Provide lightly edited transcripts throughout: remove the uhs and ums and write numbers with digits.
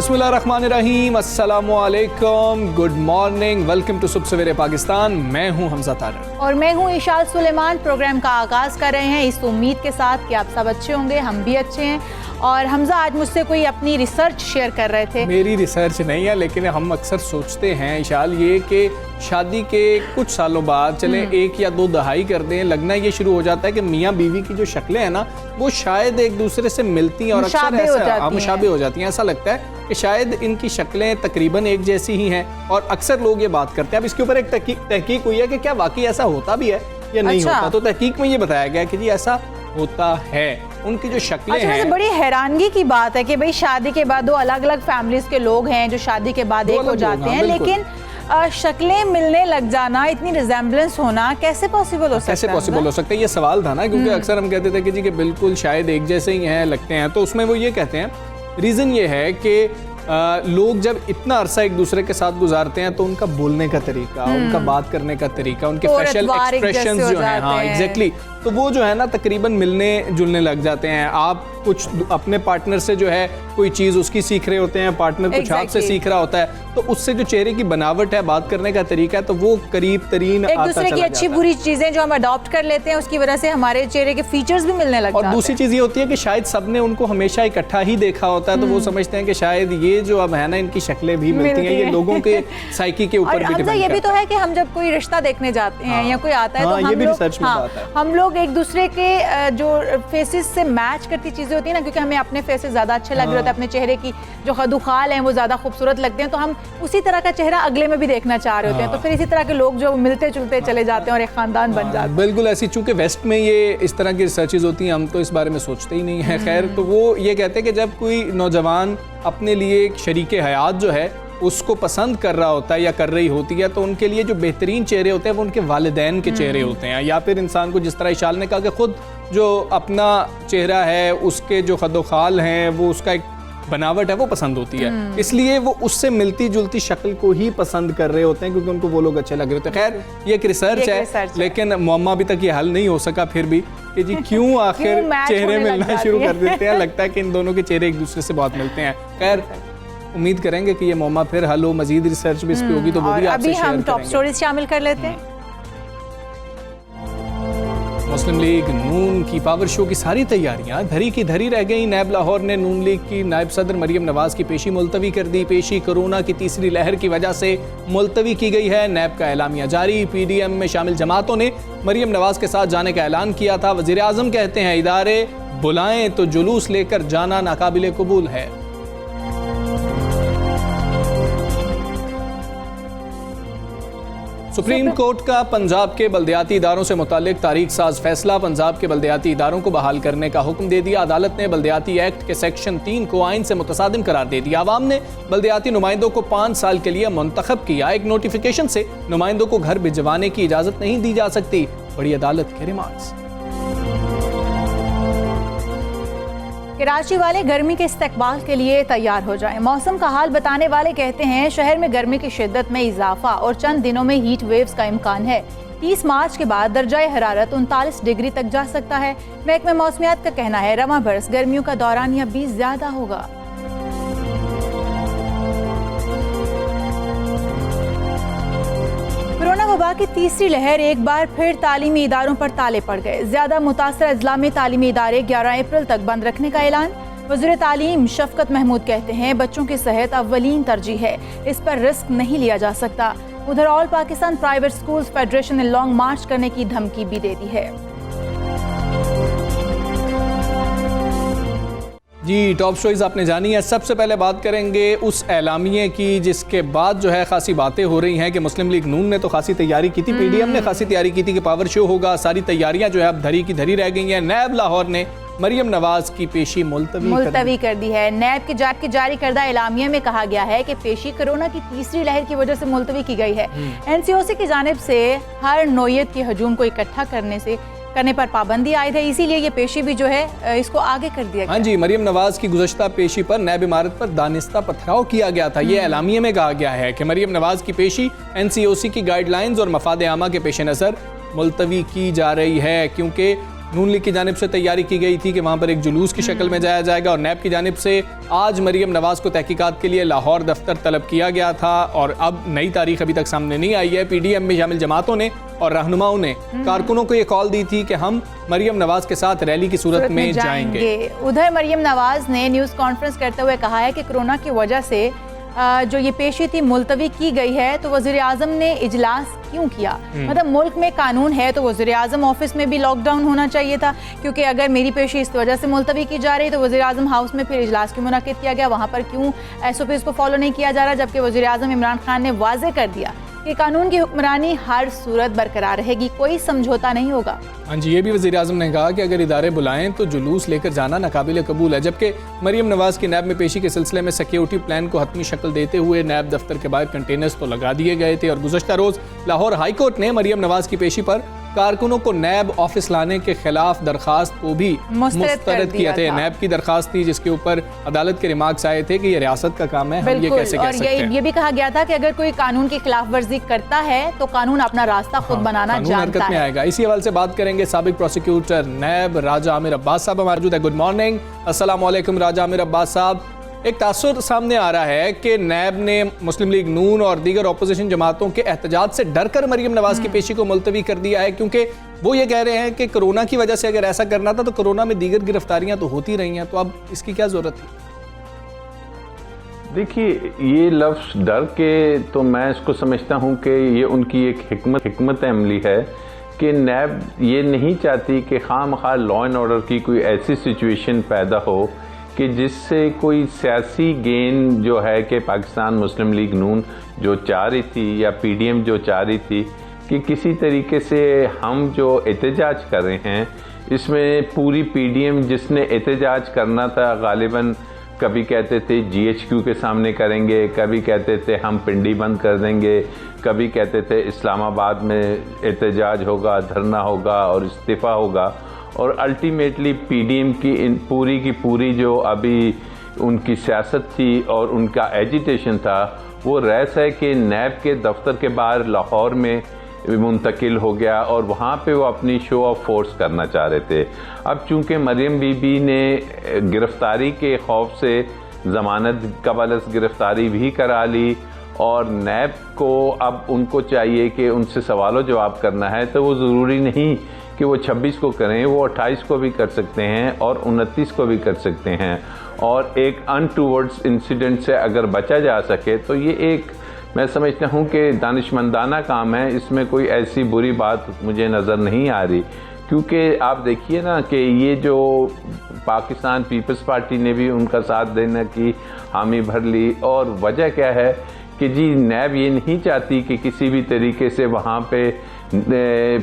बिस्मिल्लाहिर्रहमानिर्रहीम, अस्सलामु अलैकुम, गुड मॉर्निंग, वेलकम टू सुबह सवेरे पाकिस्तान। मैं हूं हमजा तारिक और मैं हूं इशाल सुलेमान। प्रोग्राम का आगाज़ कर रहे हैं इस उम्मीद के साथ कि आप सब अच्छे होंगे, हम भी अच्छे हैं। और हमजा आज मुझसे कोई अपनी रिसर्च शेयर कर रहे थे। मेरी रिसर्च नहीं है, लेकिन हम अक्सर सोचते हैं इशाल ये कि शादी के कुछ सालों बाद चले 1 या 2 दहाई कर दें, लगना ये शुरू हो जाता है कि मियाँ बीवी की जो शक्लें हैं ना वो शायद एक दूसरे से मिलती हैं और अक्सर ऐसा मुशाबे हो जाती हैं। ऐसा लगता है कि शायद इनकी शक्लें तकरीबन एक जैसी ही हैं और अक्सर लोग ये बात करते हैं। अब इसके ऊपर एक तहकीक हुई है कि क्या वाकई ऐसा होता भी है या नहीं होता। तो तहकीक में ये बताया गया कि जी ऐसा होता है। उनकी जो शक्लें हैं, बड़ी हैरानगी की बात है कि भाई शादी के बाद 2 अलग अलग फैमिलीज के लोग हैं जो शादी के बाद एक हो जाते हैं, लेकिन शक्लें मिलने लग जाना, इतनी रिजेम्बलेंस होना कैसे पॉसिबल हो सकता है? कैसे पॉसिबल हो सकता है, ये सवाल था ना, क्योंकि अक्सर हम कहते थे कि जी कि बिल्कुल शायद एक जैसे ही हैं, लगते हैं। तो उसमें वो ये कहते हैं, रीज़न ये है कि लोग जब इतना अरसा एक दूसरे के साथ गुजारते हैं तो उनका बोलने का तरीका, उनका बात करने का तरीका, उनके फेशियल एक्सप्रेशंस जो हैं, हाँ एग्जैक्टली, तो वो जो है ना तकरीबन मिलने जुलने लग जाते हैं। आप कुछ अपने पार्टनर से जो है कोई चीज़ उसकी सीख रहे होते हैं, पार्टनर कुछ आपसे सीख रहा होता है, तो उससे जो चेहरे की बनावट है, बात करने का तरीका है, तो वो करीब तरीन एक दूसरे की अच्छी बुरी चीजें जो हम अडॉप्ट कर लेते हैं, उसकी वजह से हमारे चेहरे के फीचर्स भी मिलने लगते हैं। और दूसरी चीज़ ये होती है कि शायद सबने उनको हमेशा इकट्ठा ही देखा होता है, तो वो समझते हैं कि शायद ये जो अब है ना इनकी शक्लें भी मिलती हैं। ये लोगों के साइकी के ऊपर भी डिपेंड करता है। ये भी तो है कि हम जब कोई रिश्ता देखने जाते हैं या कोई आता है, तो हम लोग एक दूसरे के जो फेसेस से मैच करती चीजें होती है ना, क्योंकि हमें अपने फेसेस ज्यादा अच्छे लग रहे होते हैं, अपने चेहरे की जो खदुखाल हैं वो ज्यादा खूबसूरत लगते हैं, तो हम उसी तरह का चेहरा अगले में भी देखना चाह रहे होते हैं। तो फिर इसी तरह के लोग जो मिलते जुलते चले जाते हैं और एक खानदान बन जाते हैं। बिल्कुल ऐसी, चूंकि वेस्ट में ये इस तरह की रिसर्चेज होती हैं, हम तो इस बारे में सोचते ही नहीं है। खैर, तो वो ये कहते हैं कि जब कोई नौजवान अपने लिए एक शरीके हयात जो है उसको पसंद कर रहा होता है या कर रही होती है, तो उनके लिए जो बेहतरीन चेहरे होते हैं वो उनके वालिदैन के चेहरे होते हैं, या फिर इंसान को जिस तरह इशाल ने कहा कि खुद जो अपना चेहरा है उसके जो खदोखाल हैं, वो उसका एक बनावट है वो पसंद होती है, इसलिए वो उससे मिलती जुलती शक्ल को ही पसंद कर रहे होते हैं, क्योंकि उनको वो लोग अच्छे लग रहे होते हैं। खैर, ये एक रिसर्च है, लेकिन मुअम्मा अभी तक ये हल नहीं हो सका फिर भी कि जी क्यों आखिर चेहरे मिलना शुरू कर देते हैं। लगता है कि इन दोनों के चेहरे एक दूसरे से बहुत मिलते हैं। खैर, उम्मीद करेंगे कि ये मुअम्मा फिर हल हो, मजीद रिसर्च भी इस पे होगी तो वो भी आपसे शेयर करेंगे। अभी हम टॉप स्टोरीज शामिल कर लेते हैं। मुस्लिम लीग नून की पावर शो की सारी तैयारियां धरी की धरी रह गई। नैब लाहौर ने नून लीग की नायब सदर मरियम नवाज की पेशी मुलतवी कर दी। पेशी कोरोना की तीसरी लहर की वजह से मुलतवी की गई है। नैब का एलामिया जारी। PDM में शामिल जमातों ने मरियम नवाज के साथ जाने का ऐलान किया था। वज़ीर आज़म कहते हैं इदारे बुलाएं तो जुलूस लेकर जाना नाकाबिले कबूल है। सुप्रीम कोर्ट का पंजाब के बल्दियाती इदारों से मुताल्लिक तारीख साज फैसला। पंजाब के बल्दियाती इदारों को बहाल करने का हुक्म दे दिया। अदालत ने बल्दियाती एक्ट के सेक्शन 3 को आइन से मुतसादिम करार दे दिया। आवाम ने बल्दियाती नुमाइंदों को 5 साल के लिए मुंतखब किया। एक नोटिफिकेशन से नुमाइंदों को घर भिजवाने की इजाजत नहीं दी जा सकती। बड़ी अदालत के रिमार्क्स। कराची वाले गर्मी के इस्तकबाल के लिए तैयार हो जाएं। मौसम का हाल बताने वाले कहते हैं शहर में गर्मी की शिद्दत में इजाफा और चंद दिनों में हीट वेव्स का इम्कान है। 30 मार्च के बाद दर्जाए हरारत 39 डिग्री तक जा सकता है। महकमे मौसमियात का कहना है रवां बरस गर्मियों का दौरानिया 20 ज्यादा होगा। कोरोना वबा की तीसरी लहर एक बार फिर तालीमी इदारों पर ताले पड़ गए। ज्यादा मुतासर अजला में तालीमी इदारे 11 अप्रैल तक बंद रखने का ऐलान। वज़ीर तालीम शफकत महमूद कहते हैं बच्चों की सेहत अव्वलीन तरजीह है, इस पर रिस्क नहीं लिया जा सकता। उधर all Pakistan private schools federation ने लॉन्ग मार्च करने की धमकी भी दे दी है। जी, टॉप स्टोरीज आपने जानी है। सबसे पहले बात करेंगे उस एलामिये की जिसके बाद जो है खासी बातें हो रही हैं कि मुस्लिम लीग नून ने तो खासी तैयारी की थी, PDM ने खासी तैयारी की थी कि पावर शो होगा। सारी तैयारियां जो है अब धरी की धरी रह गई हैं। नैब लाहौर ने मरियम नवाज की पेशी मुलतवी कर दी है। नैब के जारी करदा एलामिया में कहा गया है कि पेशी कोरोना की तीसरी लहर की वजह से मुलतवी की गई है। NCOC की जानिब से हर नौयत के हजूम को इकट्ठा करने पर पाबंदी आयद है, इसीलिए ये पेशी भी जो है इसको आगे कर दिया गया। हाँ जी, मरियम नवाज की गुज़श्ता पेशी पर नैब इमारत पर दानिस्ता पथराव किया गया था। ये एलामिया में कहा गया है कि मरियम नवाज की पेशी NCOC की गाइडलाइंस और मफाद आमा के पेश नज़र मुलतवी की जा रही है, क्योंकि नून लीग की जानिब से तैयारी की गई थी कि वहाँ पर एक जुलूस की शक्ल में जाया जाएगा, और नैब की जानिब से आज मरियम नवाज़ को तहकीकात के लिए लाहौर दफ्तर तलब किया गया था, और अब नई तारीख अभी तक सामने नहीं आई है। PDM में शामिल जमातों ने और रहनुमाओं ने कारकुनों को ये कॉल दी थी कि हम मरियम नवाज के साथ रैली की सूरत में जाएंगे। उधर मरियम नवाज ने न्यूज़ कॉन्फ्रेंस करते हुए कहा है कि कोरोना की वजह से जो ये पेशी थी मुलतवी की गई है, तो वज़ीर आज़म ने इजलास क्यों किया? मतलब मुल्क में कानून है तो वज़ीर आज़म ऑफिस में भी लॉकडाउन होना चाहिए था, क्योंकि अगर मेरी पेशी इस वजह से मुलतवी की जा रही तो वज़ीर आज़म हाउस में फिर इजलास क्यों मुनाकिद किया गया? वहाँ पर क्यों SOPs को फॉलो नहीं किया जा रहा, जबकि वज़ीर आज़म इमरान खान ने वाज़े कर दिया कि कानून की हुक्मरानी हर सूरत बरकरार रहेगी, कोई समझौता नहीं होगा। हाँ जी, ये भी वज़ीर आज़म ने कहा कि अगर इदारे बुलाएं तो जुलूस लेकर जाना नाकाबिल कबूल है। जबकि मरियम नवाज़ की नैब में पेशी के सिलसिले में सिक्योरिटी प्लान को हतमी शक्ल देते हुए नैब दफ्तर के बाहर कंटेनर्स तो लगा दिए गए थे, और गुज़श्ता रोज़ लाहौर हाई कोर्ट ने मरियम नवाज़ की पेशी पर कारकुनों को नैब ऑफिस लाने के खिलाफ दरखास्त को भी मुस्तरद किया थे। नैब की दरखास्त थी जिसके ऊपर अदालत के रिमार्क्स आए थे कि ये रियासत का काम है, हम ये कैसे कह सकते हैं। ये भी कहा गया था कि अगर कोई कानून की खिलाफ वर्जी करता है तो कानून अपना रास्ता खुद बनाना जानता है। आएगा। इसी हवाले से बात करेंगे साबिक प्रोसिक्यूटर नैब राजा आमिर अब्बास साहब हमारे मौजूद है। गुड मॉर्निंग, अस्सलाम वालेकुम राजा आमिर अब्बास साहब। एक तासुर सामने आ रहा है कि नैब ने मुस्लिम लीग नून और दीगर अपोजिशन जमातों के एहतजाज से डरकर मरियम नवाज की पेशी को मुलतवी कर दिया है, क्योंकि वो ये कह रहे हैं कि कोरोना की वजह से अगर ऐसा करना था तो कोरोना में दीगर गिरफ्तारियां तो होती रही हैं, तो अब इसकी क्या जरूरत थी? देखिए, ये लफ्ज़ डर के तो मैं इसको समझता हूँ कि ये उनकी एक हिकमत अमली है कि नैब ये नहीं चाहती कि खामखा लॉ एंड ऑर्डर की कोई ऐसी सिचुएशन पैदा हो कि जिससे कोई सियासी गेन जो है कि पाकिस्तान मुस्लिम लीग नून जो चाह रही थी या PDM जो चाह रही थी कि किसी तरीके से हम जो एहतजाज कर रहे हैं इसमें पूरी PDM जिसने एहतजाज करना था गालिबन कभी कहते थे GHQ के सामने करेंगे, कभी कहते थे हम पिंडी बंद कर देंगे, कभी कहते थे इस्लामाबाद में एहतजाज होगा, धरना होगा और इस्तीफ़ा होगा, और अल्टीमेटली PDM की पूरी जो अभी उनकी सियासत थी और उनका एजिटेशन था वो रैस है कि नैब के दफ्तर के बाहर लाहौर में मुंतकिल हो गया और वहाँ पे वो अपनी शो ऑफ फोर्स करना चाह रहे थे। अब चूंकि मरियम बीबी ने गिरफ्तारी के खौफ से ज़मानत कबलस गिरफ्तारी भी करा ली और नैब को अब उनको चाहिए कि उनसे सवालों जवाब करना है, तो वो ज़रूरी नहीं कि वो 26 को करें, वो 28 को भी कर सकते हैं और 29 को भी कर सकते हैं। और एक अनटूवर्ड्स इंसिडेंट से अगर बचा जा सके तो ये एक मैं समझता हूँ कि दानिशमंदाना काम है, इसमें कोई ऐसी बुरी बात मुझे नज़र नहीं आ रही। क्योंकि आप देखिए ना कि ये जो पाकिस्तान पीपल्स पार्टी ने भी उनका साथ देने की हामी भर ली, और वजह क्या है कि जी नैब ये नहीं चाहती कि किसी भी तरीके से वहाँ पे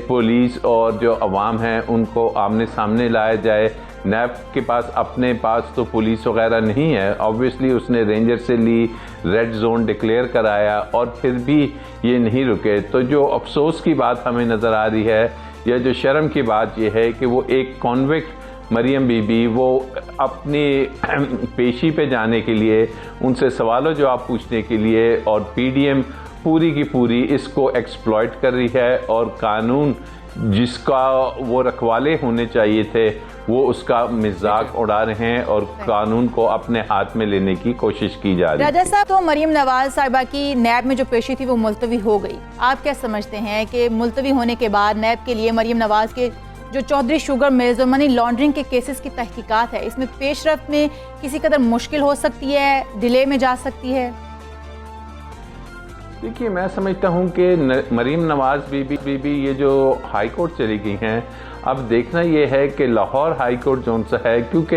पुलिस और जो अवाम है उनको आमने सामने लाया जाए। नैब के पास अपने पास तो पुलिस वगैरह नहीं है, ऑब्वियसली उसने रेंजर से ली, रेड जोन डिक्लेयर कराया और फिर भी ये नहीं रुके। तो जो अफसोस की बात हमें नज़र आ रही है या जो शर्म की बात ये है कि वो एक कॉन्विक्ट मरियम बीबी वो अपनी पेशी पे जाने के लिए, उनसे सवालों जवाब पूछने के लिए, और PDM पूरी की पूरी इसको एक्सप्लॉइट कर रही है और कानून जिसका वो रखवाले होने चाहिए थे वो उसका मजाक उड़ा रहे हैं और कानून को अपने हाथ में लेने की कोशिश की जा रही है। राजा साहब, तो मरियम नवाज साहिबा की नैब में जो पेशी थी वो मुलतवी हो गई, आप क्या समझते हैं कि मुलतवी होने के बाद नैब के लिए मरियम नवाज के जो चौधरी शुगर मिल्स और मनी लॉन्ड्रिंग के केसेस की तहकीकात है, इसमें पेशरफ्त में किसी कदर मुश्किल हो सकती है, डिले में जा सकती है? देखिए, मैं समझता हूँ कि मरियम नवाज बीबी ये जो हाई कोर्ट चली गई हैं, अब देखना ये है कि लाहौर हाई कोर्ट जोन सा है, क्योंकि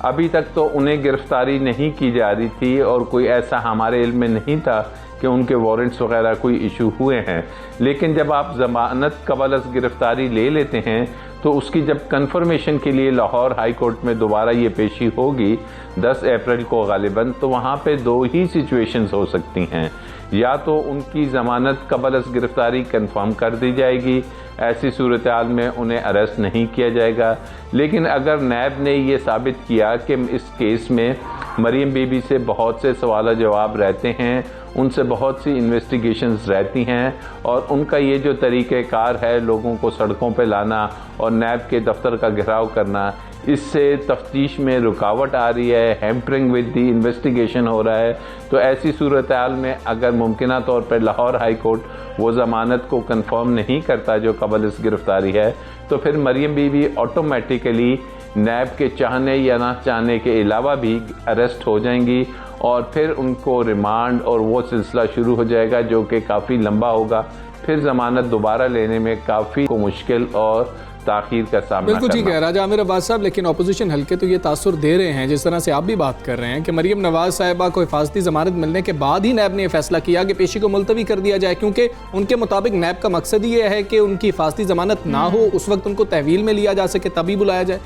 अभी तक तो उन्हें गिरफ्तारी नहीं की जा रही थी और कोई ऐसा हमारे इल्म में नहीं था कि उनके वारंट्स वगैरह कोई इशू हुए हैं। लेकिन जब आप ज़मानत कबलस गिरफ्तारी ले लेते हैं तो उसकी जब कन्फर्मेशन के लिए लाहौर हाई कोर्ट में दोबारा ये पेशी होगी 10 अप्रैल को गालिबन, तो वहाँ पे दो ही सिचुएशंस हो सकती हैं। या तो उनकी ज़मानत कबलस गिरफ्तारी कंफर्म कर दी जाएगी, ऐसी सूरत हाल में उन्हें अरेस्ट नहीं किया जाएगा। लेकिन अगर नैब ने ये साबित किया कि इस केस में मरियम बीबी से बहुत से सवाल जवाब रहते हैं, उनसे बहुत सी इन्वेस्टिगेशंस रहती हैं और उनका ये जो तरीक़ेकार है लोगों को सड़कों पे लाना और नैब के दफ्तर का घेराव करना, इससे तफ्तीश में रुकावट आ रही है, हैम्परिंग विद दी इन्वेस्टिगेशन हो रहा है। तो ऐसी सूरत हाल में अगर मुमकिना तौर पर लाहौर हाई कोर्ट वो ज़मानत को कंफर्म नहीं करता जो कबल इस गिरफ्तारी है, तो फिर मरियम बीबी ऑटोमेटिकली नैब के चाहने या ना चाहने के अलावा भी अरेस्ट हो जाएंगी और फिर उनको रिमांड और वो सिलसिला शुरू हो जाएगा जो कि काफ़ी लंबा होगा। फिर ज़मानत दोबारा लेने में काफ़ी मुश्किल और ताख़ीर का सामना बिल्कुल ठीक है राजा आमिर अब्बास साहब, लेकिन अपोजिशन हल्के तो ये तासुर दे रहे हैं, जिस तरह से आप भी बात कर रहे हैं कि मरियम नवाज साहिबा को हिफाजती ज़मानत मिलने के बाद ही नैब ने यह फैसला किया कि पेशी को मुलतवी कर दिया जाए, क्योंकि उनके मुताबिक नैब का मकसद ही ये है कि उनकी हिफाजती ज़मानत ना हो, उस वक्त उनको तहवील में लिया जा सके, तभी बुलाया जाए।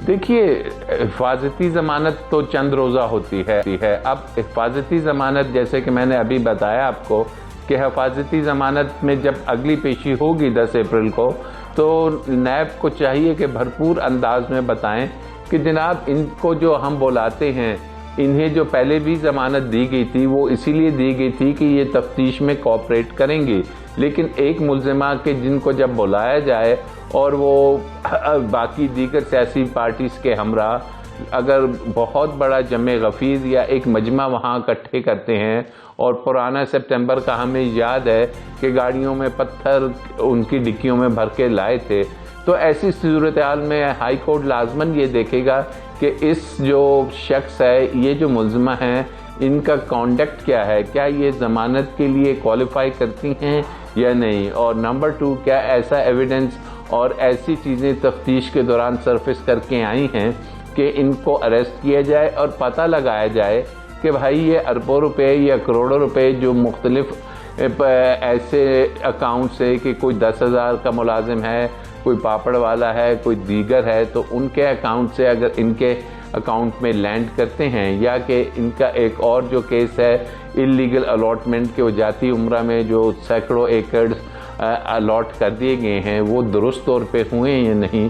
देखिए, हिफाजती ज़मानत तो चंद रोज़ा होती है। अब हिफाजती ज़मानत जैसे कि मैंने अभी बताया आपको कि हिफाजती ज़मानत में जब अगली पेशी होगी 10 अप्रैल को, तो नैब को चाहिए कि भरपूर अंदाज में बताएं कि जनाब इनको जो हम बुलाते हैं, इन्हें जो पहले भी ज़मानत दी गई थी वो इसीलिए दी गई थी कि ये तफ्तीश में कोऑपरेट करेंगे, लेकिन एक मुल्ज़िमा के जिनको जब बुलाया जाए और वो बाकी दीगर सियासी पार्टीज़ के हमरा अगर बहुत बड़ा जमे गफीर या एक मजमा वहाँ इकट्ठे करते हैं, और पुराना सितंबर का हमें याद है कि गाड़ियों में पत्थर उनकी डिक्कियों में भर के लाए थे, तो ऐसी सूरत हाल में हाई कोर्ट लाजमन ये देखेगा कि इस जो शख्स है, ये जो मुल्ज़िमा हैं, इनका कॉन्डक्ट क्या है, क्या ये ज़मानत के लिए क्वालिफाई करती हैं या नहीं, और नंबर 2 क्या ऐसा एविडेंस और ऐसी चीज़ें तफ्तीश के दौरान सरफेस करके आई हैं कि इनको अरेस्ट किया जाए और पता लगाया जाए कि भाई ये अरबों रुपए या करोड़ों रुपए जो मुख्तलिफ ऐसे अकाउंट से कि कोई 10,000 का मुलाजिम है, कोई पापड़ वाला है, कोई दीगर है, तो उनके अकाउंट से अगर इनके अकाउंट में लैंड करते हैं, या कि इनका एक और जो केस है इलीगल अलॉटमेंट के वजाती उम्रा में जो सैकड़ों एकड़ अलॉट कर दिए गए हैं वो दुरुस्त तौर पे हुए या नहीं,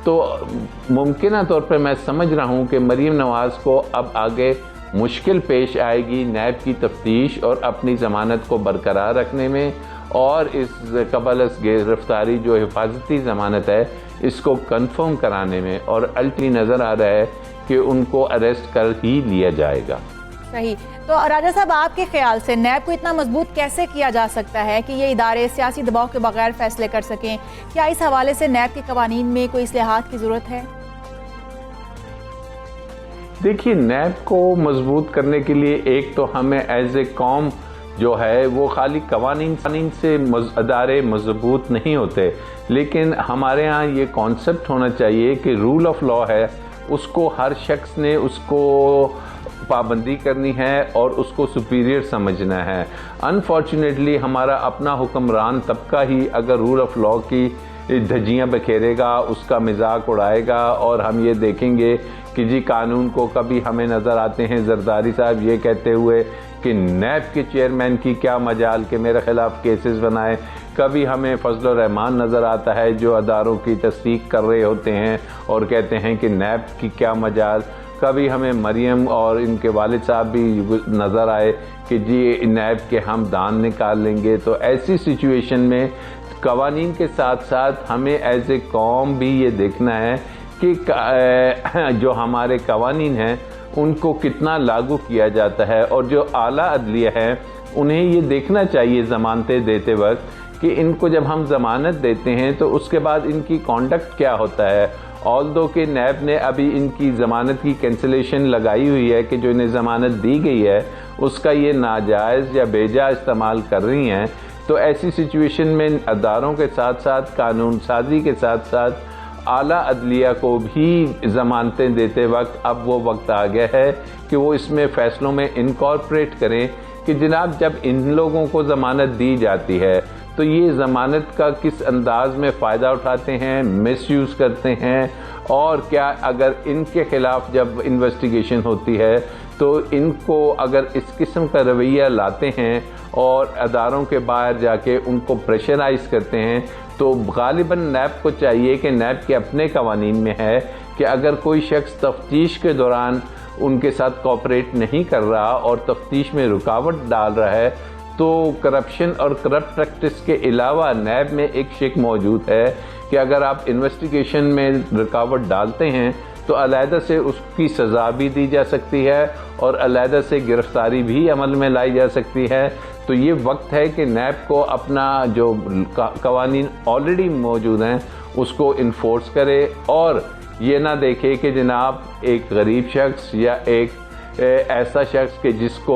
तो मुमकिन तौर पर मैं समझ रहा हूँ कि मरियम नवाज़ को अब आगे मुश्किल पेश आएगी नैब की तफ्तीश और अपनी ज़मानत को बरकरार रखने में, और इस कबल गिरफ्तारी जो हिफाजती ज़मानत है इसको कंफर्म कराने में, और अल्टी नज़र आ रहा है कि उनको अरेस्ट कर ही लिया जाएगा। सही। तो राजा साहब, आपके ख्याल से नैब को इतना मजबूत कैसे किया जा सकता है कि ये इदारे सियासी दबाव के बगैर फैसले कर सकें? क्या इस हवाले से नैब के कवानीन में कोई इस्लाहात की ज़रूरत है? देखिए, नैब को मजबूत करने के लिए एक तो हमें एज ए कौम जो है वो खाली कवानीन से अदारे मजबूत नहीं होते, लेकिन हमारे यहाँ ये कॉन्सेप्ट होना चाहिए कि रूल ऑफ लॉ है, उसको हर शख्स ने उसको पाबंदी करनी है और उसको सुपीरियर समझना है। अनफॉर्चुनेटली हमारा अपना हुक्मरान तबका ही अगर रूल ऑफ लॉ की धज्जियाँ बखेरेगा, उसका मजाक उड़ाएगा, और हम ये देखेंगे कि जी कानून को कभी हमें नज़र आते हैं जरदारी साहब ये कहते हुए कि नैब के चेयरमैन की क्या मजाल के मेरे ख़िलाफ़ केसेस बनाए, कभी हमें फजल रहमान नज़र आता है जो अदारों की तस्दीक कर रहे होते हैं और कहते हैं कि नैब की क्या मजाल, कभी हमें मरियम और इनके वालिद साहब भी नज़र आए कि जी नैब के हम दान निकाल लेंगे। तो ऐसी सिचुएशन में कवानीन के साथ साथ हमें एज ए कौम भी ये देखना है कि जो हमारे कवानीन हैं उनको कितना लागू किया जाता है, और जो आला अदलिया है उन्हें ये देखना चाहिए ज़मानतें देते वक्त कि इनको जब हम ज़मानत देते हैं तो उसके बाद इनकी कॉन्डक्ट क्या होता है। ऑल्दो के नैब ने अभी इनकी ज़मानत की कैंसिलेशन लगाई हुई है कि जो इन्हें ज़मानत दी गई है उसका ये नाजायज़ या बेजा इस्तेमाल कर रही हैं, तो ऐसी सिचुएशन में अदारों के साथ साथ कानून साजी के साथ साथ आला अदलिया को भी ज़मानतें देते वक्त अब वो वक्त आ गया है कि वो इसमें फ़ैसलों में इनकॉर्पोरेट करें कि जनाब जब इन लोगों को ज़मानत दी जाती है तो ये ज़मानत का किस अंदाज में फ़ायदा उठाते हैं, मिसयूज़ करते हैं, और क्या अगर इनके ख़िलाफ़ जब इन्वेस्टिगेशन होती है तो इनको अगर इस किस्म का रवैया लाते हैं और अदारों के बाहर जाके उनको प्रेशराइज़ करते हैं, तो गालिबन नैब को चाहिए कि नैब के अपने कवानीन में है कि अगर कोई शख्स तफ्तीश के दौरान उनके साथ कोऑपरेट नहीं कर रहा और तफ्तीश में रुकावट डाल रहा है तो करप्शन और करप्ट प्रैक्टिस के अलावा नैब में एक शिक मौजूद है कि अगर आप इन्वेस्टिगेशन में रुकावट डालते हैं तो अलहदा से उसकी सज़ा भी दी जा सकती है और अलहदा से गिरफ्तारी भी अमल में लाई जा सकती है। तो ये वक्त है कि नैब को अपना जो कवानीन ऑलरेडी मौजूद हैं उसको इन्फोर्स करे और ये ना देखे कि जनाब एक गरीब शख्स या एक ऐसा शख्स के जिसको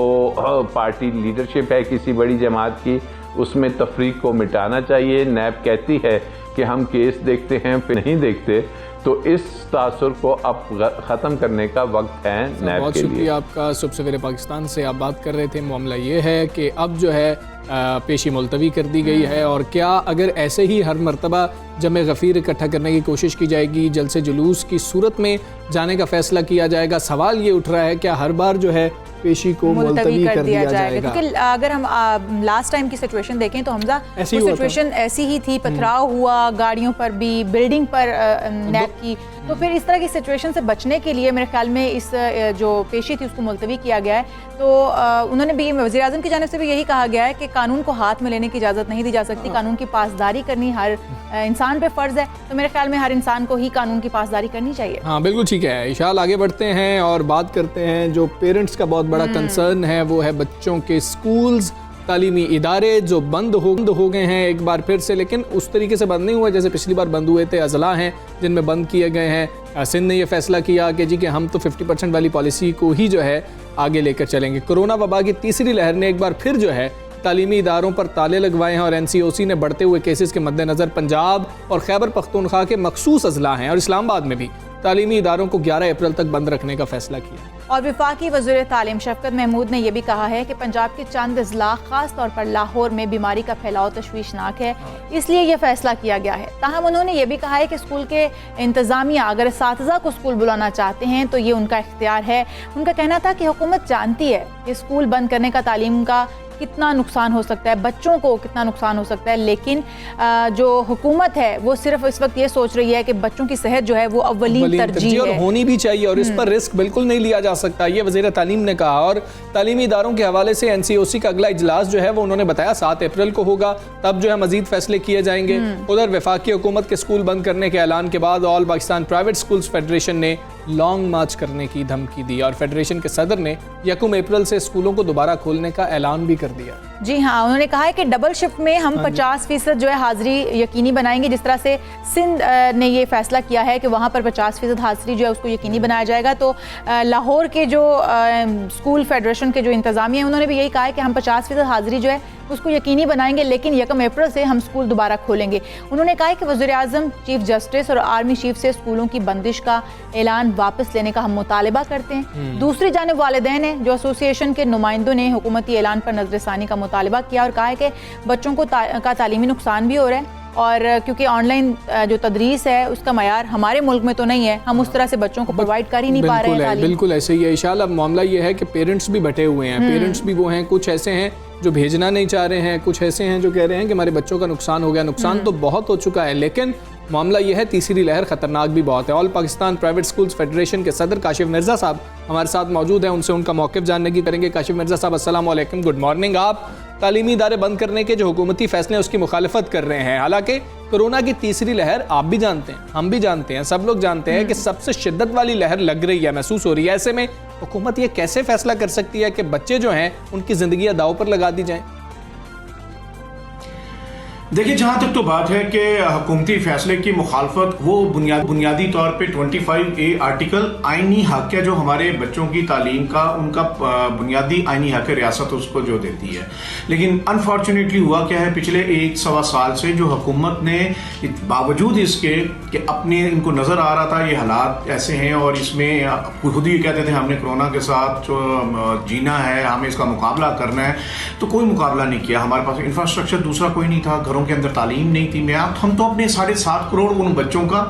पार्टी लीडरशिप है किसी बड़ी जमात की, उसमें तफरीक को मिटाना चाहिए। नैब कहती है कि हम केस देखते हैं फिर नहीं देखते, तो इस तासुर को अब ख़त्म करने का वक्त है नैब के लिए। बहुत शुक्रिया आपका। सुबह सवेरे पाकिस्तान से आप बात कर रहे थे। मामला ये है कि अब जो है पेशी मुलतवी कर दी गई है और क्या अगर ऐसे ही हर मरतबा जमे गफ़ीर इकट्ठा करने की कोशिश की जाएगी, जलसे जुलूस की सूरत में जाने का फ़ैसला किया जाएगा। सवाल ये उठ रहा है क्या हर बार जो है पेशी को मुलतवी कर दिया जाएगा? क्योंकि अगर हम लास्ट टाइम की सिचुएशन देखें तो हमजा वो सिचुएशन ऐसी ही थी, पथराव हुआ गाड़ियों पर भी, बिल्डिंग पर नैब की, तो फिर इस तरह की सिचुएशन से बचने के लिए मेरे ख्याल में इस जो पेशी थी उसको मुलतवी किया गया है। तो उन्होंने भी, वज़ीर आज़म की जानिब से भी यही कहा गया है कि कानून को हाथ में लेने की इजाज़त नहीं दी जा सकती, कानून की पासदारी करनी हर इंसान पे फ़र्ज़ है। तो मेरे ख्याल में हर इंसान को ही कानून की पासदारी करनी चाहिए। हाँ बिल्कुल ठीक है। इशाल आगे बढ़ते हैं और बात करते हैं जो पेरेंट्स का बहुत बड़ा कंसर्न है, वो है बच्चों के स्कूल्स, तालीमी इदारे जो बंद हो गए हैं एक बार फिर से, लेकिन उस तरीके से बंद नहीं हुआ जैसे पिछली बार बंद हुए थे। अजला हैं जिनमें बंद किए गए हैं। सिंध ने यह फैसला किया कि जी कि हम तो 50% वाली पॉलिसी को ही जो है आगे लेकर चलेंगे। कोरोना वबा की तीसरी लहर ने एक बार फिर जो है तालीमी इदारों पर ताले लगवाए हैं और NCOC ने बढ़ते हुए केसेस के मद्देनज़र पंजाब और खैबर पख्तूनख्वा के मखसूस अजला हैं और इस्लामाबाद में भी तालीमी इदारों को 11 अप्रैल तक बंद रखने का फैसला किया। और वफाकी वज़ीर तालीम शफकत महमूद ने यह भी कहा है कि पंजाब के चंद अजला खास तौर पर लाहौर में बीमारी का फैलाव तशवीशनाक है, इसलिए यह फैसला किया गया है। ताहम उन्होंने यह भी कहा है कि स्कूल के इंतज़ामिया अगर असातिज़ा को स्कूल बुलाना चाहते हैं तो ये उनका इख्तियार है। उनका कहना था कि हुकूमत जानती है कि स्कूल बंद करने का तालीम का कितना नुकसान हो सकता है, बच्चों को कितना नुकसान हो सकता है, लेकिन जो हुकूमत है वो सिर्फ इस वक्त ये सोच रही है कि बच्चों की सेहत जो है वो अव्वलीन तरजीह है, होनी भी चाहिए और इस पर रिस्क बिल्कुल नहीं लिया जा सकता, ये वज़ीर तालीम ने कहा। और तालीमी इदारों के हवाले से NCOC का अगला इजलास जो है वो उन्होंने बताया 7 अप्रैल को होगा, तब जो है मजीद फैसले किए जाएंगे। उधर वफाकी हुकूमत के स्कूल बंद करने के ऐलान के बाद all Pakistan private schools federation ने लॉन्ग मार्च करने की धमकी दी और फेडरेशन के सदर ने 1 अप्रैल से स्कूलों को दोबारा खोलने का ऐलान भी कर दिया। जी हाँ, उन्होंने कहा है कि डबल शिफ्ट में हम 50% जो है हाजिरी यकीनी बनाएंगे। जिस तरह से सिंध ने ये फैसला किया है कि वहाँ पर 50% हाजिरी जो है उसको यकीनी बनाया जाएगा, तो लाहौर के जो स्कूल फेडरेशन के जो इंतज़ामिया है उन्होंने भी यही कहा है कि हम 50% हाजिरी जो है उसको यकीनी बनाएंगे, लेकिन 1 अप्रैल से हम स्कूल दोबारा खोलेंगे। उन्होंने कहा है कि वज़ीर आज़म, चीफ जस्टिस और आर्मी चीफ से स्कूलों की बंदिश का ऐलान वापस लेने का हम मुतालबा करते हैं। दूसरी जानिब वालिदैन हैं जो एसोसिएशन के नुमाइंदों ने हुकूमती ऐलान पर नज़रसानी का मुतालबा किया और कहा है कि बच्चों को का तालीमी नुकसान भी हो रहा है और क्योंकि ऑनलाइन जो तदरीस है उसका मयार हमारे मुल्क में तो नहीं है, हम उस तरह से बच्चों को प्रोवाइड कर ही नहीं पा रहे हैं। बिल्कुल ऐसे ही है इशाल। अब मामला ये है कि पेरेंट्स भी बटे हुए हैं। पेरेंट्स भी वो हैं, कुछ ऐसे हैं जो भेजना नहीं चाह रहे हैं, कुछ ऐसे हैं जो कह रहे हैं कि हमारे बच्चों का नुकसान हो गया। नुकसान तो बहुत हो चुका है, लेकिन मामला यह है तीसरी लहर खतरनाक भी बहुत है। All Pakistan private schools federation के सदर काशिफ मिर्ज़ा साहब हमारे साथ मौजूद हैं, उनसे उनका मौक़िफ़ जानने की करेंगे। काशिफ मिर्ज़ा साहब अस्सलाम वालेकुम, गुड मॉर्निंग। आप तालीमी इदारे बंद करने के जो हुकूमती फैसले हैं उसकी मुखालफत कर रहे हैं, हालांकि कोरोना की तीसरी लहर आप भी जानते हैं, हम भी जानते हैं, सब लोग जानते हैं कि सबसे शिद्दत वाली लहर लग रही है, महसूस हो रही है। ऐसे में हुकूमत ये कैसे फैसला कर सकती है कि बच्चे जो हैं उनकी ज़िंदगी दाव पर लगा दी जाए? देखिए, जहाँ तक तो बात है कि हुकूमती फैसले की मुखालफत, वो बुनियादी तौर पे 25A आर्टिकल आइनी हक है जो हमारे बच्चों की तालीम का उनका बुनियादी आइनी हक है, रियासत उसको जो देती है। लेकिन अनफॉर्चुनेटली हुआ क्या है, पिछले 1-1.25 साल से जो हुकूमत ने बावजूद इसके कि अपने इनको नज़र आ रहा था ये हालात ऐसे हैं और इसमें खुद ही कहते थे हमने कोरोना के साथ जो जीना है, हमें इसका मुकाबला करना है, तो कोई मुकाबला नहीं किया। हमारे पास इंफ्रास्ट्रक्चर दूसरा कोई नहीं था, घरों के अंदर तालीम नहीं थी। हम तो अपने 7.5 करोड़ उन बच्चों का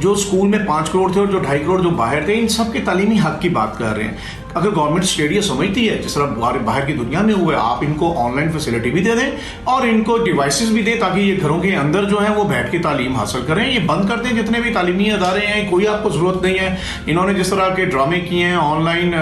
जो स्कूल में 5 करोड़ थे और जो 2.5 करोड़ जो बाहर थे, इन सब के तालीमी हक की बात कर रहे हैं। अगर गवर्नमेंट स्टेट समझती है जिस तरह बाहर की दुनिया में हुआ है, आप इनको ऑनलाइन फैसिलिटी भी दे दें और इनको डिवाइसेस भी दें ताकि ये घरों के अंदर जो है वो बैठ के तालीम हासिल करें। ये बंद कर दें जितने भी तालीमी अदारे हैं, कोई आपको ज़रूरत नहीं है। इन्होंने जिस तरह के ड्रामे किए हैं ऑनलाइन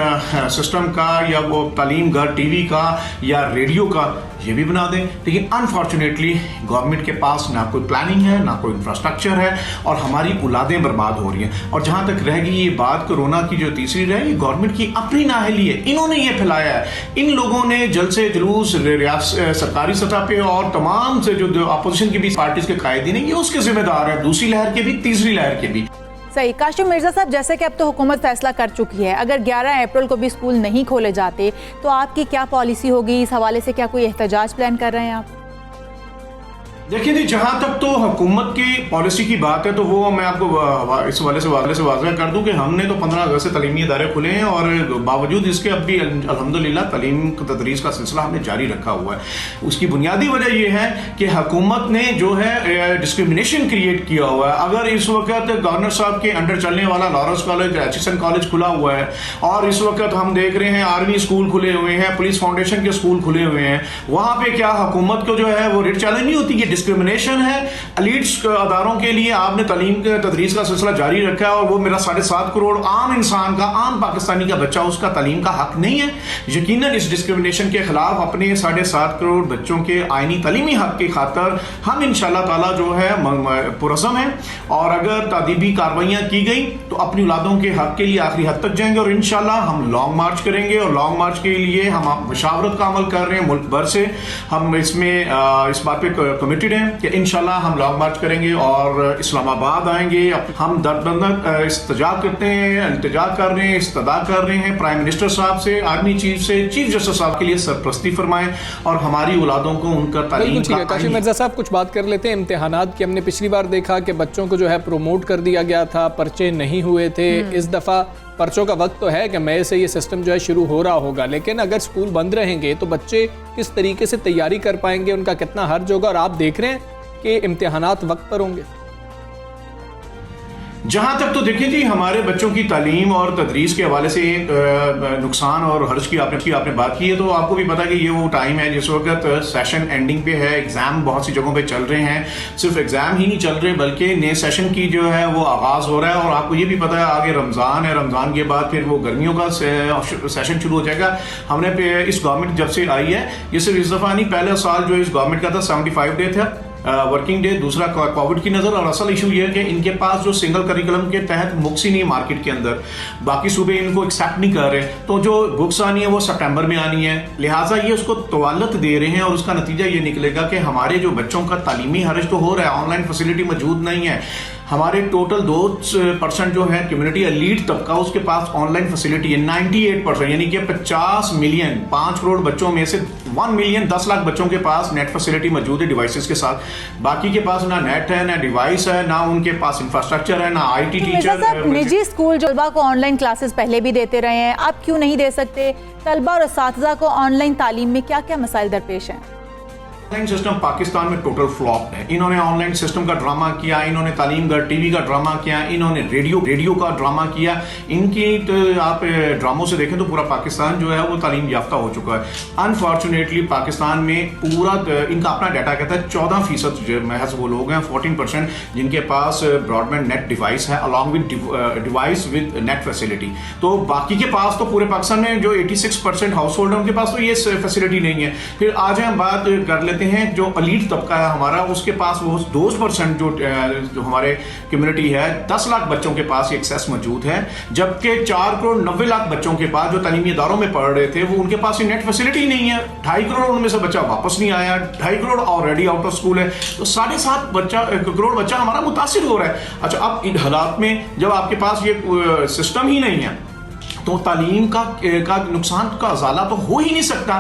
सिस्टम का या वो तालीम घर टीवी का या रेडियो का, ये भी बना दें। लेकिन अनफॉर्चुनेटली गवर्नमेंट के पास ना कोई प्लानिंग है ना कोई इंफ्रास्ट्रक्चर है और हमारी औलादें बर्बाद हो रही हैं। और जहां तक रह गई ये बात कोरोना की जो तीसरी रही, गवर्नमेंट की अपनी नाअहली है, इन्होंने ये फैलाया है। इन लोगों ने जलसे जुलूस सरकारी सतह पे और तमाम से जो अपोजिशन की भी पार्टीज के कायदीन है, ये उसके जिम्मेदार है, दूसरी लहर के भी तीसरी लहर के भी। सही। काशिम मिर्जा साहब, जैसे कि अब तो हुकूमत फैसला कर चुकी है, अगर 11 अप्रैल को भी स्कूल नहीं खोले जाते तो आपकी क्या पॉलिसी होगी? इस हवाले से क्या कोई एहतजाज प्लान कर रहे हैं आप? देखिए जी, जहां तक तो हुकूमत की पॉलिसी की बात है तो वो मैं आपको इस हवाले से वाज़ेह कर दूं कि हमने तो 15 अगस्त से तालीमी इदारे खुले हैं और बावजूद इसके अब भी अल्हम्दुलिल्लाह तालीम तदरीस का सिलसिला हमने जारी रखा हुआ है। उसकी बुनियादी वजह यह है कि हुकूमत ने जो है डिस्क्रिमिनेशन क्रिएट किया हुआ है। अगर इस वक्त गवर्नर साहब के अंडर चलने वाला लॉरेंस कॉलेज, एचिसन कॉलेज खुला हुआ है और इस वक्त हम देख रहे हैं आर्मी स्कूल खुले हुए हैं, पुलिस फाउंडेशन के स्कूल खुले हुए हैं, वहां पर क्या हुकूमत को जो है वो रेट चैलेंज नहीं होती कि डिस्क्रिमिनेशन है? एलीट्स अदारों के लिए आपने तालीम के तदरीस का सिलसिला जारी रखा है और वो मेरा 7.5 करोड़ आम इंसान का, आम पाकिस्तानी का बच्चा, उसका तालीम का हक नहीं है। यकीनन इस डिस्क्रिमिनेशन के खिलाफ अपने 7.5 करोड़ बच्चों के आईनी तालीमी हक की खातर हम इंशाल्लाह ताला जो है पुरज़म है और अगर तादीबी कार्रवाइयाँ की गई तो अपनी औलादों के हक के लिए आखिरी हद तक जाएंगे और इंशाल्लाह हम लॉन्ग मार्च करेंगे। और लॉन्ग मार्च के लिए हम मशावरत का अमल कर रहे हैं मुल्क भर से। हम इसमें इस बात पे कमिटेड हैं कि इंशाल्लाह हम लॉन्ग मार्च करेंगे और इस्लामाबाद आएंगे। हम दर्द इस्तजा करते हैं, इल्तिजा कर रहे हैं, इस्तदा कर रहे हैं प्राइम मिनिस्टर साहब से, आर्मी चीफ से, चीफ जस्टिस साहब के लिए सरपरस्ती फरमाएं और हमारी औलादों को उनका तालीम का। काशिम मिर्जा साहब, कुछ बात कर लेते हैं इम्तिहानात की। हमने पिछली बार देखा कि बच्चों को जो है प्रोमोट कर दिया गया था, पर्चे नहीं हुए थे। इस दफ़ा पर्चों का वक्त तो है कि मई से ये सिस्टम जो है शुरू हो रहा होगा, लेकिन अगर स्कूल बंद रहेंगे तो बच्चे किस तरीके से तैयारी कर पाएंगे, उनका कितना हर्ज होगा? और आप देख रहे हैं कि इम्तिहानात वक्त पर होंगे? जहां तक तो देखिए जी, हमारे बच्चों की तालीम और तदरीस के हवाले से नुकसान और हर्ज की आपने बात की है, तो आपको भी पता है कि ये वो टाइम है जिस वक्त सेशन एंडिंग पे है, एग्जाम बहुत सी जगहों पे चल रहे हैं। सिर्फ एग्जाम ही नहीं चल रहे बल्कि नए सेशन की जो है वो आगाज हो रहा है और आपको ये भी पता है आगे रमजान है, रमजान के बाद फिर वो गर्मियों का सेशन शुरू हो जाएगा। हमने इस गवर्नमेंट जब से आई है, ये सिर्फ इस दफा नहीं, पहले साल जो इस गवर्नमेंट का था 75 डे था वर्किंग डे, दूसरा कोविड की नज़र। और असल इशू ये है कि इनके पास जो सिंगल करिकुलम के तहत बुक्स ही नहीं मार्केट के अंदर, बाकी सूबे इनको एक्सेप्ट नहीं कर रहे, तो जो बुक्स आनी है वो सितंबर में आनी है, लिहाजा ये उसको तवालत दे रहे हैं और उसका नतीजा ये निकलेगा कि हमारे जो बच्चों का तालीमी हर्ज तो हो रहा है, ऑनलाइन फैसिलिटी मौजूद नहीं है। हमारे टोटल 2% जो है कम्युनिटी एलीट तबका, उसके पास ऑनलाइन फैसिलिटी है 98%, यानी कि 50 मिलियन, 5 करोड़ बच्चों में से 1 मिलियन 10 लाख बच्चों के पास नेट फैसिलिटी मौजूद है डिवाइसेस के साथ। बाकी के पास ना नेट है, ना डिवाइस है, ना उनके पास इंफ्रास्ट्रक्चर है, ना IT टीचर। निजी स्कूल जो तलबा को ऑनलाइन क्लासेस पहले भी देते रहे हैं, आप क्यों नहीं दे सकते? तलबा और असातिज़ा को ऑनलाइन तालीम में क्या क्या मसाइल दरपेश हैं? ऑनलाइन सिस्टम पाकिस्तान में टोटल फ्लॉप है। इन्होंने ऑनलाइन सिस्टम का ड्रामा किया, इन्होंने तालीम का टीवी का ड्रामा किया, इन्होंने रेडियो का ड्रामा किया। इनकी तो आप ड्रामों से देखें तो पूरा पाकिस्तान जो है वो तालीम याफ्ता हो चुका है। अनफॉर्चुनेटली पाकिस्तान में पूरा इनका अपना डाटा कहता है 14% महज वो लोग हैं, 14% जिनके पास ब्रॉडबैंड नेट डिवाइस है along with device with net facility. तो बाकी के पास तो पूरे पाकिस्तान में जो 86% हाउस होल्ड है उनके पास तो ये फैसिलिटी नहीं है। फिर आज हम बात कर लेते हैं जो एलीट तबका है हमारा, उसके पास वो 2% जो हमारे कम्युनिटी है, 10 लाख बच्चों के पास एक्सेस मौजूद है, जबकि 4 करोड़ 90 लाख बच्चों के पास जो तालीमी इदारों में पढ़ रहे थे वो उनके पास ये नेट फैसिलिटी नहीं है। 2.5 करोड़ उनमें से बच्चा वापस नहीं आया, 2.5 crore already out of school है, तो 7.5 करोड़ बच्चा हमारा मुतासिर हो रहा है। अच्छा, अब इन हालात में जब आपके पास ये सिस्टम ही नहीं है तो तालीम का नुकसान का अजाला तो हो ही नहीं सकता।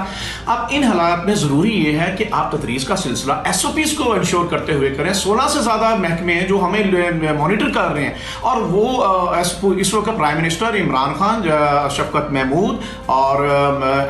अब इन हालात में ज़रूरी ये है कि आप तदरीस का सिलसिला SOPs को इंश्योर करते हुए करें। 16 से ज़्यादा महकमे हैं जो हमें मॉनिटर कर रहे हैं और वो इस वक्त प्राइम मिनिस्टर इमरान खान, शफकत महमूद और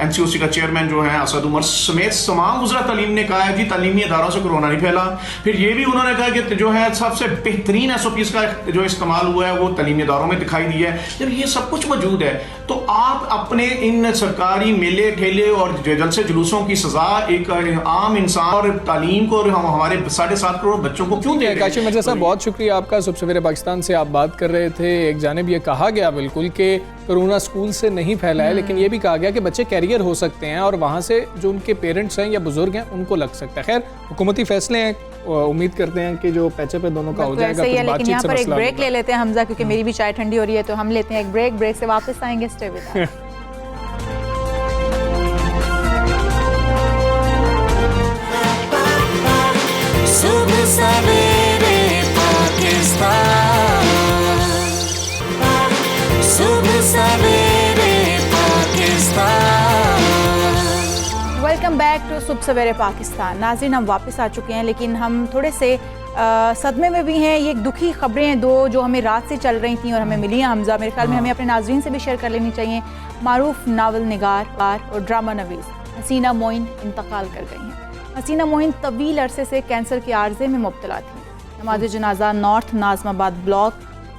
NCOC का चेयरमैन जो है असद उमर समेत तमाम वज़रा तालीम ने कहा है जी तालीमी इदारों से कोरोना नहीं फैला। फिर ये भी उन्होंने कहा कि जो है सबसे बेहतरीन SOPs का जो इस्तेमाल हुआ है वो तालीमी इदारों में दिखाई दिया है। जब ये सब कुछ मौजूद है तो आप अपने इन सरकारी मेले ठेले और जलसे जुलूसों की सजा एक आम इंसान और तालीम को और हमारे 7.5 करोड़ बच्चों को क्यों दे रहे हैं? काशिफ मिर्जा साहब, बहुत शुक्रिया आपका। सुबह सवेरे पाकिस्तान से आप बात कर रहे थे। एक जानिब ये कहा गया बिल्कुल कि कोरोना स्कूल से नहीं फैला है, लेकिन ये भी कहा गया कि बच्चे कैरियर हो सकते हैं और वहाँ से जो उनके पेरेंट्स हैं या बुजुर्ग हैं उनको लग सकता है। खैर, हुकूमती फैसले हैं, उम्मीद करते हैं कि जो पैचे पे दोनों का हो जाएगा। लेकिन यहाँ पर एक ब्रेक ले लेते हैं हमजा, क्योंकि मेरी भी चाय ठंडी हो रही है, तो हम लेते हैं एक ब्रेक। ब्रेक से वापस आएंगे। Stay with us. सुबह सवेरे पाकिस्तान, सुबह सवेरे पाकिस्तान। वेलकम बैक टू सुबह सवेरे पाकिस्तान। नाज़रीन, हम वापस आ चुके हैं, लेकिन हम थोड़े से सदमे में भी हैं। ये एक दुखी खबरें हैं दो जो हमें रात से चल रही थी और हमें मिली हैं हमजा। मेरे ख्याल में हमें अपने नाज़रीन से भी शेयर कर लेनी चाहिए। मारूफ नावल निगार और ड्रामा नवीस हसीना मोइन इंतकाल कर गई हैं। हसीना मोइन तवील अरसे से कैंसर के आर्जे में मुब्तला थी। नमाज जनाजा नॉर्थ नाज़माबाद ब्लॉक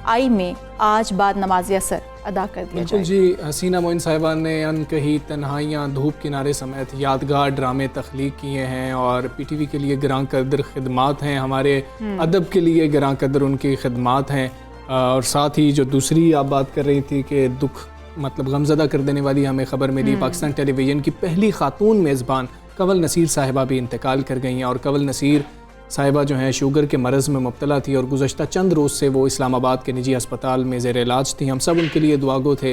आई में आज बाद नमाज असर अदा कर दिया बिल्कुल जी। हसीना मोइन साहिबा ने अनकही तन्हाइयाँ, धूप किनारे समेत यादगार ड्रामे तख्लीक किए हैं और PTV के लिए गिरां कदर खिदमात हैं। हमारे अदब के लिए गिरां कदर उनकी खिदमात हैं। और साथ ही जो दूसरी आप बात कर रही थी कि दुख मतलब गमज़दा कर देने वाली हमें ख़बर मिली, पाकिस्तान टेलीविज़न की पहली खातून मेज़बान कंवल नसीर साहिबा भी इंतकाल कर गई हैं। और कंवल नसीर साहिबा जो हैं शुगर के मरज़ में मुब्तला थी और गुज़श्ता चंद रोज़ से वो इस्लामाबाद के निजी अस्पताल में ज़ेर इलाज थी। हम सब उनके लिए दुआगो थे,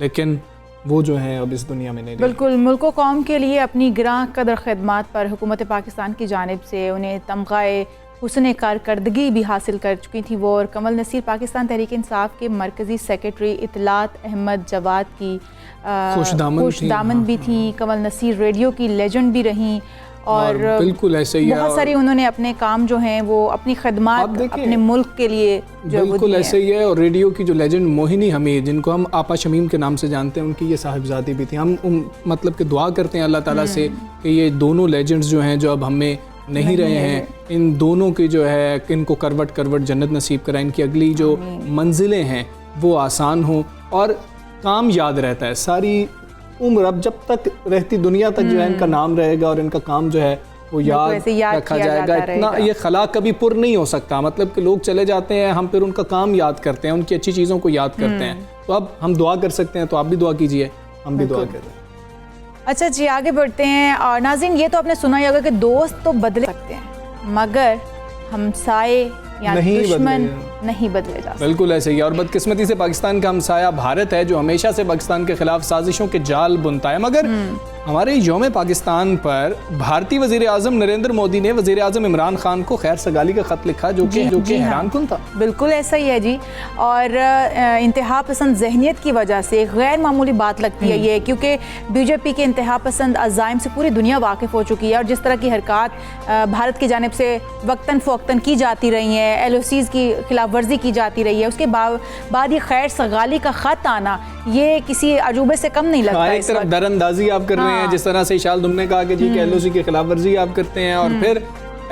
लेकिन वो जो हैं अब इस दुनिया में नहीं। बिल्कुल, मुल्क कौम के लिए अपनी गिरां कदर खिदमात पर हुकूमत पाकिस्तान की जानिब से उन्हें तमग़ाए हुस्न कारकर्दगी भी हासिल कर चुकी थी वो। और कंवल नसीर पाकिस्तान तहरीक इंसाफ के मरकज़ी सेक्रेटरी इतलात अहमद जवाद की खुशदामन भी थी। कंवल नसीर रेडियो की लेजेंड भी रहीं और बिल्कुल ऐसे ही बहुत सारी उन्होंने अपने काम जो हैं वो अपनी खदमात अपने मुल्क के लिए जो बिल्कुल ऐसे ही है। और रेडियो की जो लेजेंड मोहिनी हमीद, जिनको हम आपा शमीम के नाम से जानते हैं, उनकी ये साहिबजादी भी थी। हम मतलब कि दुआ करते हैं अल्लाह ताला से कि ये दोनों लेजेंड्स जो हैं जो अब हमें नहीं रहे हैं, इन दोनों की जो है इनको करवट करवट जन्नत नसीब कराएं। इनकी अगली जो मंजिलें हैं वो आसान हो और काम याद रहता है सारी उम्र। अब जब तक रहती दुनिया तक जो है इनका नाम रहेगा और इनका काम जो है वो याद रखा जाएगा। इतना ये खला कभी पुर नहीं हो सकता। मतलब कि लोग चले जाते हैं, हम फिर उनका काम याद करते हैं, उनकी अच्छी चीज़ों को याद करते हैं। तो अब हम दुआ कर सकते हैं, तो आप भी दुआ कीजिए, हम भी दुआ कर रहे हैं। अच्छा जी, आगे बढ़ते हैं। और नाज़रीन, ये तो आपने सुना ही होगा कि दोस्त तो बदले सकते हैं मगर हमसाए या दुश्मन नहीं बदले जा सकते। बिल्कुल ऐसे ही। और बदकिस्मती से पाकिस्तान का हमसाया भारत है जो हमेशा से पाकिस्तान के खिलाफ साजिशों के जाल बुनता है। मगर हमारे यौम पाकिस्तान पर भारतीय वज़ीर आज़म नरेंद्र मोदी ने वज़ीर आज़म इमरान खान को खैर सगाली का ख़त लिखा जो कि हैरान कुन था। बिल्कुल ऐसा ही है जी। और इंतहा पसंद जहनीत की वजह से गैर मामूली बात लगती है ये, क्योंकि बीजेपी के इंतहा पसंद अज़ाइम से पूरी दुनिया वाकिफ़ हो चुकी है। और जिस तरह की हरकत भारत की जानिब से वक्तन फ़वक्तन की जाती रही हैं, LOCs की खिलाफ वर्जी की जाती रही है, उसके बाद ये खैर सगाली का ख़त आना ये किसी अजूबे से कम नहीं लगता। एक तरफ दरअंदाजी आप कर रहे हैं, जिस तरह से इशाल दुम ने कहा कि जी के LOC की खिलाफ वर्जी आप करते हैं और फिर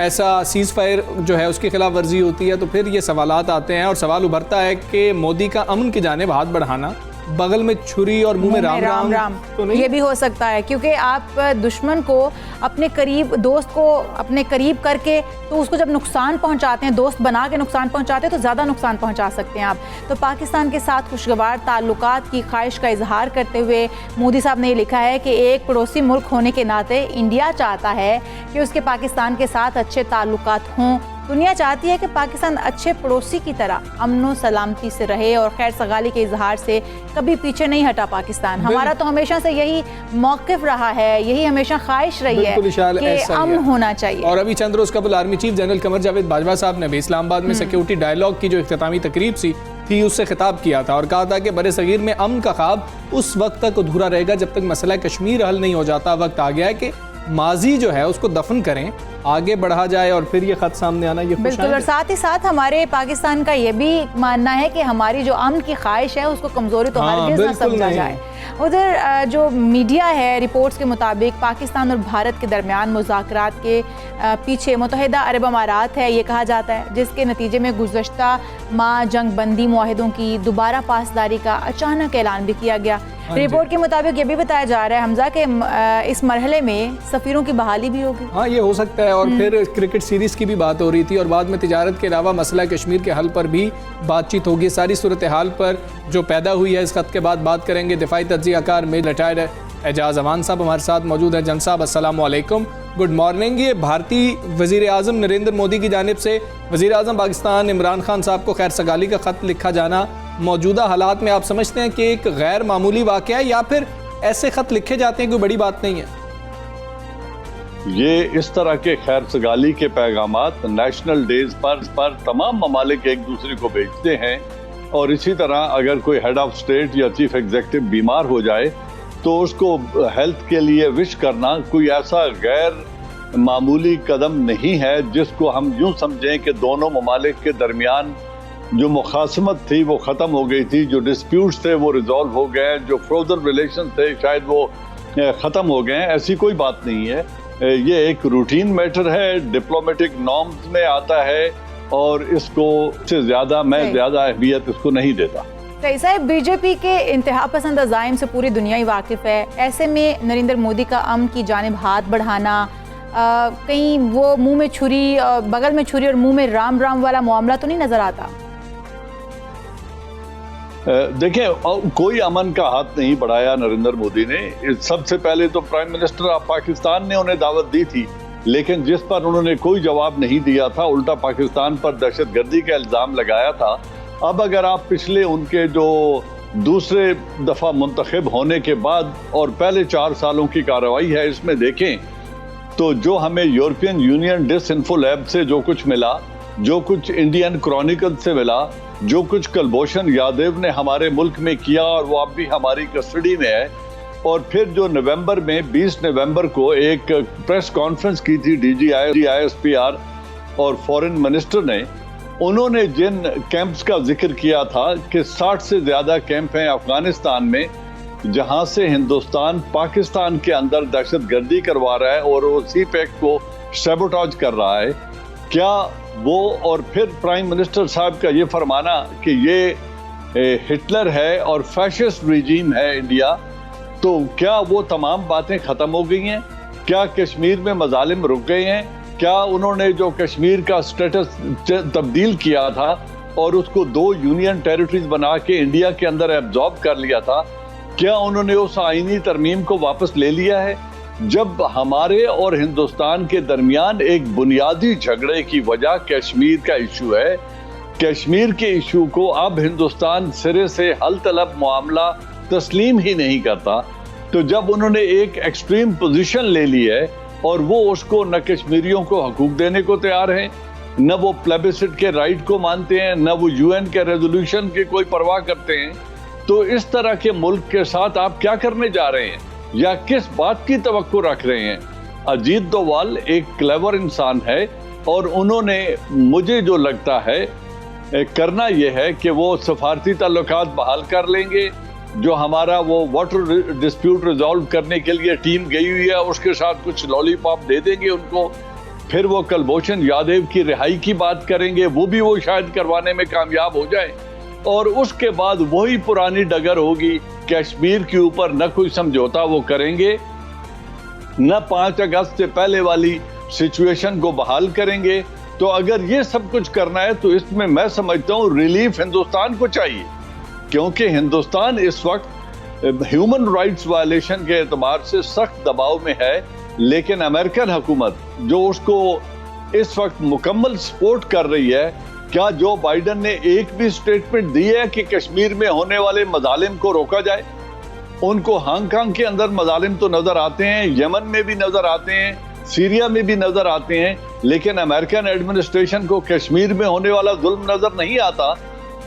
ऐसा सीज़ फायर जो है उसकी खिलाफ वर्जी होती है, तो फिर ये सवालात आते हैं और सवाल उभरता है कि मोदी का अमन की जानिब हाथ बढ़ाना, बगल में छुरी और मुंह में राम राम तो नहीं? ये भी हो सकता है, क्योंकि आप दुश्मन को अपने करीब, दोस्त को अपने करीब करके तो उसको जब नुकसान पहुंचाते हैं, दोस्त बना के नुकसान पहुंचाते हैं, तो ज़्यादा नुकसान पहुंचा सकते हैं आप। तो पाकिस्तान के साथ खुशगवार ताल्लुकात की ख्वाहिश का इजहार करते हुए मोदी साहब ने लिखा है कि एक पड़ोसी मुल्क होने के नाते इंडिया चाहता है कि उसके पाकिस्तान के साथ अच्छे ताल्लुकात हों। दुनिया चाहती है कि पाकिस्तान अच्छे पड़ोसी की तरह अमन सलामती से रहे और खैर सगाली के इजहार से कभी पीछे नहीं हटा पाकिस्तान। हमारा तो हमेशा से यही मौक़िफ़ रहा है, यही हमेशा ख्वाहिश रही है कि अमन होना चाहिए। और अभी चंद रोज़ कबल army chief general Qamar Javed Bajwa साहब ने भी इस्लामाबाद में सिक्योरिटी डायलॉग की जो इख्तितामी तकरीब थी उससे खिताब किया था और कहा था कि बड़े सगीर में अमन का ख्वाब उस वक्त तक अधूरा रहेगा जब तक मसला कश्मीर हल नहीं हो जाता। वक्त आ गया है कि माजी जो है उसको दफन करें, आगे बढ़ा जाए और फिर ये खत सामने आना ये बिल्कुल। और साथ ही साथ हमारे पाकिस्तान का ये भी मानना है कि हमारी जो अमन की ख्वाहिश है उसको कमजोरी तो हरगिज़ ना समझा जाए। उधर जो मीडिया है, रिपोर्ट्स के मुताबिक पाकिस्तान और भारत के दरमियान मुज़ाकरात के पीछे मुत्तहिदा अरब अमारात है, ये कहा जाता है, जिसके नतीजे में गुज़श्ता माह जंग बंदी मुआहिदों की दोबारा पासदारी का अचानक ऐलान भी किया गया। रिपोर्ट के मुताबिक ये भी बताया जा रहा है हमजा कि इस मरहले में सफ़ीरों की बहाली भी होगी। हाँ, ये हो सकता है। और फिर क्रिकेट सीरीज़ की भी बात हो रही थी और बाद में तिजारत के अलावा मसला कश्मीर के हल पर भी बातचीत होगी। सारी सूरत हाल पर जो पैदा हुई है इस खत के बाद बात करेंगे। दिफाई तज्ज़ियाकार में रिटायर्ड एजाज अमान साहब हमारे साथ मौजूद हैं। जन साहब अस्सलाम वालेकुम, गुड मॉर्निंग। ये भारतीय वज़ीर आज़म नरेंद्र मोदी की जानिब से वज़ीर आज़म पाकिस्तान इमरान खान साहब को खैर सगाली का ख़त लिखा जाना मौजूदा हालात में आप समझते हैं कि एक गैर मामूली वाक़या है, या फिर ऐसे ख़त लिखे जाते हैं कोई बड़ी बात नहीं है? ये इस तरह के खैर सगाली के पैगामात नेशनल डेज पर तमाम ममालिक एक दूसरे को भेजते हैं, और इसी तरह अगर कोई हेड ऑफ स्टेट या चीफ एग्जीक्यूटिव बीमार हो जाए तो उसको हेल्थ के लिए विश करना कोई ऐसा गैर मामूली कदम नहीं है जिसको हम यूं समझें कि दोनों ममालिक के दरमियान जो मुखासमत थी वो ख़त्म हो गई थी, जो डिस्प्यूट्स थे वो रिजॉल्व हो गए, जो फ्रोजन रिलेशन थे शायद वो ख़त्म हो गए। ऐसी कोई बात नहीं है। ये एक रूटीन मैटर है, डिप्लोमेटिक नॉर्म्स में आता है, और इसको से ज़्यादा मैं ज़्यादा अहमियत इसको नहीं देता। सही साहब, बीजेपी के इंतहा पसंद अज़ाइम से पूरी दुनिया ही वाकिफ़ है। ऐसे में नरेंद्र मोदी का अमन की जानिब हाथ बढ़ाना, कहीं वो मुंह में छुरी, बगल में छुरी और मुंह में राम राम वाला मामला तो नहीं नज़र आता? देखिए, कोई अमन का हाथ नहीं बढ़ाया नरेंद्र मोदी ने। सबसे पहले तो प्राइम मिनिस्टर ऑफ पाकिस्तान ने उन्हें दावत दी थी, लेकिन जिस पर उन्होंने कोई जवाब नहीं दिया था, उल्टा पाकिस्तान पर दहशतगर्दी का इल्ज़ाम लगाया था। अब अगर आप पिछले उनके जो दूसरे दफ़ा मुंतखब होने के बाद और पहले 4 सालों की कार्रवाई है इसमें देखें, तो जो हमें यूरोपियन यूनियन डिसइंफो लैब से जो कुछ मिला, जो कुछ इंडियन क्रॉनिकल से मिला, जो कुछ कुलभूषण यादव ने हमारे मुल्क में किया और वो अब भी हमारी कस्टडी में है, और फिर जो नवंबर में 20 नवंबर को एक प्रेस कॉन्फ्रेंस की थी DGISPR और फॉरेन मिनिस्टर ने, उन्होंने जिन कैंप्स का जिक्र किया था कि 60 से ज़्यादा कैंप हैं अफगानिस्तान में जहां से हिंदुस्तान पाकिस्तान के अंदर दहशतगर्दी करवा रहा है और वो CPEC को सैबोटाज कर रहा है। क्या वो, और फिर प्राइम मिनिस्टर साहब का ये फरमाना कि ये हिटलर है और फैशिस्ट रिजीम है इंडिया, तो क्या वो तमाम बातें ख़त्म हो गई हैं? क्या कश्मीर में मजालिम रुक गए हैं? क्या उन्होंने जो कश्मीर का स्टेटस तब्दील किया था और उसको 2 यूनियन टेरिटरीज बना के इंडिया के अंदर एब्जॉर्ब कर लिया था, क्या उन्होंने उस आईनी तरमीम को वापस ले लिया है? जब हमारे और हिंदुस्तान के दरमियान एक बुनियादी झगड़े की वजह कश्मीर का इशू है, कश्मीर के इशू को अब हिंदुस्तान सिरे से हल तलब मामला तस्लीम ही नहीं करता, तो जब उन्होंने एक एक्सट्रीम पोजीशन ले ली है और वो उसको न कश्मीरियों को हकूक देने को तैयार हैं, न वो प्लेबिसिट के राइट को मानते हैं, न वो UN के रेजोल्यूशन की कोई परवाह करते हैं, तो इस तरह के मुल्क के साथ आप क्या करने जा रहे हैं या किस बात की तवक्को रख रहे हैं? अजीत डोवाल एक क्लेवर इंसान है और उन्होंने, मुझे जो लगता है, करना यह है कि वो सफारती ताल्लुकात बहाल कर लेंगे। जो हमारा वो वाटर डिस्प्यूट रिजॉल्व करने के लिए टीम गई हुई है उसके साथ कुछ लॉलीपॉप दे देंगे उनको, फिर वो कुलभूषण यादव की रिहाई की बात करेंगे, वो भी वो शायद करवाने में कामयाब हो जाए, और उसके बाद वही पुरानी डगर होगी। कश्मीर के ऊपर न कोई समझौता वो करेंगे, न 5 अगस्त से पहले वाली सिचुएशन को बहाल करेंगे। तो अगर ये सब कुछ करना है तो इसमें मैं समझता हूँ रिलीफ हिंदुस्तान को चाहिए, क्योंकि हिंदुस्तान इस वक्त ह्यूमन राइट्स वायलेशन के एतबार से सख्त दबाव में है, लेकिन अमेरिकन हुकूमत जो उसको इस वक्त मुकम्मल सपोर्ट कर रही है, क्या जो बाइडन ने एक भी स्टेटमेंट दी है कि कश्मीर में होने वाले मजालिम को रोका जाए? उनको हांगकांग के अंदर मजालिम तो नजर आते हैं, यमन में भी नजर आते हैं, सीरिया में भी नजर आते हैं, लेकिन अमेरिकन एडमिनिस्ट्रेशन को कश्मीर में होने वाला जुल्म नजर नहीं आता।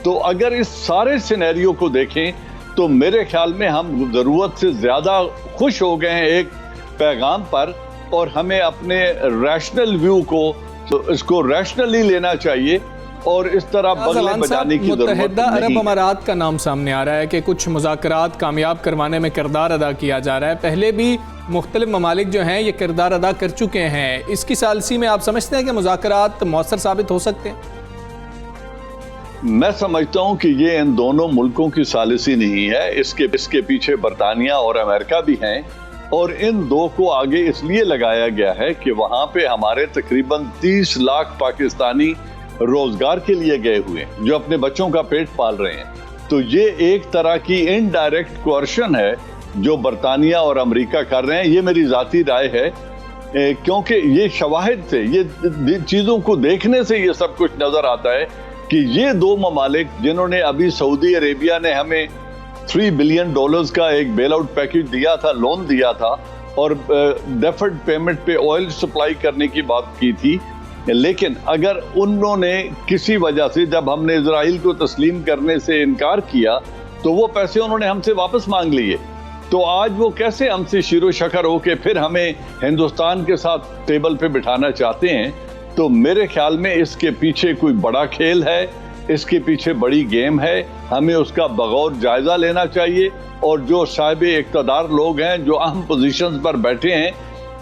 तो अगर इस सारे सिनेरियो को देखें तो मेरे ख्याल में हम जरूरत से ज्यादा खुश हो गए हैं एक पैगाम पर, और हमें अपने रैशनल व्यू को, तो इसको रैशनली लेना चाहिए और इस तरह बगले बजाने की जरूरत मुत्तहिदा अरब नहीं। अमारात का नाम सामने आ रहा है कि कुछ मुज़ाकरात कामयाब करवाने में किरदार अदा किया जा रहा है। पहले भी मुख्तलिफ ममालिक जो हैं ये किरदार अदा कर चुके हैं। इसकी सालसी में आप समझते हैं कि मुज़ाकरात मौसर साबित हो सकते हैं? मैं समझता हूं कि ये इन दोनों मुल्कों की सालिसी नहीं है, इसके पीछे बरतानिया और अमेरिका भी हैं, और इन दो को आगे इसलिए लगाया गया है कि वहां पे हमारे तकरीबन 30 लाख पाकिस्तानी रोजगार के लिए गए हुए हैं जो अपने बच्चों का पेट पाल रहे हैं। तो ये एक तरह की इनडायरेक्ट कोर्शन है जो बरतानिया और अमेरिका कर रहे हैं। ये मेरी जाती राय है, क्योंकि ये शवाहिद से, ये चीजों को देखने से ये सब कुछ नजर आता है कि ये दो ममालिक जिन्होंने अभी सऊदी अरेबिया ने हमें $3 बिलियन का एक बेल आउट पैकेज दिया था, लोन दिया था, और डेफर्ड पेमेंट पे ऑयल सप्लाई करने की बात की थी, लेकिन अगर उन्होंने किसी वजह से, जब हमने इजराइल को तस्लीम करने से इनकार किया, तो वो पैसे उन्होंने हमसे वापस मांग लिए। तो आज वो कैसे हमसे शिरो शकर होके फिर हमें हिंदुस्तान के साथ टेबल पे बिठाना चाहते हैं? तो मेरे ख्याल में इसके पीछे कोई बड़ा खेल है, इसके पीछे बड़ी गेम है। हमें उसका बगौर जायजा लेना चाहिए, और जो साहिब इक़्तिदार लोग हैं, जो अहम पोजीशंस पर बैठे हैं,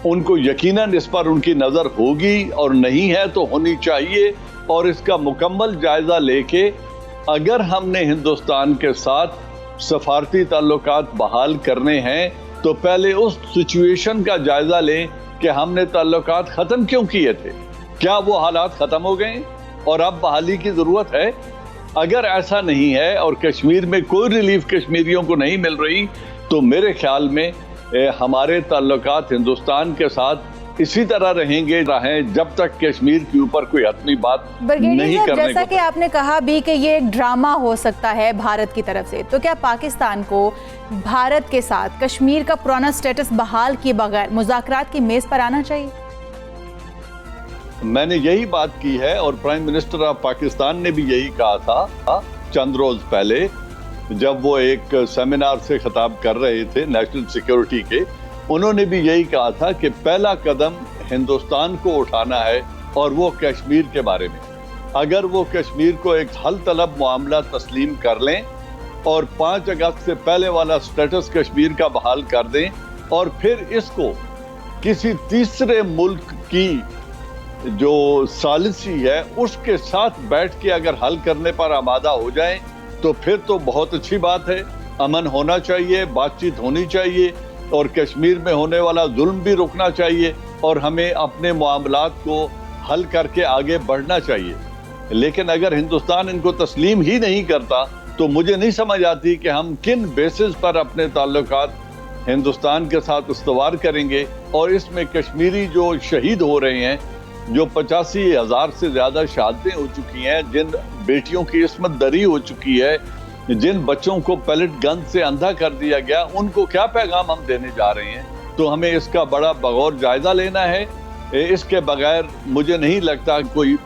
उनको यकीनन इस पर उनकी नज़र होगी, और नहीं है तो होनी चाहिए। और इसका मुकम्मल जायजा लेके अगर हमने हिंदुस्तान के साथ सफारती ताल्लुकात बहाल करने हैं तो पहले उस सिचुएशन का जायजा लें कि हमने ताल्लुकात ख़त्म क्यों किए थे, क्या वो हालात ख़त्म हो गए और अब बहाली की ज़रूरत है? अगर ऐसा नहीं है और कश्मीर में कोई रिलीफ कश्मीरियों को नहीं मिल रही, तो मेरे ख्याल में हमारे ताल्लुकात हिंदुस्तान के साथ इसी तरह रहें जब तक कश्मीर के ऊपर कोई हतमी बात नहीं करने जैसा कि आपने कहा भी कि ये एक ड्रामा हो सकता है भारत की तरफ से, तो क्या पाकिस्तान को भारत के साथ कश्मीर का पुराना स्टेटस बहाल किए बगैर मुज़ाकरात की मेज पर आना चाहिए? मैंने यही बात की है, और प्राइम मिनिस्टर ऑफ पाकिस्तान ने भी यही कहा था चंद रोज पहले, जब वो एक सेमिनार से खिताब कर रहे थे नेशनल सिक्योरिटी के। उन्होंने भी यही कहा था कि पहला कदम हिंदुस्तान को उठाना है, और वो कश्मीर के बारे में। अगर वो कश्मीर को एक हल तलब मामला तस्लीम कर लें और 5 अगस्त से पहले वाला स्टेटस कश्मीर का बहाल कर दें, और फिर इसको किसी तीसरे मुल्क की जो सालिसी है उसके साथ बैठ के अगर हल करने पर आमादा हो जाए, तो फिर तो बहुत अच्छी बात है। अमन होना चाहिए, बातचीत होनी चाहिए, और कश्मीर में होने वाला जुल्म भी रुकना चाहिए, और हमें अपने मामलात को हल करके आगे बढ़ना चाहिए। लेकिन अगर हिंदुस्तान इनको तस्लीम ही नहीं करता, तो मुझे नहीं समझ आती कि हम किन बेसिस पर अपने ताल्लुकात हिंदुस्तान के साथ इस्तवार करेंगे। और इसमें कश्मीरी जो शहीद हो रहे हैं, जो 85,000 से ज्यादा शहादतें हो चुकी हैं, जिन बेटियों की इस्मत दरी हो चुकी है, जिन बच्चों को पैलेट गन से अंधा कर दिया गया, उनको क्या पैगाम हम देने जा रहे हैं? तो हमें इसका बड़ा बगौर जायजा लेना है। इसके बगैर मुझे नहीं लगता कोई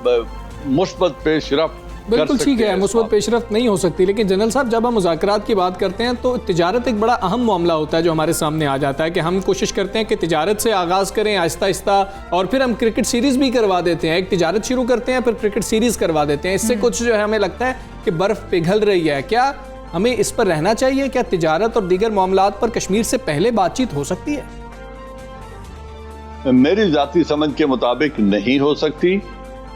मुस्बत पेशरफ्त बिल्कुल ठीक है, मुस्बत पेशरफ्त नहीं हो सकती। लेकिन जनरल साहब, जब हम मुज़ाकरात की बात करते हैं तो तिजारत एक बड़ा अहम मामला होता है जो हमारे सामने आ जाता है, कि हम कोशिश करते हैं कि तिजारत से आगाज़ करें आहिस्ता आहिस्ता, और फिर हम क्रिकेट सीरीज़ भी करवा देते हैं। एक तिजारत शुरू करते हैं, फिर क्रिकेट सीरीज़ करवा देते हैं। इससे कुछ जो है हमें लगता है कि बर्फ़ पिघल रही है। क्या हमें इस पर रहना चाहिए? क्या तिजारत और दीगर मामलात पर कश्मीर से पहले बातचीत हो सकती है? मेरी जाती समझ के मुताबिक नहीं हो सकती,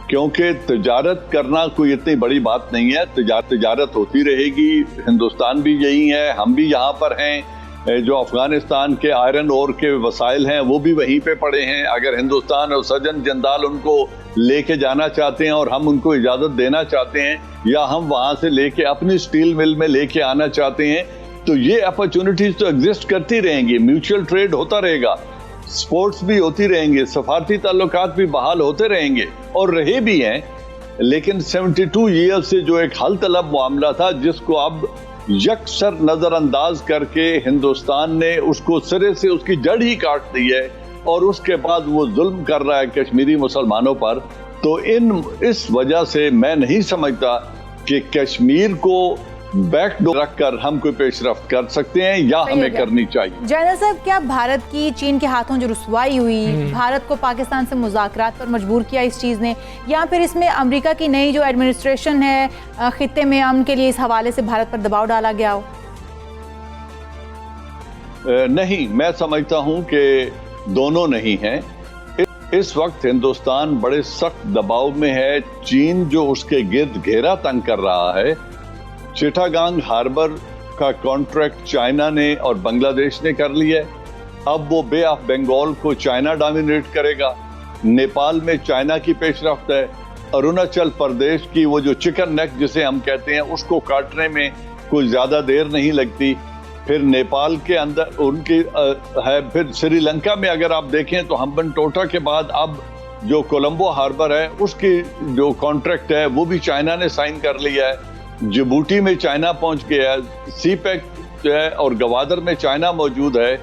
क्योंकि तिजारत करना कोई इतनी बड़ी बात नहीं है। तिजारत होती रहेगी, हिंदुस्तान भी यही है, हम भी यहाँ पर हैं। जो अफगानिस्तान के आयरन ओर के वसाइल हैं वो भी वहीं पे पड़े हैं। अगर हिंदुस्तान और सजन जंदाल उनको लेके जाना चाहते हैं और हम उनको इजाज़त देना चाहते हैं, या हम वहाँ से लेके अपनी स्टील मिल में लेके आना चाहते हैं, तो ये अपॉर्चुनिटीज तो एग्जिस्ट करती रहेंगी। म्यूचुअल ट्रेड होता रहेगा, स्पोर्ट्स भी होती रहेंगे, सफारती ताल्लुकात भी बहाल होते रहेंगे, और रहे भी हैं। लेकिन 72 ईयर से जो एक हल तलब मामला था, जिसको अब यकसर नजरअंदाज करके हिंदुस्तान ने उसको सिरे से उसकी जड़ ही काट दी है, और उसके बाद वो जुल्म कर रहा है कश्मीरी मुसलमानों पर। तो इस वजह से मैं नहीं समझता कि कश्मीर को बैकडोर रखकर हम कोई पेशरफ्त कर सकते हैं या सही हो हमें गया। करनी चाहिए। जनरल साहब, क्या भारत की चीन के हाथों जो रुसवाई हुई, भारत को पाकिस्तान से मुज़ाकरात पर मजबूर किया इस चीज़ ने, या फिर इसमें अमेरिका की नई जो एडमिनिस्ट्रेशन है खित्ते में अमन के लिए, इस हवाले से भारत पर दबाव डाला गया हो? नहीं, मैं समझता हूं कि दोनों नहीं हैं। इस वक्त हिंदुस्तान बड़े सख्त दबाव में है। चीन जो उसके गिर्द घेरा तंग कर रहा है, चिटागांग हार्बर का कॉन्ट्रैक्ट चाइना ने और बांग्लादेश ने कर लिया है। अब वो बे ऑफ बंगाल को चाइना डोमिनेट करेगा। नेपाल में चाइना की पेशरफ्त है। अरुणाचल प्रदेश की वो जो चिकन नेक जिसे हम कहते हैं, उसको काटने में कोई ज्यादा देर नहीं लगती। फिर नेपाल के अंदर उनकी है। फिर श्रीलंका में अगर आप देखें तो हम्बनटोटा के बाद अब जो कोलंबो हार्बर है उसकी जो कॉन्ट्रैक्ट है वो भी चाइना ने साइन कर लिया है। जिबूटी में चाइना पहुंच गया है। सीपैक जो है और गवादर में चाइना मौजूद है।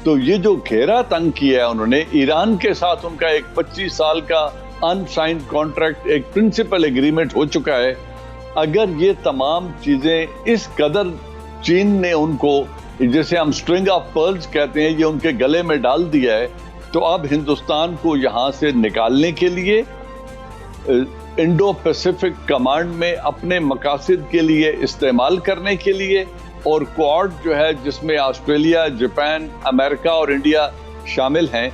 तो ये जो घेरा तंग किया है उन्होंने, ईरान के साथ उनका एक 25 साल का अनसाइंड कॉन्ट्रैक्ट, एक प्रिंसिपल एग्रीमेंट हो चुका है। अगर ये तमाम चीजें इस कदर चीन ने उनको, जैसे हम स्ट्रिंग ऑफ पर्ल्स कहते हैं, ये उनके गले में डाल दिया है, तो अब हिंदुस्तान को यहाँ से निकालने के लिए इंडो पैसिफिक कमांड में अपने मकासद के लिए इस्तेमाल करने के लिए, और क्वाड जो है जिसमें ऑस्ट्रेलिया, जापान, अमेरिका और इंडिया शामिल हैं,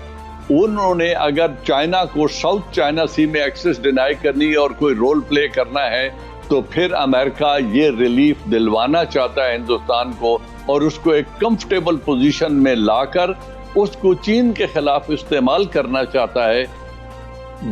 उन्होंने अगर चाइना को साउथ चाइना सी में एक्सेस डिनाई करनी है और कोई रोल प्ले करना है, तो फिर अमेरिका ये रिलीफ दिलवाना चाहता है हिंदुस्तान को और उसको एक कंफर्टेबल पोजीशन में लाकर उसको चीन के खिलाफ इस्तेमाल करना चाहता है।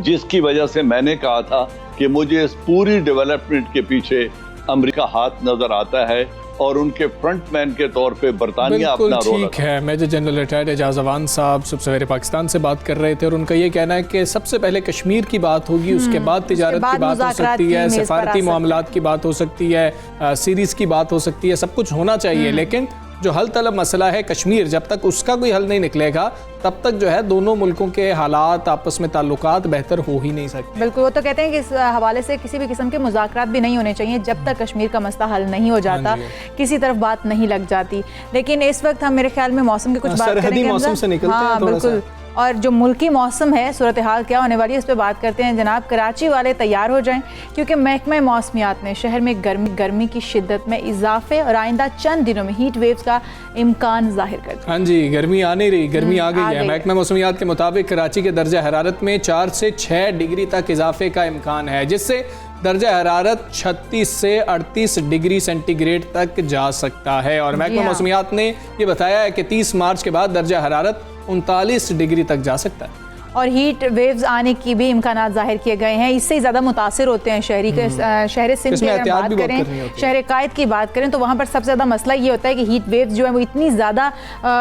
जिसकी वजह से मैंने कहा था कि मुझे इस पूरी डेवलपमेंट के पीछे अमेरिका हाथ नजर आता है और उनके फ्रंटमैन के तौर पे बरतानिया अपना रोल। ठीक है। Major general retired Ejaz Awan साहब सुबह सवेरे पाकिस्तान से बात कर रहे थे और उनका ये कहना है कि सबसे पहले कश्मीर की बात होगी, उसके बाद तिजारत की बात हो सकती है, सफारती मामलात की बात हो सकती है, सीरीज की बात हो सकती है, सब कुछ होना चाहिए। लेकिन जो हल तलब मसला है कश्मीर, जब तक उसका कोई हल नहीं निकलेगा तब तक जो है दोनों मुल्कों के हालात, आपस में ताल्लुकात बेहतर हो ही नहीं सकते। बिल्कुल, वो तो कहते हैं कि इस हवाले से किसी भी किस्म के मुज़ाकरात भी नहीं होने चाहिए जब तक कश्मीर का मसला हल नहीं हो जाता, किसी तरफ बात नहीं लग जाती। लेकिन इस वक्त हम मेरे ख्याल में मौसम की कुछ बात करेंगे। मौसम से निकलते हैं थोड़ा सा। बिल्कुल, और जो मुल्की मौसम है, सूरत हाल क्या होने वाली है, इस पर बात करते हैं। जनाब, कराची वाले तैयार हो जाएं क्योंकि महकमा मौसमियात ने शहर में गर्मी की शिद्दत में इजाफे और आइंदा चंद दिनों में हीट वेव्स का इम्कान जाहिर कर दिया। हाँ जी, गर्मी आ नहीं रही, गर्मी आ गई है। महकमा मौसमियात के मुताबिक कराची के दर्जा हरारत में 4 से 6 डिग्री तक इजाफे का इम्कान है, जिससे दर्जा हरारत 36 से 38 डिग्री सेंटीग्रेड तक जा सकता है। और महकमा मौसमियात ने ये बताया है कि 30 मार्च के बाद दर्जा हरारत 39 डिग्री तक जा सकता है। और हीट वेव्स आने की भी इम्कानात जाहिर किए गए हैं। इससे ज़्यादा मुतासिर होते हैं शहरी के शहर सिंध की अगर बात करें, शहर कायद की बात करें, तो वहाँ पर सबसे ज़्यादा मसला ये होता है कि हीट वेव्स जो है वो इतनी ज़्यादा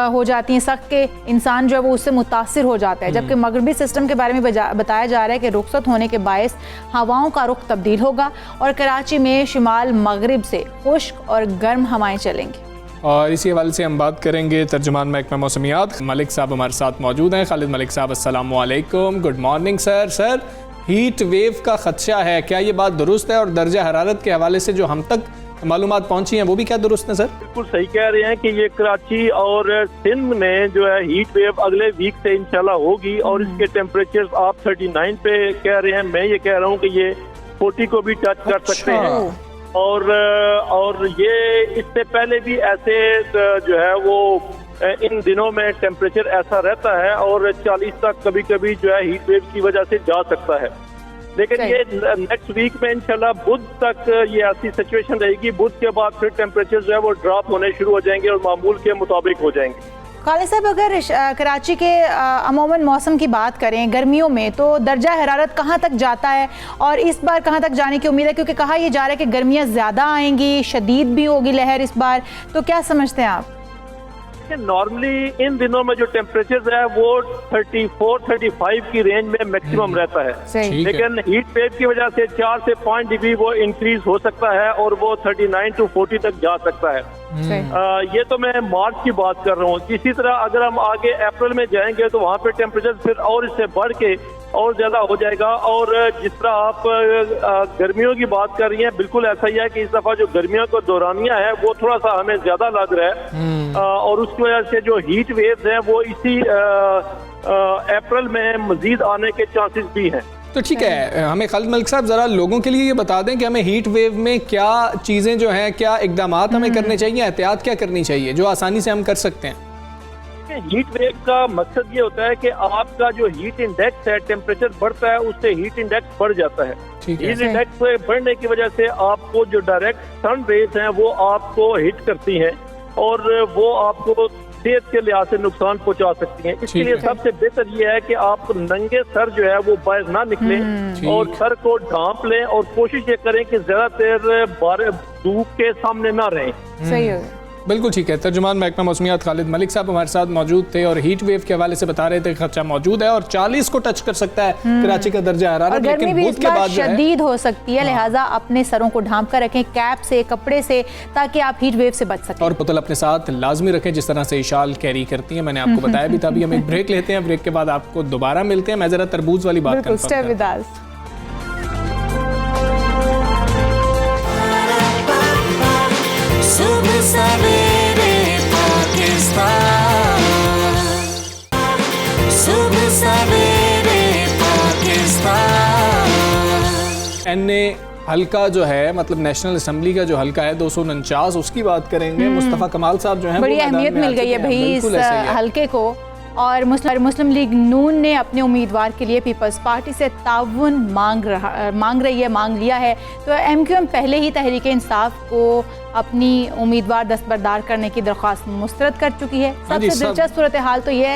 हो जाती हैं सख्त के इंसान जो है वो उससे मुतासिर हो जाता है। जबकि मगरबी सिस्टम के बारे में बताया जा रहा है कि रुखसत होने के बायस हवाओं का रुख तब्दील होगा और कराची में शिमाल मगरिब से खुश्क और गर्म हवाएं चलेंगी। और इसी हवाले से हम बात करेंगे तर्जुमान महकमा मौसमियात मलिक साहब हमारे साथ मौजूद हैं। खालिद मलिक साहब, अस्सलाम वालेकुम, good morning sir. Sir, heat wave का खदशा है, क्या ये बात दुरुस्त है? और दर्जा हरारत के हवाले से जो हम तक मालूमात पहुंची हैं वो भी क्या दुरुस्त है सर? बिल्कुल सही कह रहे हैं कि ये कराची और सिंध में जो है हीट वेव अगले वीक से इंशाल्लाह होगी और इसके टेम्परेचर आप 39 पे कह रहे हैं, मैं ये कह रहा हूँ कि ये 40 को भी टच कर सकते हैं। और ये इससे पहले भी ऐसे जो है वो इन दिनों में टेम्परेचर ऐसा रहता है और 40 तक कभी कभी जो है हीट वेव की वजह से जा सकता है। लेकिन ये नेक्स्ट वीक में इंशाल्लाह बुध तक ये ऐसी सिचुएशन रहेगी। बुध के बाद फिर टेम्परेचर जो है वो ड्रॉप होने शुरू हो जाएंगे और मामूल के मुताबिक हो जाएंगे। खालिद साहब, अगर कराची के अमूमन मौसम की बात करें गर्मियों में, तो दर्जा हरारत कहाँ तक जाता है और इस बार कहाँ तक जाने की उम्मीद है? क्योंकि कहा यह जा रहा है कि गर्मियाँ ज़्यादा आएंगी, शदीद भी होगी लहर इस बार, तो क्या समझते हैं आप? नॉर्मली इन दिनों में जो टेम्परेचर है वो 34-35 की रेंज में मैक्सिमम रहता है, लेकिन हीट वेव की वजह से 4 से 5 डिग्री वो इंक्रीज हो सकता है और वो 39 to 40 तक जा सकता है। ये तो मैं मार्च की बात कर रहा हूँ। इसी तरह अगर हम आगे अप्रैल में जाएंगे तो वहाँ पे टेम्परेचर फिर और इससे बढ़ के और ज्यादा हो जाएगा। और जिस तरह आप गर्मियों की बात कर रही हैं, बिल्कुल ऐसा ही है कि इस दफा जो गर्मियों का दौरानिया है वो थोड़ा सा हमें ज्यादा लग रहा है, और उसकी वजह से जो हीट वेव्स हैं वो इसी अप्रैल में मजीद आने के चांसेस भी हैं। तो ठीक है, हमें खालिद मलिक साहब ज़रा लोगों के लिए ये बता दें कि हमें हीट वेव में क्या चीज़ें जो हैं, क्या इकदामात हमें करने चाहिए, एहतियात क्या करनी चाहिए जो आसानी से हम कर सकते हैं? हीट वेव का मकसद ये होता है कि आपका जो हीट इंडेक्स है, टेम्परेचर बढ़ता है उससे हीट इंडेक्स बढ़ जाता है। ठीक है। हीट इंडेक्स बढ़ने की वजह से आपको जो डायरेक्ट सन रेज हैं वो आपको हिट करती हैं और वो आपको सेहत के लिहाज से नुकसान पहुंचा सकती हैं। इसके लिए सबसे बेहतर ये है कि आप नंगे सर जो है वो बाहर ना निकलें और सर को ढांप लें और कोशिश ये करें कि ज्यादा देर धूप के सामने ना रहें। सही है, बिल्कुल ठीक है। तर्जुमान महकमा मौसमियात खालिद मलिक साहब हमारे साथ मौजूद थे और हीट वेव के हवाले से बता रहे थे खर्चा मौजूद है और 40 को टच कर सकता है कराची का दर्जा हरारत, और गर्मी लेकिन भी बुध इस के बार बाद जो है शदीद हो सकती है, लिहाजा अपने सरों को ढांप कर रखें, कैप से, कपड़े से, ताकि आप हीट वेव से बच सकें। और पुतल अपने साथ लाजमी रखें जिस तरह से इशाल कैरी करती हैं, मैंने आपको बताया भी था। अभी हम एक ब्रेक लेते हैं, ब्रेक के बाद आपको दोबारा मिलते हैं। मैं जरा तरबूज वाली बात बिल्कुल, स्टे विद अस। सुबह सवेरे पाकिस्तान, सुबह सवेरे पाकिस्तान। एनए हल्का जो है, मतलब नेशनल असेंबली का जो हल्का है 249, उसकी बात करेंगे। मुस्तफ़ा कमाल साहब जो हैं बड़ी वो मैदान अहमियत में आ मिल गई है चुके हैं। भाई इस बिल्कुल ऐसे ही है। हल्के को, और मुस्लिम लीग नून ने अपने उम्मीदवार के लिए पीपल्स पार्टी से ताउन मांग लिया है। तो MQM पहले ही तहरीक इंसाफ को अपनी उम्मीदवार दस्तबरदार करने की दरख्वास्त मुस्तरद कर चुकी है। सबसे दिलचस्प सूरत हाल तो ये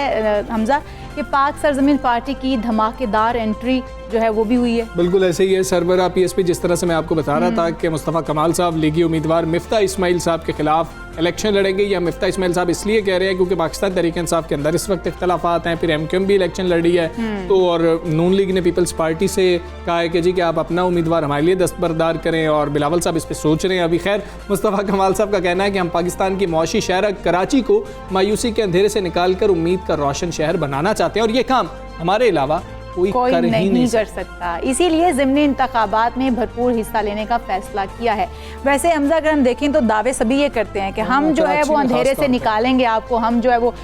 हमजा कि पाक सरजमीन पार्टी की धमाकेदार एंट्री जो है वो भी हुई है। बिल्कुल ऐसे ही है। सरबरा PSP जिस तरह से मैं आपको बता रहा था कि मुस्तफ़ा कमाल साहब लीगी उम्मीदवार मिफ्ता इस्माइल साहब के खिलाफ इलेक्शन लड़ेंगे, या मिफ्ता इस्माइल साहब इसलिए कह रहे हैं क्योंकि पाकिस्तान तहरीक इंसाफ के अंदर इस वक्त इख्तलाफात हैं, फिर MQM भी इलेक्शन लड़ी है, तो और नून लीग ने पीपल्स पार्टी से कहा है कि जी कि आप अपना उम्मीदवार हमारे लिए दस्तबरदार करें, और बिलावल साहब इस पर सोच रहे हैं अभी। खैर, मुस्तफ़ा कमाल साहब का कहना है कि हम पाकिस्तान की मौशी शहर कराची को मायूसी के अंधेरे से निकाल कर उम्मीद का रोशन शहर बनाना चाहते हैं, और ये काम हमारे अलावा कोई कर ही नहीं कर सकता। इसीलिए ज़िमनी इंतखाबात में भरपूर हिस्सा लेने का फैसला किया है। वैसे हमजा अगर हम देखें तो दावे सभी ये करते हैं कि हम जो है वो अंधेरे से निकालेंगे आपको, हम जो है वो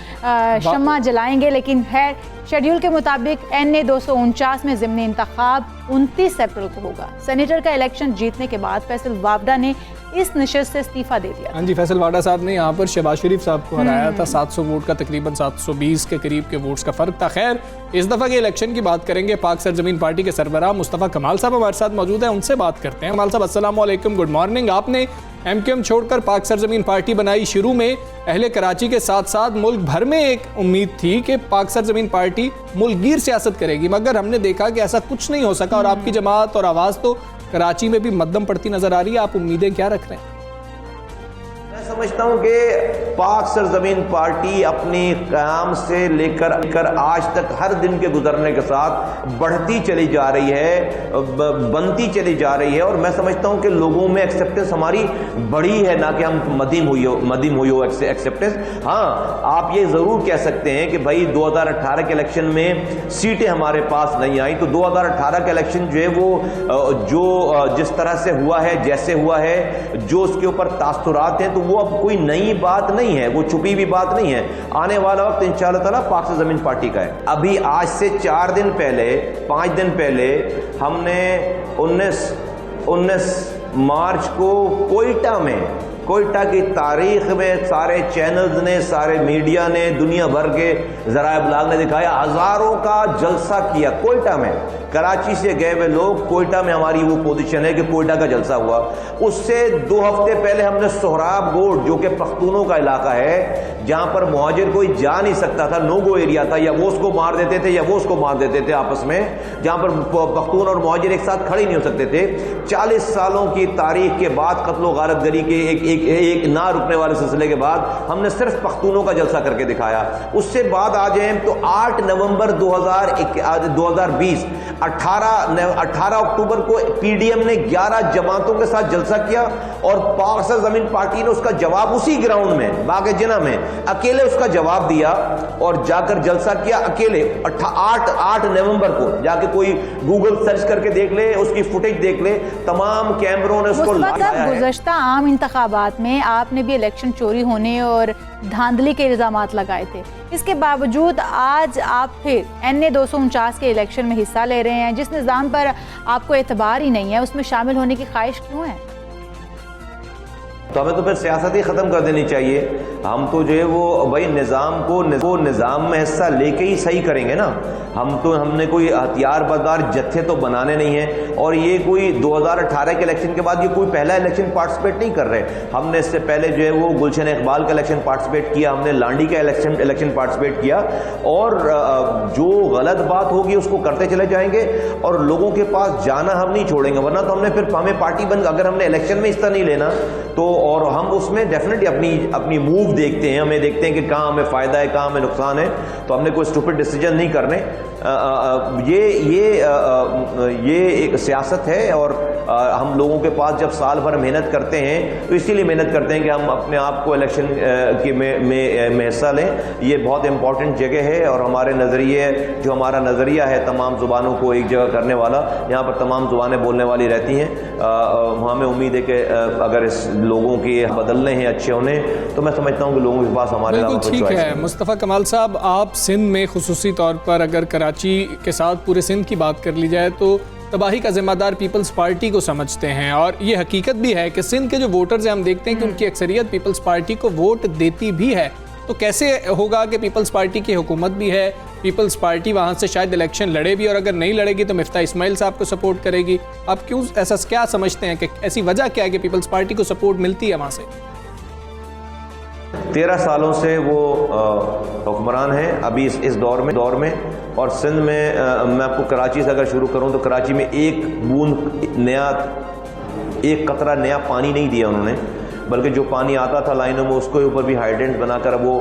शम्मा जलाएंगे, लेकिन खैर शेड्यूल के मुताबिक NA 249 में ज़िमनी इंतखाब 29 अप्रैल को होगा। सेनेटर का इलेक्शन जीतने के बाद फैसल वावडा ने इस नशस्त से इस्तीफा दे दिया। हाँ जी, फैसल वाडा साहब ने यहाँ पर शहबाज शरीफ साहब को हराया था। 700 वोट का तकरीबन 720 के करीब के वोट्स का फर्क था। खैर, इस दफ़ा के इलेक्शन की बात करेंगे। पाक सरजमीन पार्टी के सरबराह मुस्तफ़ा कमाल साहब हमारे साथ मौजूद हैं, उनसे बात करते हैं। कमाल साहब अस्सलाम वालेकुम, गुड मॉर्निंग। आपने MQM छोड़कर पाक सरजमीन पार्टी बनाई। शुरू में अहले कराची के साथ साथ मुल्क भर में एक उम्मीद थी कि पाक सरजमीन पार्टी मुल्कगीर सियासत करेगी, मगर हमने देखा कि ऐसा कुछ नहीं हो सका, और आपकी जमात और आवाज़ तो कराची में भी मध्यम पड़ती नजर आ रही है। आप उम्मीदें क्या रख रहे हैं? मैं समझता हूं कि पाक सरजमीन पार्टी अपनी क़याम से लेकर आज तक हर दिन के गुजरने के साथ बढ़ती चली जा रही है, बनती चली जा रही है, और मैं समझता हूं कि लोगों में एक्सेप्टेंस हमारी बढ़ी है, ना कि हम मदीम हुई हो एक्सेप्टेंस। हाँ, आप ये ज़रूर कह सकते हैं कि भाई 2018 के इलेक्शन में सीटें हमारे पास नहीं आई, तो 2018 का इलेक्शन जो है वो जो जिस तरह से हुआ है, जैसे हुआ है, जो उसके ऊपर तासुरात हैं, तो वो अब कोई नई बात नहीं है, वो छुपी हुई बात नहीं है। आने वाला वक्त इंशाअल्लाह ताला पाक सरजमीन पार्टी का है। अभी आज से 5 दिन पहले हमने 19 मार्च को कोयटा की तारीख में सारे चैनल्स ने, सारे मीडिया ने, दुनिया भर के ज़राए इब्लाग ने दिखाया, हज़ारों का जलसा किया कोयटा में। कराची से गए हुए लोग, कोयटा में हमारी वो पोजीशन है कि कोयटा का जलसा हुआ। उससे 2 हफ्ते पहले हमने सोहराब गोड, जो कि पख्तूनों का इलाका है, जहां पर मुहाजिर कोई जा नहीं सकता था, नो गो एरिया था, या वो उसको मार देते थे या वो उसको मार देते थे आपस में, जहां पर पख्तून और मुहाजिर एक साथ खड़े नहीं हो सकते थे। 40 सालों की तारीख के बाद कत्ल गारतगरी के एक ना रुकने वाले सिलसिले के बाद हमने सिर्फ पख्तूनों का जलसा करके दिखाया। उससे बाद आ जाए तो 8 नवंबर 2020 18 अक्टूबर को पीडीएम ने 11 जमातों के साथ जलसा किया और पाक सर जमीन पार्टी ने उसका जवाब उसी ग्राउंड में बागे जिना में अकेले उसका जवाब दिया और जाकर जलसा किया अकेले। 8 नवंबर को जाके कोई गूगल सर्च करके देख ले, उसकी फुटेज देख ले, तमाम कैमरों ने उसको लाया है। गुज़श्ता आम इंतखाबात में आपने भी इलेक्शन चोरी होने और धांधली के इल्जामात लगाए थे, इसके बावजूद आज आप फिर NA 249 के इलेक्शन में हिस्सा ले रहे हैं। जिस निज़ाम पर आपको एतबार ही नहीं है उसमें शामिल होने की ख्वाहिश क्यों है? तो हमें तो फिर सियासत ही ख़त्म कर देनी चाहिए। हम तो जो है वो भाई निज़ाम को निज़ाम में हिस्सा लेके ही सही करेंगे ना। हमने कोई हथियार बरदार जत्थे तो बनाने नहीं है। और ये कोई 2018 के इलेक्शन के बाद ये कोई पहला इलेक्शन पार्टिसिपेट नहीं कर रहे। हमने इससे पहले जो है वो गुलशन इकबाल का इलेक्शन पार्टिसिपेट किया, हमने लांडी का इलेक्शन पार्टिसिपेट किया। और जो गलत बात होगी उसको करते चले जाएंगे और लोगों के पास जाना हम नहीं छोड़ेंगे। वरना तो हमें पार्टी बंद, अगर हमने इलेक्शन में हिस्सा नहीं लेना तो, और हम उसमें डेफिनेटली अपनी मूव देखते हैं, हमें देखते हैं कि कहाँ हमें फ़ायदा है, कहाँ हमें नुकसान है। तो हमने कोई स्टूपिड डिसीजन नहीं करने। ये एक सियासत है और हम लोगों के पास जब साल भर मेहनत करते हैं तो इसीलिए मेहनत करते हैं कि हम अपने आप को इलेक्शन में हिस्सा लें। ये बहुत इंपॉर्टेंट जगह है और हमारे नज़रिए, जो हमारा नज़रिया है तमाम ज़ुबानों को एक जगह करने वाला, यहाँ पर तमाम ज़ुबानें बोलने वाली रहती हैं। हमें उम्मीद है कि अगर इस लोगों के बदलने हैं, अच्छे होने, तो मैं समझता हूँ कि लोगों के पास हमारे अलावा कुछ ठीक चॉइस है। मुस्तफ़ा कमाल साहब, आप सिंध में खुसूसी तौर पर अगर कराची के साथ पूरे सिंध की बात कर ली जाए तो तबाही का जिम्मेदार पीपल्स पार्टी को समझते हैं और ये हकीकत भी है कि सिंध के जो वोटर्स हैं हम देखते हैं कि उनकी अक्सरियत पीपल्स पार्टी को वोट देती भी है। तो कैसे होगा कि पीपल्स पार्टी की हुकूमत भी है, पीपल्स पार्टी वहाँ से शायद इलेक्शन लड़े भी और अगर नहीं लड़ेगी तो मिफ्ता इस्माइल साहब को सपोर्ट करेगी। आप क्यों ऐसा क्या समझते हैं कि ऐसी वजह क्या है कि पीपल्स पार्टी को सपोर्ट मिलती है वहाँ से? 13 सालों से वो हुक्मरान हैं अभी इस दौर में। और सिंध में मैं आपको कराची से अगर शुरू करूं तो कराची में एक बूंद नया, एक कतरा नया पानी नहीं दिया उन्होंने, बल्कि जो पानी आता था लाइनों में उसके ऊपर भी हाइड्रेंट बनाकर वो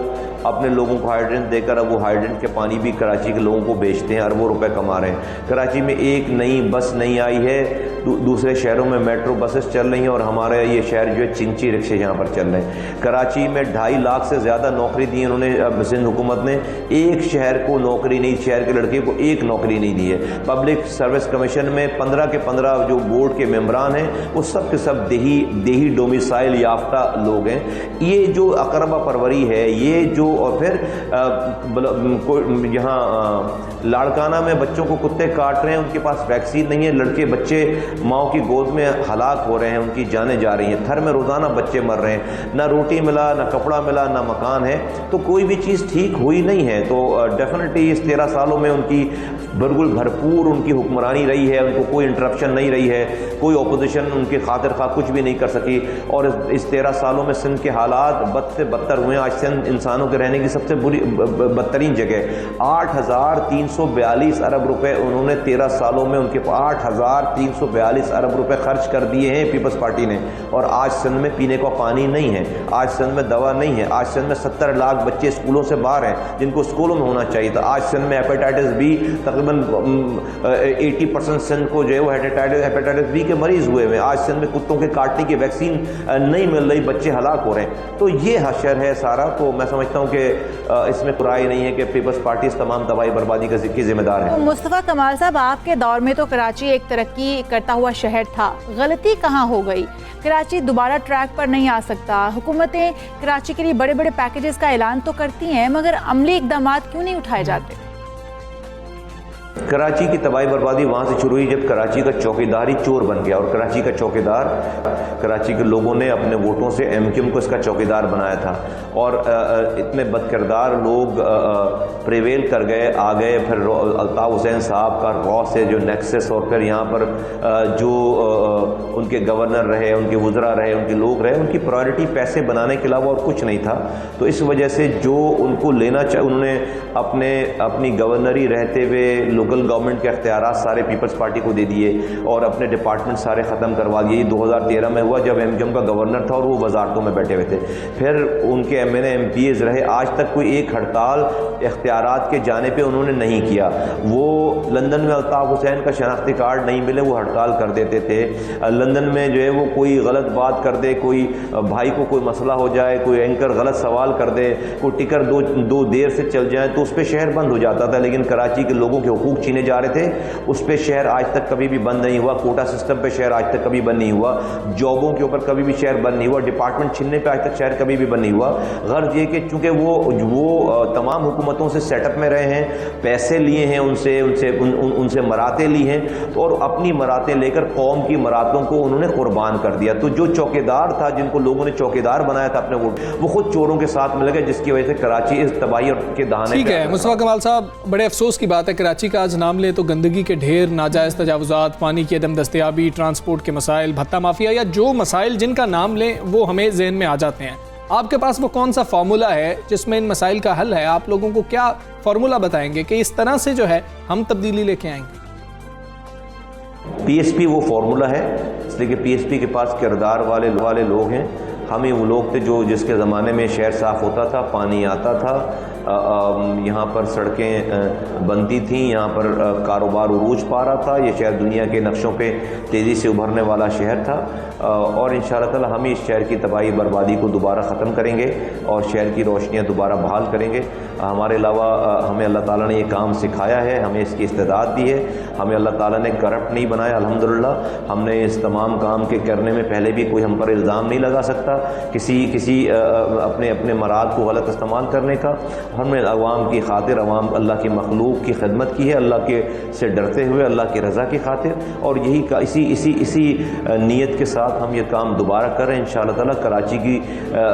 अपने लोगों को हाइड्रेंट देकर अब वो हाइड्रेंट के पानी भी कराची के लोगों को बेचते हैं, अरबों रुपए कमा रहे हैं। कराची में एक नई बस नहीं आई है, दूसरे शहरों में मेट्रो बसेस चल रही हैं और हमारे ये शहर जो है चिंची रिक्शे यहाँ पर चल रहे हैं। कराची में 2.5 लाख से ज़्यादा नौकरी दी उन्होंने सिंध हुकूमत ने, एक शहर को नौकरी नहीं, शहर के लड़के को एक नौकरी नहीं दी है। पब्लिक सर्विस कमीशन में 15 के 15 जो बोर्ड के मेम्बरान हैं वो सब के सब देही डोमिसाइल याफ्ता लोग हैं। ये जो अकरबा परवरी है, ये जो, और फिर यहाँ लाड़काना में बच्चों को कुत्ते काट रहे हैं, उनके पास वैक्सीन नहीं है, लड़के बच्चे माओ की गोद में हलाक हो रहे हैं, उनकी जानें जा रही हैं। थर में रोज़ाना बच्चे मर रहे हैं, ना रोटी मिला, ना कपड़ा मिला, ना मकान है। तो कोई भी चीज़ ठीक हुई नहीं है। तो डेफिनेटली इस 13 सालों में उनकी बिल्कुल भरपूर उनकी हुक्मरानी रही है, उनको कोई इंटरप्शन नहीं रही है, कोई अपोजिशन उनके खातिर खा कुछ भी नहीं कर सकी। और इस 13 सालों में सिंध के हालात बद से बदतर हुए। आज सिंध इंसानों के रहने की सबसे बुरी बदतरीन जगह। 8,342 अरब रुपए उन्होंने 13 सालों में, उनके 8,342 अरब रुपए खर्च कर दिए हैं पीपल्स पार्टी ने। और आज सिंध में पीने का पानी नहीं है, आज सिंध में दवा नहीं है, आज सिंध में 70 लाख बच्चे स्कूलों से बाहर हैं जिनको स्कूलों में होना चाहिए था। आज सिंध में हेपेटाइटिस बी तकरीबन 80% सिंध को जो है वो हेपेटाइटिस बी के मरीज हुए हैं। आज सिंध में कुत्तों के काटने की वैक्सीन नहीं मिल रही, बच्चे हलाक हो रहे हैं। तो ये हशर है सारा। तो मैं समझता हूँ कि इसमें बुराई नहीं है कि पीपल्स पार्टी इस तमाम तबाही बर्बादी की जिम्मेदार है। तो मुस्तफ़ा कमाल साहब, आपके दौर में तो कराची एक तरक्की करता हुआ शहर था, गलती कहाँ हो गई? कराची दोबारा ट्रैक पर नहीं आ सकता। हुकूमतें कराची के लिए बड़े बड़े पैकेजेस का ऐलान तो करती हैं, मगर अमली इक़दाम क्यों नहीं उठाए जाते? कराची की तबाही बर्बादी वहाँ से शुरू हुई जब कराची का चौकीदार ही चोर बन गया। और कराची का चौकीदार, कराची के लोगों ने अपने वोटों से एमक्यूएम को इसका चौकीदार बनाया था। और इतने बदकिरदार लोग प्रिवेल कर गए, आ गए। फिर अल्ताफ़ हुसैन साहब का रॉ से जो नेक्सस, और फिर यहाँ पर जो उनके गवर्नर रहे, उनके वज़रा रहे, उनके लोग रहे, उनकी प्रायोरिटी पैसे बनाने के अलावा और कुछ नहीं था। तो इस वजह से जो उनको लेना चाहिए, उन्होंने अपनी गवर्नरी रहते हुए लोकल गवर्नमेंट के अख्तियारात सारे पीपल्स पार्टी को दे दिए और अपने डिपार्टमेंट सारे ख़त्म करवा दिए। 2013 में हुआ जब एमजीएम का गवर्नर था और वो वजारतों में बैठे हुए थे। फिर उनके एमएनए एमपीएस रहे, आज तक कोई एक हड़ताल इख्तियारात के जाने पे उन्होंने नहीं किया। वो लंदन में अल्ताफ़ हुसैन का शनाख्ती कार्ड नहीं मिले वो हड़ताल कर देते थे। लंदन में जो है वो कोई गलत बात कर दे, कोई भाई को कोई मसला हो जाए, कोई एंकर गलत सवाल कर दे, कोई टिकर दो देर से चल जाए तो उस पर शहर बंद हो जाता था। लेकिन कराची के लोगों के हुकूक छीने जा रहे थे, उस पर शहर आज तक कभी भी बंद नहीं हुआ। कोटा सिस्टम पे शहर आज तक कभी बंद नहीं हुआ। जॉबों के ऊपर कभी भी शहर बंद नहीं हुआ। डिपार्टमेंट छीनने पे आज तक शहर कभी भी बंद नहीं हुआ। गर्ज ये कि चूंकि वो तमाम हुकूमतों से सेटअप में रहे हैं, पैसे लिए हैं उनसे मराते ली हैं और अपनी मरातें लेकर कौम की मरातों को उन्होंने कुर्बान कर दिया। तो जो चौकीदार था, जिनको लोगों ने चौकीदार बनाया था अपने वोट, वो खुद चोरों के साथ मिल गए, जिसकी वजह से कराची इस तबाही के दहाने। ठीक है मुस्तफा कमाल साहब, बड़े अफसोस की बात है कराची का आज नाम ले तो गंदगी के ढेर, नाजायज़ तजावुज़ात, पानी की अदम दस्तयाबी, ट्रांसपोर्ट के मसाइल, भत्ता माफिया या जो मसाइल जिनका नाम लें वो हमें जहन में आ जाते हैं। आपके पास वो कौन सा फार्मूला है जिसमें इन मसाइल का हल है? आप लोगों को क्या फार्मूला बताएंगे कि इस तरह से जो है हम तब्दीली लेके आएंगे? पीएसपी वो फार्मूला है, इसलिए कि पीएसपी के पास किरदार वाले लोग हैं। हम ही वो लोग थे जो जिसके ज़माने में शहर साफ़ होता था, पानी आता था, यहाँ पर सड़कें बनती थीं, यहाँ पर कारोबार उरूज पा रहा था। ये शहर दुनिया के नक्शों पे तेज़ी से उभरने वाला शहर था और इंशाअल्लाह ताला हम ही इस शहर की तबाही बर्बादी को दोबारा ख़त्म करेंगे और शहर की रोशनियाँ दोबारा बहाल करेंगे। हमारे अलावा हमें अल्लाह ताला ने ये काम सिखाया है, हमें इसकी इस्तेदाद दी है, हमें अल्लाह ताला ने करप्ट नहीं बनाया। अल्हम्दुलिल्लाह हमने इस तमाम काम के करने में पहले भी कोई हम पर इल्ज़ाम नहीं लगा सकता किसी अपने मराद को गलत इस्तेमाल करने का। हमने अवाम की खातिर, अवाम अल्लाह की मखलूक की खिदमत की है, अल्लाह के से डरते हुए, अल्लाह की रज़ा की खातिर, और यही इसी नीयत के साथ हम ये काम दोबारा कर रहे हैं। इंशाअल्लाह ताला कराची की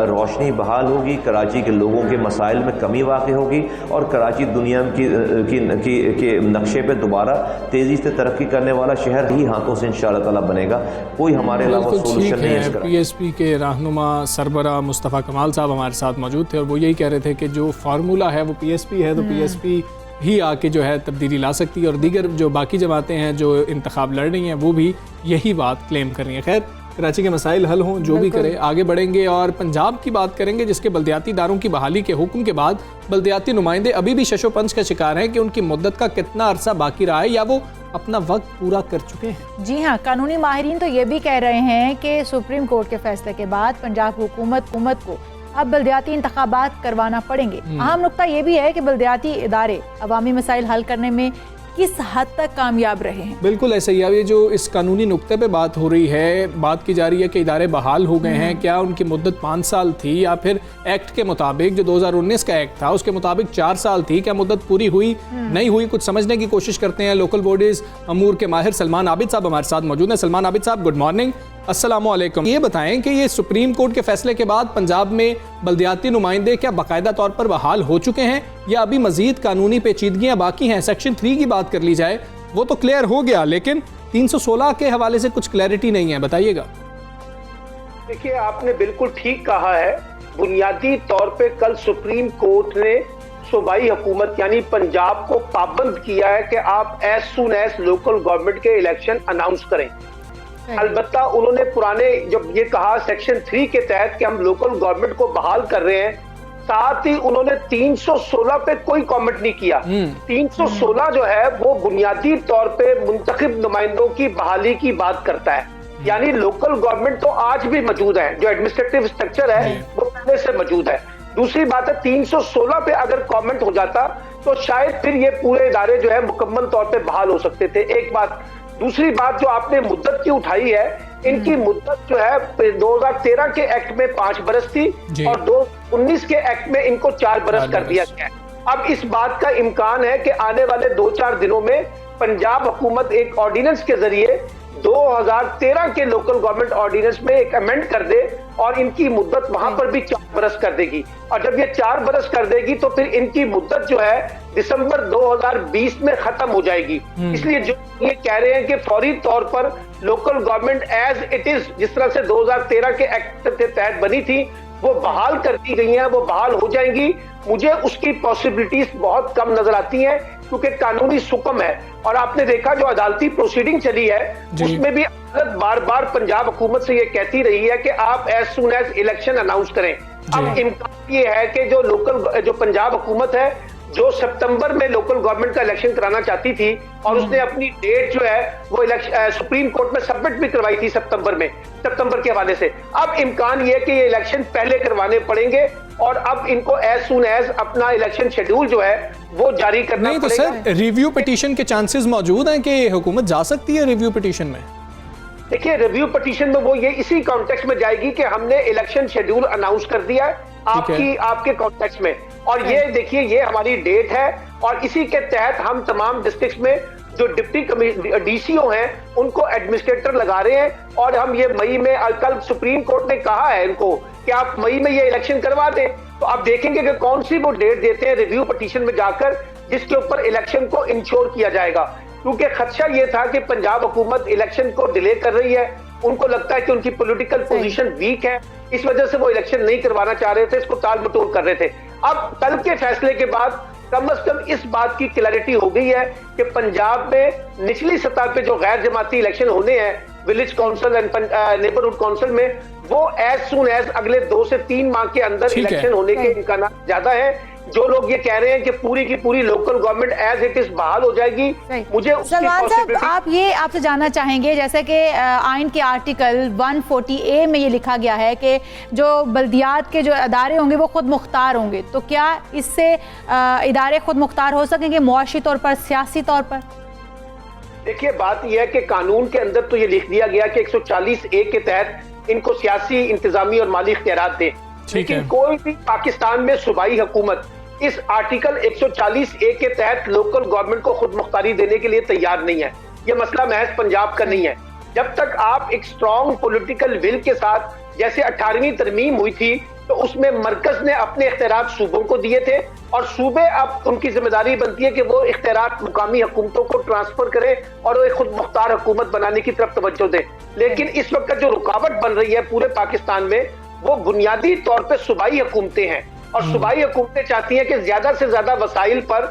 रोशनी बहाल होगी, कराची के लोगों के मसाइल में कमी वाक़ होगी और कराची दुनिया के नक्शे पर दोबारा तेज़ी से तरक्की करने वाला शहर ही हाथों से इंशाअल्लाह ताला बनेगा। कोई हमारे अलावा सोल्यूशन नहीं है। पीएसपी के रहनुमा सरबरा मुस्तफ़ा कमाल साहब हमारे साथ मौजूद थे और वो यही कह रहे थे कि जो फार्मूला है वो पीएसपी है, तो पीएसपी ही आके जो है तब्दीली ला सकती है और दीगर जो बाकी जमातें हैं जो इंतखाब लड़ रही हैं वो भी यही बात क्लेम कर रही हैं। खैर कराची के मसाइल हल हों, जो भी करें, आगे बढ़ेंगे और पंजाब की बात करेंगे जिसके बल्दियाती इदारों की बहाली के हुक्म के बाद बल्दियाती नुमाइंदे अभी भी शशोपंच का शिकार हैं कि उनकी मुद्दत का कितना अरसा बाकी रहा है या वो अपना वक्त पूरा कर चुके हैं। जी हाँ, कानूनी माहिरीन तो ये भी कह रहे हैं कि सुप्रीम कोर्ट के फैसले के बाद पंजाब हुकूमत को अब बल्दियाती इंतखाबात करवाना पड़ेंगे। अहम नुकता ये भी है कि बल्दियाती इदारे अवामी मसाइल हल करने में किस हद तक कामयाब रहे हैं। बिल्कुल ऐसे ही। अब ये जो इस कानूनी नुक्ते पे बात हो रही है, बात की जा रही है कि इदारे बहाल हो गए हैं, क्या उनकी मुद्दत 5 साल थी या फिर एक्ट के मुताबिक जो 2019 का एक्ट था उसके मुताबिक 4 साल थी, क्या मुद्दत पूरी हुई नहीं हुई? कुछ समझने की कोशिश करते हैं। लोकल बॉडीज अमूर के माहिर सलमान आबिद साहब हमारे साथ मौजूद हैं। सलमान आबिद साहब, गुड मॉर्निंग, अस्सलाम वालेकुम। ये बताएं कि ये सुप्रीम कोर्ट के फैसले के बाद पंजाब में बल्दियाती नुमाइंदे क्या बाकायदा तौर पर बहाल हो चुके हैं या अभी मजीद कानूनी पेचीदगियां बाकी हैं? सेक्शन 3 की बात कर ली जाए वो तो क्लियर हो गया, लेकिन 316 के हवाले से कुछ क्लैरिटी नहीं है, बताइएगा। देखिए, आपने बिल्कुल ठीक कहा है। बुनियादी तौर पे कल सुप्रीम कोर्ट ने सूबाई हुकूमत यानी पंजाब को पाबंद किया है कि आप as soon as local government के इलेक्शन अनाउंस करें। अलबत्ता उन्होंने पुराने जब ये कहा सेक्शन 3 के तहत कि हम लोकल गवर्नमेंट को बहाल कर रहे हैं, साथ ही उन्होंने 316 पे कोई कमेंट नहीं किया। 316 जो है वो बुनियादी तौर पे मुंतखब नुमाइंदों की बहाली की बात करता है, यानी लोकल गवर्नमेंट तो आज भी मौजूद है, जो एडमिनिस्ट्रेटिव स्ट्रक्चर है वो पहले से मौजूद है। दूसरी बात है 316 पे अगर कमेंट हो जाता तो शायद फिर ये पूरे इदारे जो है मुकम्मल तौर पे बहाल हो सकते थे। एक बात। दूसरी बात जो आपने मुद्दत की उठाई है, इनकी मुद्दत जो है 2013 के एक्ट में 5 बरस थी और 2019 के एक्ट में इनको 4 बरस कर दिया गया। अब इस बात का इम्कान है कि आने वाले 2-4 दिनों में पंजाब हुकूमत एक ऑर्डिनेंस के जरिए 2013 के लोकल गवर्नमेंट ऑर्डिनेंस में एक अमेंड कर दे और इनकी मुद्दत वहां पर भी 4 बरस कर देगी। और जब ये 4 बरस कर देगी तो फिर इनकी मुद्दत जो है दिसंबर 2020 में खत्म हो जाएगी। इसलिए जो ये कह रहे हैं कि फौरी तौर पर local government as it is, जिस तरह से 2013 के एक्ट के तहत बनी थी, वो बहाल कर दी गई हैं, वो बहाल हो जाएंगी। मुझे उसकी पॉसिबिलिटीज बहुत कम नजर आती हैं, क्योंकि कानूनी सुकम है। और आपने देखा जो अदालती प्रोसीडिंग चली है उसमें भी अदालत बार बार पंजाब हुकूमत से ये कहती रही है कि आप as soon as election announce करें। अब इम्कान ये है कि जो पंजाब हुकूमत है जो सितंबर में लोकल गवर्नमेंट का इलेक्शन कराना चाहती थी और उसने अपनी डेट जो है वो सुप्रीम कोर्ट में सबमिट भी करवाई थी सितंबर के हवाले से। अब इम्कान ये है कि ये इलेक्शन पहले करवाने पड़ेंगे और अब इनको एज सुन एज अपना इलेक्शन शेड्यूल जो है वो जारी करना नहीं तो सर रिव्यू पिटीशन के चांसेस मौजूद हैं कि हुकूमत जा सकती है रिव्यू पिटीशन में? देखिए रिव्यू पिटीशन में वो ये इसी कॉन्टेक्स्ट में जाएगी कि हमने इलेक्शन शेड्यूल अनाउंस कर दिया है आपके कॉन्टेक्स्ट में, और ये देखिए ये हमारी डेट है और इसी के तहत हम तमाम डिस्ट्रिक्ट में जो डिप्टी डीसीओ हैं उनको एडमिनिस्ट्रेटर लगा रहे हैं और हम ये मई में, कल सुप्रीम कोर्ट ने कहा है इनको कि आप मई में ये इलेक्शन करवा दें। तो आप देखेंगे कि कौन सी वो डेट देते हैं रिव्यू पिटीशन में जाकर जिसके ऊपर इलेक्शन को इंश्योर किया जाएगा, क्योंकि खदशा ये था कि पंजाब हुकूमत इलेक्शन को डिले कर रही है, उनको लगता है कि उनकी पॉलिटिकल पोजीशन वीक है, इस वजह से वो इलेक्शन नहीं करवाना चाह रहे थे, इसको टाल मटोल कर रहे थे। अब कल के फैसले के बाद कम से कम इस बात की क्लैरिटी हो गई है कि पंजाब में निचली सतह पे जो गैर जमाती इलेक्शन होने हैं village council and neighbourhood council में, वो एज सुन एज अगले 2 से 3 माह के अंदर इलेक्शन होने के इम्कान ज्यादा है। जो लोग ये कह रहे हैं कि पूरी की पूरी local government as it is बहाल हो जाएगी, मुझे सलमान साहब आप ये आपसे जानना चाहेंगे, जैसे कि आइन के आर्टिकल 140A में ये लिखा गया है कि जो बल्दियात के जो अदारे होंगे वो खुद मुख्तार होंगे, तो क्या इससे इदारे खुद मुख्तार हो सकेंगे मुआशी तौर पर, सियासी तौर पर? देखिए बात यह है कि कानून के अंदर तो ये लिख दिया गया कि 140A के तहत इनको सियासी, इंतजामी और माली इख्तियारात दें, लेकिन कोई भी पाकिस्तान में सूबाई हुकूमत इस आर्टिकल 140A के तहत लोकल गवर्नमेंट को खुद मुख्तारी देने के लिए तैयार नहीं है। ये मसला महज पंजाब का नहीं है। जब तक आप एक स्ट्रॉन्ग पॉलिटिकल विल के साथ, जैसे 18वीं तरमीम हुई थी तो उसमें मरकज ने अपने इख्तियारात सूबों को दिए थे और सूबे अब उनकी जिम्मेदारी बनती है कि वो इख्तियारात मुकामी हुकूमतों को ट्रांसफर करें और वो एक खुद मुख्तार हुकूमत बनाने की तरफ तवज्जो दें। लेकिन इस वक्त जो रुकावट बन रही है पूरे पाकिस्तान में वो बुनियादी तौर पे सूबाई हुकूमतें हैं और सूबाई हुकूमतें चाहती हैं कि ज्यादा से ज्यादा वसाइल पर,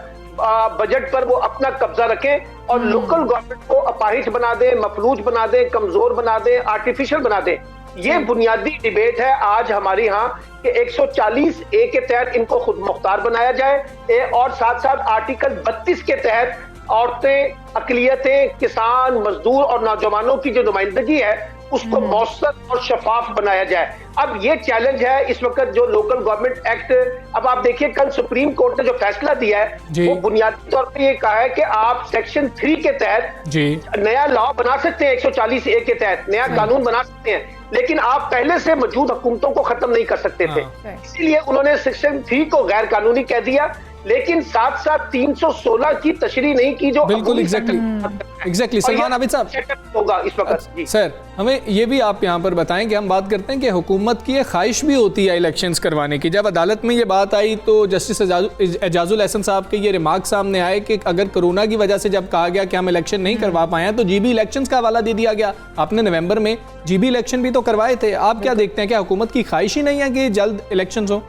बजट पर वो अपना कब्जा रखें और लोकल गवर्नमेंट को अपाहिज बना दें, मफलूज बना दें, कमजोर बना दें, आर्टिफिशियल बना दें। ये बुनियादी डिबेट है आज हमारे यहाँ कि 140A के तहत इनको खुद मुख्तार बनाया जाए और साथ साथ आर्टिकल 32 के तहत औरतें, अकलियतें, किसान, मजदूर और नौजवानों की जो नुमाइंदगी है उसको मौसर और शफाफ बनाया जाए। अब ये चैलेंज है इस वक्त जो लोकल गवर्नमेंट एक्ट, अब आप देखिए कल सुप्रीम कोर्ट ने जो फैसला दिया है वो बुनियादी तौर पे ये कहा है कि आप सेक्शन 3 के तहत नया लॉ बना सकते हैं, 140A के तहत नया कानून बना सकते हैं, लेकिन आप पहले से मौजूद हुकूमतों को खत्म नहीं कर सकते थे। इसीलिए उन्होंने सेक्शन 3 को गैर कानूनी कह दिया, लेकिन साथ साथ 316 की तशरीह नहीं की जो बिल्कुल एग्जैक्टली सलमान आबिद साहब होगा इस वक्त। सर हमें ये भी आप यहाँ पर बताएं कि हम बात करते हैं कि हुकूमत की ख्वाहिश भी होती है इलेक्शंस करवाने की। जब अदालत में ये बात आई तो जस्टिस एजाजुल एहसन साहब के ये रिमार्क सामने आए कि अगर कोरोना की वजह से जब कहा गया कि हम इलेक्शन नहीं करवा पाए हैं तो जीबी इलेक्शंस का हवाला दे दिया गया। आपने नवंबर में जीबी इलेक्शन भी तो करवाए थे। आप क्या देखते हैं, क्या हुकूमत की ख्वाहिश ही नहीं है कि जल्द इलेक्शन हो?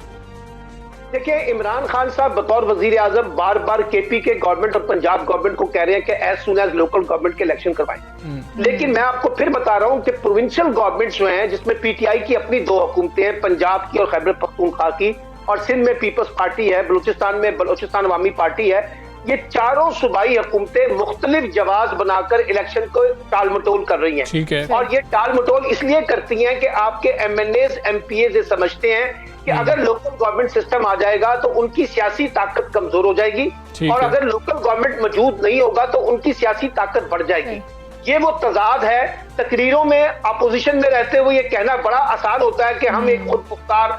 देखिए इमरान खान साहब बतौर वजीर आजम बार बार केपी के गवर्नमेंट और पंजाब गवर्नमेंट को कह रहे हैं कि as soon as local government के इलेक्शन करवाएं, लेकिन मैं आपको फिर बता रहा हूं कि प्रोविंशियल गवर्नमेंट्स जो हैं जिसमें पीटीआई की अपनी 2 हुकूमतें हैं, पंजाब की और खैबर पख्तूनख्वा की, और सिंध में पीपल्स पार्टी है, बलूचिस्तान में बलूचिस्तान अवामी पार्टी है, ये चारों सूबाई हुकूमतें मुख्तलिफ जवाब बनाकर इलेक्शन को टाल मटोल कर रही हैं। और ये टाल मटोल इसलिए करती हैं कि आपके MNAs MPAs समझते हैं कि अगर लोकल गवर्नमेंट सिस्टम आ जाएगा तो उनकी सियासी ताकत कमजोर हो जाएगी और अगर लोकल गवर्नमेंट मौजूद नहीं होगा तो उनकी सियासी ताकत बढ़ जाएगी। ये वो तजाद है। तकरीरों में अपोजिशन में रहते हुए ये कहना बड़ा आसान होता है कि हम एक खुद मुख्तार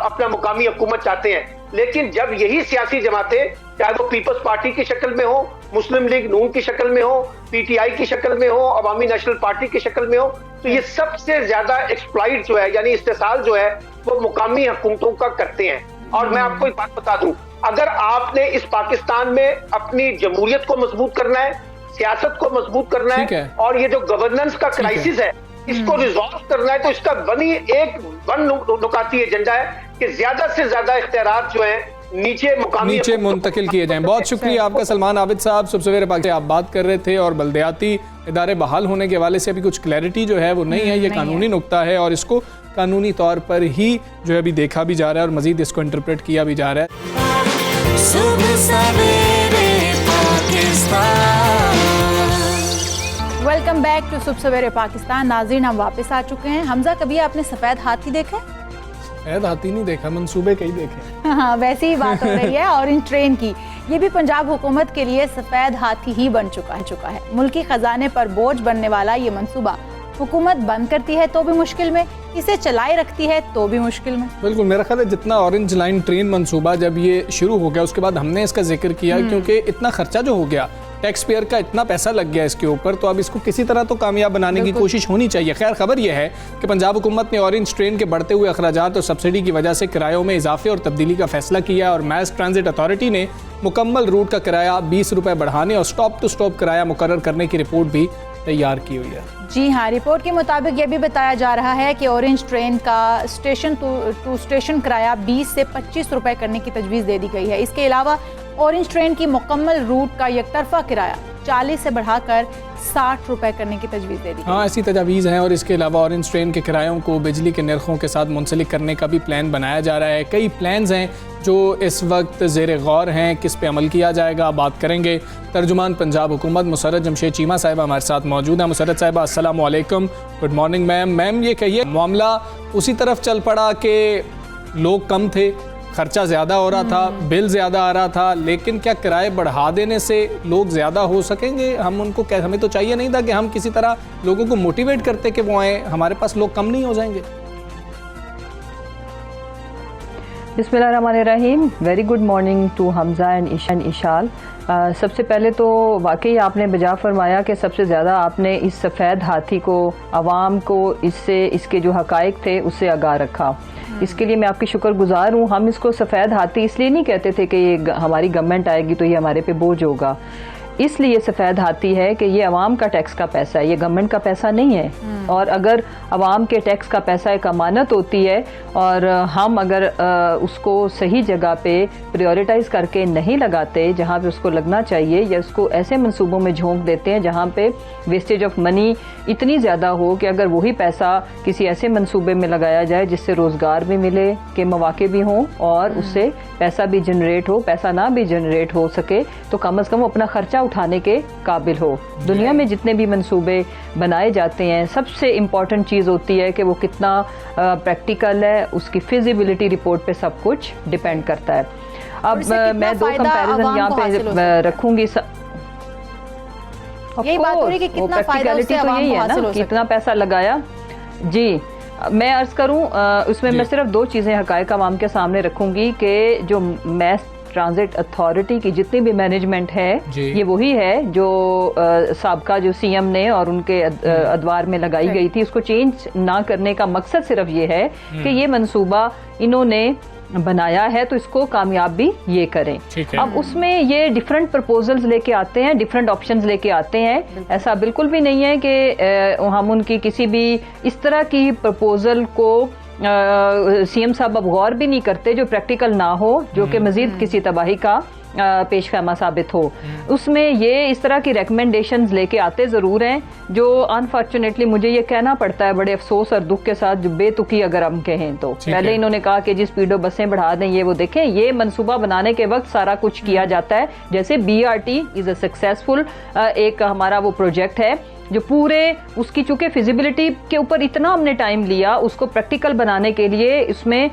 अपना मुकामी हुकूमत चाहते हैं, लेकिन जब यही सियासी जमातें, चाहे वो पीपल्स पार्टी की शक्ल में हो, मुस्लिम लीग नून की शक्ल में हो, पीटीआई की शक्ल में हो, अवामी नेशनल पार्टी की शक्ल में हो, तो ये सबसे ज्यादा एक्सप्लॉइट जो है यानी इस्तेसाल जो है वो मुकामी हुकूमतों का करते हैं। और मैं आपको एक बात बता दूं, अगर आपने इस पाकिस्तान में अपनी जमहूरियत को मजबूत करना है, सियासत को मजबूत करना है और ये जो गवर्नेंस का क्राइसिस है इसको रिजॉल्व करना है, तो इसका वन नुकाती एजेंडा है कि ज्यादा से ज्यादा इख्तियारात जो है नीचे मुंतकिल किए जाएं। बहुत शुक्रिया आपका सलमान आबिद साहब। सुबह सवेरे पाक से आप बात कर रहे थे और बल्दियाती इदारे बहाल होने के हवाले से अभी कुछ क्लैरिटी जो है वो नहीं है, ये कानूनी नुक्ता है और इसको कानूनी तौर पर ही जो है अभी देखा भी जा रहा है और मजीद इसको इंटरप्रेट किया भी जा रहा है। सुबह सवेरे पाकिस्तान। वेलकम बैक टू सुबह सवेरे पाकिस्तान। नाज़रीन, हम वापस आ चुके हैं। हमजा, कभी आपने सफ़ेद हाथी देखा? सफ़ेद हाथी नहीं देखा, मंसूबे कई देखे। हाँ, वैसे ही बात हो रही है ऑरेंज ट्रेन की। ये भी पंजाब हुकूमत के लिए सफ़ेद हाथी ही बन चुका है। मुल्की खजाने पर बोझ बनने वाला ये मंसूबा हुकूमत बंद करती है तो भी मुश्किल में, इसे चलाए रखती है तो भी मुश्किल में। बिल्कुल, मेरा ख्याल है जितना ऑरेंज लाइन ट्रेन मंसूबा जब ये शुरू हो गया उसके बाद हमने इसका जिक्र किया, क्योंकि इतना खर्चा जो हो गया, टैक्स पेयर का इतना पैसा लग गया इसके ऊपर, तो अब इसको किसी तरह तो कामयाब बनाने की कोशिश होनी चाहिए। खैर, खबर यह है कि पंजाब हुकूमत ने ऑरेंज ट्रेन के बढ़ते हुए अखराजात और सब्सिडी की वजह से किरायों में इजाफे और तब्दीली का फैसला किया और मैस ट्रांजिट अथॉरिटी ने मुकम्मल रूट का किराया 20 रुपये बढ़ाने और स्टॉप टू स्टॉप किराया मुकर्रर करने की रिपोर्ट भी तैयार की हुई है। जी हाँ, रिपोर्ट के मुताबिक ये भी बताया जा रहा है कि ऑरेंज ट्रेन का स्टेशन टू स्टेशन किराया 20 से 25 रुपए करने की तजवीज़ दे दी गई है। इसके अलावा ऑरेंज ट्रेन की मुकम्मल रूट का यकतरफा किराया 40 से बढ़ाकर 60 रुपए करने की तजवीज़ दे दी। हाँ, ऐसी तजावीज़ हैं और इसके अलावा ऑरेंज ट्रेन के किरायों को बिजली के नरखों के साथ मुंसलिक करने का भी प्लान बनाया जा रहा है। कई प्लान्स हैं जो इस वक्त ज़ेर गौर हैं, किस पे अमल किया जाएगा बात करेंगे। तर्जुमान पंजाब हुकूमत मुसर्रत जमशेद चीमा साहिबा हमारे साथ मौजूद हैं। मुसर्रत साहिबा, अस्सलाम वालेकुम, गुड मॉर्निंग मैम। मैम, ये कहिए, मामला उसी तरफ चल पड़ा कि लोग कम थे, खर्चा ज़्यादा हो रहा था, बिल ज़्यादा आ रहा था, लेकिन क्या किराए बढ़ा देने से लोग ज़्यादा हो सकेंगे? हमें तो चाहिए नहीं था कि हम किसी तरह लोगों को मोटिवेट करते कि वो आए, हमारे पास लोग कम नहीं हो जाएंगे? बिस्मिल्लाहिर्रहमानिर्रहीम। Very good morning to Hamza and Ishal. सबसे पहले तो वाकई आपने बजा फरमाया कि सबसे ज़्यादा आपने इस सफ़ेद हाथी को, आवाम को इसके जो हक़ाइक़ थे उससे आगाह रखा। इसके लिए मैं आपकी शुक्रगुजार हूँ। हम इसको सफ़ेद हाथी इसलिए नहीं कहते थे कि ये हमारी गवर्नमेंट आएगी तो ये हमारे पे बोझ होगा, इसलिए सफ़ेद हाथी है कि ये अवाम का टैक्स का पैसा है, ये गवर्नमेंट का पैसा नहीं है। और अगर अवाम के टैक्स का पैसा एक अमानत होती है और हम अगर उसको सही जगह पे प्रायोरिटाइज़ करके नहीं लगाते जहाँ पे उसको लगना चाहिए, या उसको ऐसे मंसूबों में झोंक देते हैं जहाँ पे वेस्टेज ऑफ मनी इतनी ज़्यादा हो कि अगर वही पैसा किसी ऐसे मंसूबे में लगाया जाए जिससे रोज़गार भी मिले के मौके भी हों और उससे पैसा भी जनरेट हो, पैसा ना भी जनरेट हो सके तो कम से कम अपना खर्चा उठाने के काबिल हो। दुनिया में जितने भी मंसूबे बनाए जाते हैं, सबसे इम्पॉर्टेंट चीज़ होती है कि वो कितना प्रैक्टिकल है, उसकी फिजिबिलिटी रिपोर्ट पे सब कुछ डिपेंड करता है। अब मैं दो कंपैरिजन यहाँ पे रखूंगी। यही बात हो रही है कि कितना फायदा उससे तो यही है ना, कितना पैसा लगाया। जी, मैं अर्ज करूं, उसमें मैं सिर्फ दो चीज़ें हक़ाइक़ आवाम के सामने रखूंगी कि जो मैस ट्रांजिट अथॉरिटी की जितनी भी मैनेजमेंट है ये वही है जो साबका जो सीएम ने और उनके अदवार में लगाई गई थी। उसको चेंज ना करने का मकसद सिर्फ ये है कि ये मंसूबा इन्होंने बनाया है तो इसको कामयाब भी ये करें। अब उसमें ये डिफरेंट प्रपोजल्स लेके आते हैं, डिफरेंट ऑप्शंस लेके आते हैं। ऐसा बिल्कुल भी नहीं है कि हम उनकी किसी भी इस तरह की प्रपोजल को सीएम साहब अब गौर भी नहीं करते जो प्रैक्टिकल ना हो, जो कि मजीद किसी तबाही का पेश खैमा साबित हो। उसमें ये इस तरह की रिकमेंडेशंस लेके आते ज़रूर हैं जो अनफॉर्चुनेटली मुझे ये कहना पड़ता है बड़े अफसोस और दुख के साथ, जो बेतुकी अगर हम कहें तो। पहले इन्होंने कहा कि जी स्पीडो बसें बढ़ा दें, ये वो देखें, ये मंसूबा बनाने के वक्त सारा कुछ किया जाता है। जैसे BRT इज़ अ सक्सेसफुल एक हमारा वो प्रोजेक्ट है जो पूरे उसकी चूँकि फिजिबिलिटी के ऊपर इतना हमने टाइम लिया उसको प्रैक्टिकल बनाने के लिए, इसमें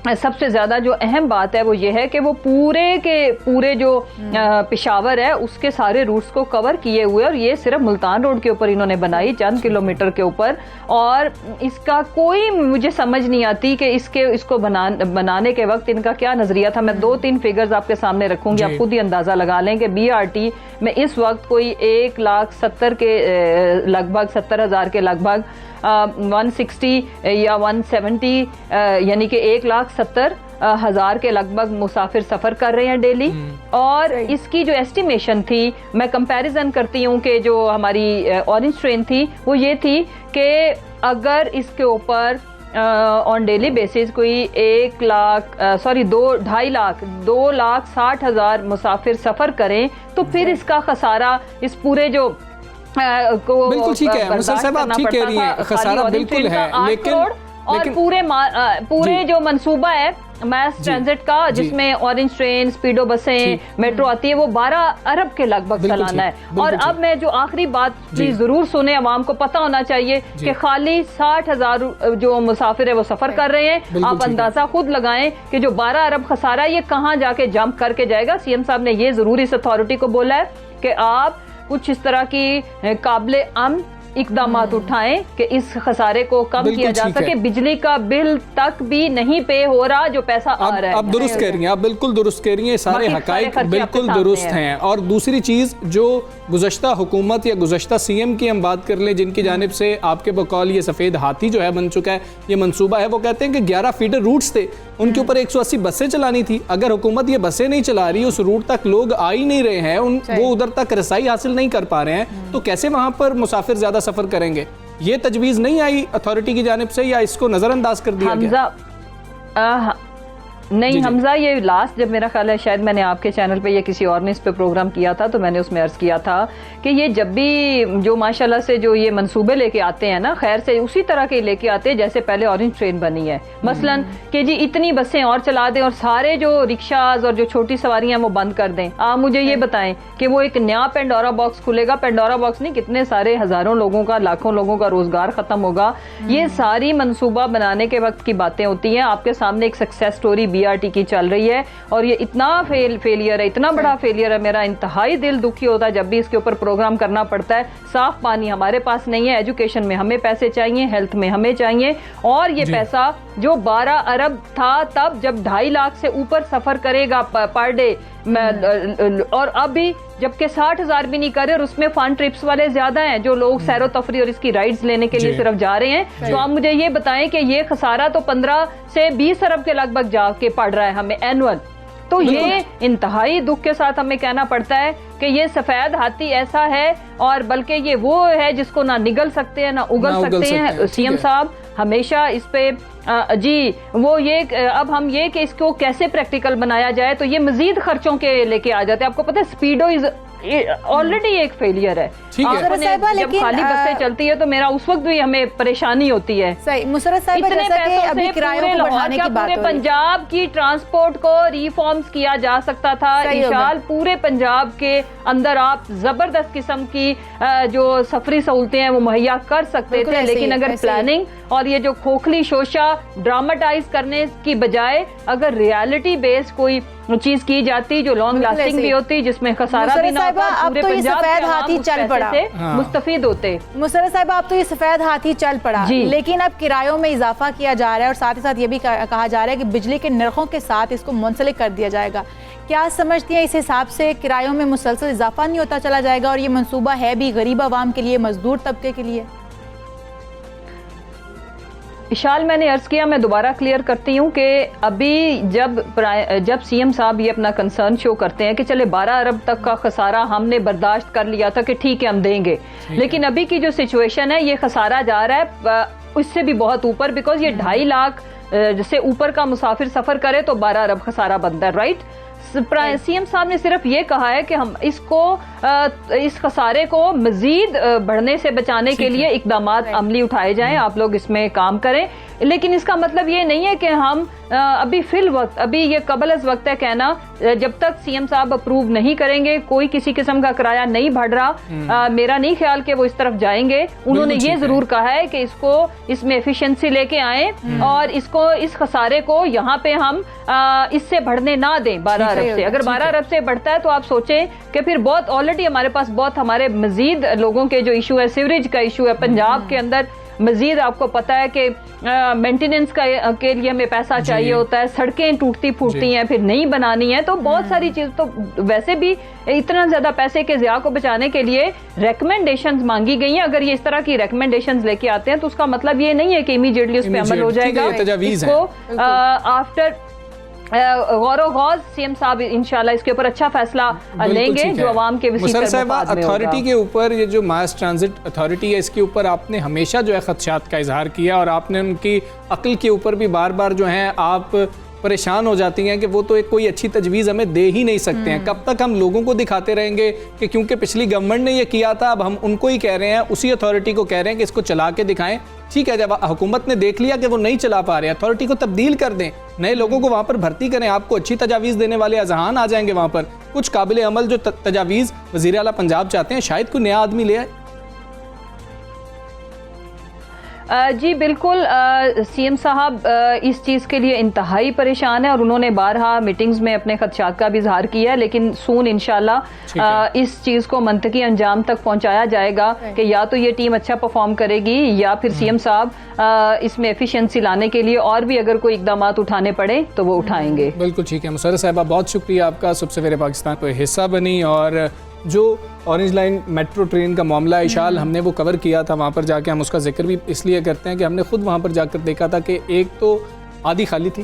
सबसे ज़्यादा जो अहम बात है वो ये है कि वो पूरे के पूरे जो पेशावर है उसके सारे रूट्स को कवर किए हुए, और ये सिर्फ मुल्तान रोड के ऊपर इन्होंने बनाई, चंद किलोमीटर के ऊपर। और इसका कोई मुझे समझ नहीं आती कि इसको बनाने के वक्त इनका क्या नज़रिया था। मैं 2-3 फिगर्स आपके सामने रखूंगी, आप खुद ही अंदाज़ा लगा लें कि BRT में इस वक्त कोई 1,70,000 के लगभग 70,000 के लगभग 160 या 170 यानी कि 1,70,000 के लगभग मुसाफिर सफ़र कर रहे हैं डेली। और इसकी जो एस्टिमेशन थी, मैं कंपैरिजन करती हूँ कि जो हमारी ऑरेंज ट्रेन थी वो ये थी कि अगर इसके ऊपर ऑन डेली बेसिस कोई 2,60,000 मुसाफिर सफ़र करें तो फिर इसका खसारा इस पूरे जो को बिल्कुल ठीक है मुसर साहब, आप ठीक कह रही हैं, खसारा बिल्कुल है, लेकिन पूरे जो मंसूबा है मैस ट्रांजिट का, जिसमें ऑरेंज ट्रेन, स्पीडो बसें, मेट्रो आती है, वो 12 अरब के लगभग सालाना है। और अब मैं जो आखिरी बात प्लीज जरूर सुने, अवाम को पता होना चाहिए कि खाली 60,000 जो मुसाफिर है वो सफर कर रहे हैं। आप अंदाजा खुद लगाएं कि जो 12 अरब खसारा है ये कहाँ जाके जंप करके जाएगा। सीएम साहब ने ये जरूर इस अथॉरिटी को बोला है कि आप कुछ इस तरह की काबिले अमन इकदामात उठाएं कि इस खसारे को कम किया जा सके। बिजली का बिल तक भी नहीं पे हो रहा जो पैसा आ रहा है। आप दुरुस्त कह रही हैं, आप बिल्कुल दुरुस्त कह रही हैं, सारे हकाइक बिल्कुल दुरुस्त हैं। और दूसरी चीज़ जो गुज़श्ता हुकूमत या गुज़श्ता सीएम की हम बात कर लें, जिनकी जानिब से आपके बकौल ये सफ़ेद हाथी जो है बन चुका है, ये मंसूबा है, वो कहते हैं कि 11 फीडर रूट्स थे, उनके ऊपर 180 बसें चलानी थी। अगर हुकूमत ये बसें नहीं चला रही, उस रूट तक लोग आ ही नहीं रहे हैं, वो उधर तक रसाई हासिल नहीं कर पा रहे हैं, तो कैसे वहाँ पर मुसाफिर ज़्यादा सफ़र करेंगे? ये तजवीज़ नहीं आई अथॉरिटी की जानिब से या इसको नज़रअंदाज कर दिया गया? नहीं हमजा, ये लास्ट जब मेरा ख्याल है शायद मैंने आपके चैनल पे या किसी और ने इस पे प्रोग्राम किया था, तो मैंने उसमें अर्ज़ किया था कि ये जब भी जो माशाल्लाह से जो ये मंसूबे लेके आते हैं ना, खैर से उसी तरह के लेके आते हैं जैसे पहले ऑरेंज ट्रेन बनी है मसलन, कि जी इतनी बसें और चला दें और सारे जो रिक्शाज और जो छोटी सवारियां वो बंद कर दें। आप मुझे ये बताएं कि वो एक नया पेंडोरा बॉक्स खुलेगा, पेंडोरा बॉक्स नहीं, कितने सारे हज़ारों लोगों का, लाखों लोगों का रोजगार खत्म होगा। ये सारी मंसूबा बनाने के वक्त की बातें होती हैं। आपके सामने एक सक्सेस स्टोरी बीआरटी की चल रही है और ये इतना फेलियर है, इतना बड़ा फेलियर है, मेरा इंतहाई दिल दुखी होता है जब भी इसके ऊपर प्रोग्राम करना पड़ता है। साफ पानी हमारे पास नहीं है, एजुकेशन में हमें पैसे चाहिए, हेल्थ में हमें चाहिए, और ये पैसा जो 12 अरब था तब जब 2.5 लाख से ऊपर सफर करेगा पर डे, और अभी जबकि 60,000 भी नहीं करे और उसमें फन ट्रिप्स वाले ज्यादा हैं जो लोग सैरो तफरी और इसकी राइड्स लेने के लिए सिर्फ जा रहे हैं। तो आप मुझे ये बताएं कि ये खसारा तो 15 से 20 अरब के लगभग जाके पड़ रहा है हमें एनुअल। तो ये इंतहाई दुख के साथ हमें कहना पड़ता है कि ये सफेद हाथी ऐसा है, और बल्कि ये वो है जिसको ना निगल सकते हैं ना उगल सकते हैं। सीएम साहब हमेशा इस पे जी वो ये अब हम ये कि इसको कैसे प्रैक्टिकल बनाया जाए, तो ये मजीद खर्चों के लेके आ जाते हैं। आपको पता है स्पीडो इज ऑलरेडी एक फेलियर है। जब खाली बसें चलती है तो मेरा उस वक्त भी हमें परेशानी होती है। इतने पैसों से पूरे पंजाब की ट्रांसपोर्ट को रिफॉर्म्स किया जा सकता था। विशाल पूरे पंजाब के अंदर आप जबरदस्त किस्म की जो सफरी सहूलतें हैं वो मुहैया कर सकते थे, लेकिन अगर प्लानिंग और ये जो खोखली शोशा ड्रामेटाइज करने की बजाय अगर रियलिटी बेस्ड कोई चीज की जाती जो लॉन्ग लास्टिंग भी होती, जिसमें खसारा भी ना होता, पूरे पंजाब के हाथी चल पड़ा से मुस्तफीद होते। मुसर्रत साहिब, आप तो ये सफेद हाथी चल पड़ा, लेकिन अब किरायों में इजाफा किया जा रहा है और साथ ही साथ ये भी कहा जा रहा है कि बिजली के नरखों के साथ इसको मुंसलिक कर दिया जाएगा। क्या समझती हैं इस हिसाब से किरायों में मुसलसल इजाफा नहीं होता चला जाएगा और ये मंसूबा है भी गरीब आवाम के लिए, मजदूर तबके के लिए? विशाल, मैंने अर्ज किया, मैं दोबारा क्लियर करती हूँ कि अभी जब सीएम साहब ये अपना कंसर्न शो करते हैं कि चले 12 अरब तक का खसारा हमने बर्दाश्त कर लिया था कि ठीक है हम देंगे, लेकिन अभी की जो सिचुएशन है ये खसारा जा रहा है उससे भी बहुत ऊपर, बिकॉज ये 2.5 लाख से ऊपर का मुसाफिर सफर करे तो 12 अरब खसारा बनता है, राइट। सीएम साहब ने सिर्फ ये कहा है कि हम इस खसारे को मजीद बढ़ने से बचाने के लिए इकदामात अमली उठाए जाएं, आप लोग इसमें काम करें, लेकिन इसका मतलब ये नहीं है कि हम अभी फिल वक्त, अभी ये कबल अज वक्त है कहना, जब तक सीएम साहब अप्रूव नहीं करेंगे कोई किसी किस्म का किराया नहीं बढ़ रहा। मेरा नहीं ख्याल कि वो इस तरफ जाएंगे। उन्होंने ये जरूर कहा है कि इसमें एफिशिएंसी लेके आए और इस खसारे को यहाँ पे हम इससे बढ़ने ना दें 12 अरब से। अगर 12 अरब से बढ़ता है तो आप सोचें कि फिर बहुत ऑलरेडी हमारे पास बहुत हमारे मजीद लोगों के जो इशू है, सीवरेज का इशू है पंजाब के अंदर, मजीद आपको पता है कि मेंटेनेंस के लिए हमें पैसा चाहिए होता है, सड़कें टूटती फूटती हैं, फिर नहीं बनानी है, तो बहुत सारी चीज, तो वैसे भी इतना ज्यादा पैसे के ज़िया को बचाने के लिए रिकमेंडेशंस मांगी गई हैं। अगर ये इस तरह की रिकमेंडेशंस लेके आते हैं तो उसका मतलब ये नहीं है कि इमीडिएटली उस पर अमल हो जाएगा। इसको गौर सीएम साहब इंशाल्लाह इसके ऊपर अच्छा फैसला लेंगे जो आवाम के मुसर्रफ साहिबा, अथॉरिटी के ऊपर ये जो मास ट्रांजिट अथॉरिटी है इसके ऊपर आपने हमेशा जो है खदशात का इजहार किया और आपने उनकी अक्ल के ऊपर भी बार बार जो है आप परेशान हो जाती हैं कि वो तो एक कोई अच्छी तजवीज़ हमें दे ही नहीं सकते हैं। कब तक हम लोगों को दिखाते रहेंगे कि क्योंकि पिछली गवर्नमेंट ने ये किया था अब हम उनको ही कह रहे हैं, उसी अथॉरिटी को कह रहे हैं कि इसको चला के दिखाएं। ठीक है, जब हुकूमत ने देख लिया कि वो नहीं चला पा रहे, अथॉरिटी को तब्दील कर दें, नए लोगों को वहाँ पर भर्ती करें, आपको अच्छी तजावीज़ देने वाले अजहान आ जाएंगे वहाँ पर। कुछ काबिल अमल जो तजावीज़ वज़ीर आला पंजाब चाहते हैं शायद कोई नया आदमी ले आए। जी बिल्कुल, सीएम साहब इस चीज़ के लिए इंतहाई परेशान है और उन्होंने बारहा मीटिंग्स में अपने खदशात का भी इजहार किया है, लेकिन सून इंशाल्लाह इस चीज़ को मंतकी अंजाम तक पहुंचाया जाएगा कि या तो ये टीम अच्छा परफॉर्म करेगी या फिर सीएम साहब इसमें एफिशिएंसी लाने के लिए और भी अगर कोई इकदाम उठाने पड़े तो वो उठाएंगे। बिल्कुल ठीक है मुसर्रफ साहिबा, बहुत शुक्रिया आपका। सबसे सवेरे पाकिस्तान को हिस्सा बनी और जो ऑरेंज लाइन मेट्रो ट्रेन का मामला है इशाल, हमने वो कवर किया था, वहाँ पर जाके हम उसका जिक्र भी इसलिए करते हैं कि हमने खुद वहाँ पर जाकर देखा था कि एक तो आधी खाली थी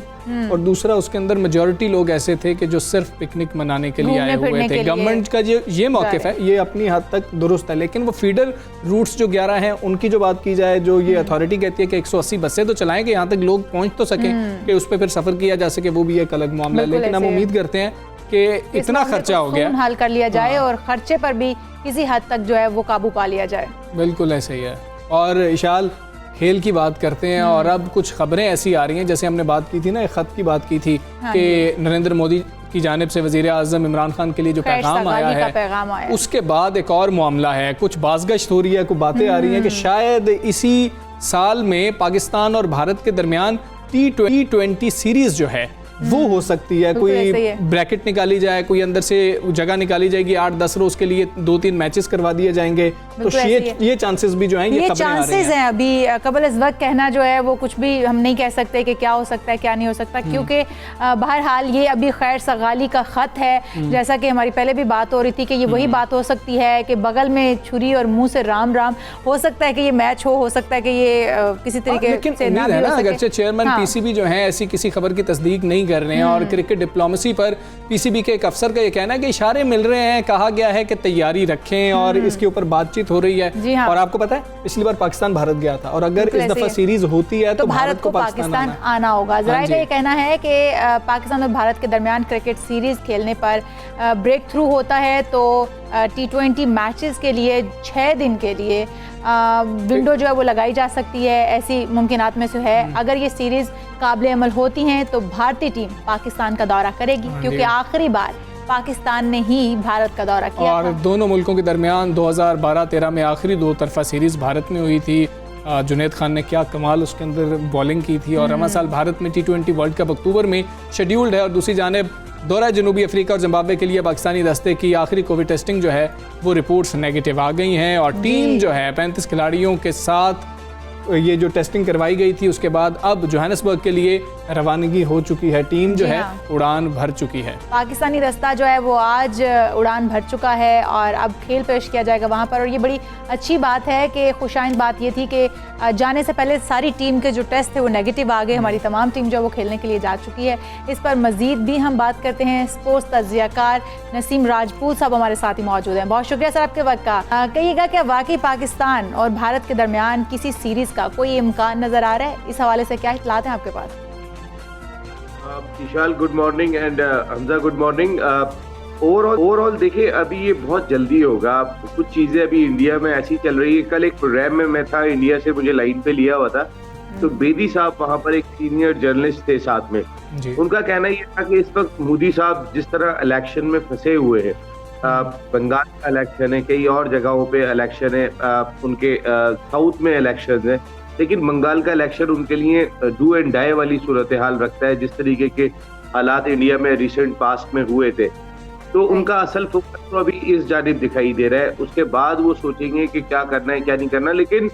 और दूसरा उसके अंदर मेजॉरिटी लोग ऐसे थे कि जो सिर्फ पिकनिक मनाने के लिए आए हुए थे। गवर्नमेंट का जो ये मौक़िफ़ है ये अपनी हद तक दुरुस्त है, लेकिन वो फीडर रूट्स जो 11 हैं उनकी जो बात की जाए, जो ये अथॉरिटी कहती है कि 180 बसें तो चलाएंगे यहाँ तक लोग पहुँच तो सकें कि उस पर फिर सफ़र किया जा सके, वो भी एक अलग मामला है। लेकिन हम उम्मीद करते हैं कि इतना खर्चा हो गया हल कर लिया जाए और खर्चे पर भी किसी हद तक जो है वो काबू पा लिया जाए। बिल्कुल ऐसे ही है। और इशाल, खेल की बात करते हैं और अब कुछ खबरें ऐसी आ रही हैं, जैसे हमने बात की थी ना, एक खत की बात की थी कि नरेंद्र मोदी की जानिब से वज़ीर आज़म इमरान खान के लिए जो पैगाम आया है, उसके बाद एक और मामला है, कुछ बाज़गश्त हो रही है, कुछ बातें आ रही हैं कि शायद इसी साल में पाकिस्तान और भारत के दरमियान T20 सीरीज़ जो है वो हो सकती है। कोई ब्रैकेट निकाली जाए, कोई अंदर से जगह निकाली जाएगी, 8-10 रोज के लिए 2-3 मैचेस करवा दिए जाएंगे, तो ये चांसेस भी जो हैं ये चांसेस हैं। अभी कबल इस वक्त कहना जो है वो कुछ भी हम नहीं कह सकते कि क्या हो सकता है क्या नहीं हो सकता, क्योंकि बहरहाल ये अभी खैर सगाली का खत है। जैसा कि हमारी पहले भी बात हो रही थी कि ये वही बात हो सकती है कि बगल में छुरी और मुंह से राम राम, हो सकता है कि ये मैच हो सकता है कि ये किसी तरीके से ना भी हो सके। अगरचे चेयरमैन पीसीबी जो है ऐसी किसी खबर की तस्दीक नहीं कर रहे हैं और क्रिकेट डिप्लोमेसी पर पीसीबी के एक अफसर का ये कहना है कि इशारे मिल रहे हैं, कहा गया है कि तैयारी रखें और इसके ऊपर बातचीत हो रही है। और आपको पता है पिछली बार पाकिस्तान भारत गया था और अगर इस दफा सीरीज होती है तो भारत को पाकिस्तान आना होगा। जरा का ये कहना है कि पाकिस्तान और भारत के दरमियान क्रिकेट सीरीज खेलने पर ब्रेक थ्रू होता है तो T20 मैचेस के लिए 6 दिन के लिए विंडो जो है वो लगाई जा सकती है, ऐसी मुमकिनात में से है। अगर ये सीरीज काबिल अमल होती हैं तो भारतीय टीम पाकिस्तान का दौरा करेगी, क्योंकि आखिरी बार पाकिस्तान ने ही भारत का दौरा किया और दोनों मुल्कों के दरमियान 2012-13 में आखिरी 2 तरफा सीरीज भारत में हुई थी। जुनैद खान ने क्या कमाल उसके अंदर बॉलिंग की थी। और रवा साल भारत में T20 वर्ल्ड कप अक्टूबर में शेड्यूल्ड है और दूसरी जानिब दौरा जनूबी अफ्रीका और जिम्बाब्वे के लिए पाकिस्तानी दस्ते की आखिरी कोविड टेस्टिंग जो है वो रिपोर्ट्स नेगेटिव आ गई हैं और टीम जो है 35 खिलाड़ियों के साथ ये जो टेस्टिंग करवाई गई थी उसके बाद अब जोहानिसबर्ग के लिए रवानगी हो चुकी है। टीम जो है उड़ान भर चुकी है। पाकिस्तानी दस्ता जो है वो आज उड़ान भर चुका है और अब खेल पेश किया जाएगा वहाँ पर। और ये बड़ी अच्छी बात है कि खुशाइंद बात ये थी कि जाने से पहले सारी टीम के जो टेस्ट थे वो नेगेटिव आ गए। हमारी तमाम टीम जो है वो खेलने के लिए जा चुकी है। इस पर मजीद भी हम बात करते हैं। स्पोर्ट्स तज्जियाकार नसीम राजपूत साहब हमारे साथ ही मौजूद हैं। बहुत शुक्रिया सर आपके वक्त का। कहिएगा कि वाकई पाकिस्तान और भारत के दरमियान किसी सीरीज का कोई इम्कान नजर आ रहा है? इस हवाले से क्या इत्तलात हैं आपके पास? Vishal good morning and Hamza good morning. Overall देखिए अभी ये बहुत जल्दी होगा। कुछ चीजें अभी इंडिया में ऐसी चल रही है। कल एक प्रोग्राम में मैं था, इंडिया से मुझे लाइन पे लिया हुआ था, तो बेदी साहब वहाँ पर एक सीनियर जर्नलिस्ट थे साथ में। उनका कहना ये था कि इस वक्त मोदी साहब जिस तरह इलेक्शन में फंसे हुए हैं, बंगाल का इलेक्शन है, कई और जगहों पे इलेक्शन है, उनके साउथ में इलेक्शन है, लेकिन बंगाल का इलेक्शन उनके लिए डू एंड डाई वाली सूरत हाल रखता है। जिस तरीके के हालात इंडिया में रिसेंट पास्ट में हुए थे, तो उनका असल फोकस तो अभी इस जानिब दिखाई दे रहा है। उसके बाद वो सोचेंगे कि क्या करना है क्या नहीं करना। लेकिन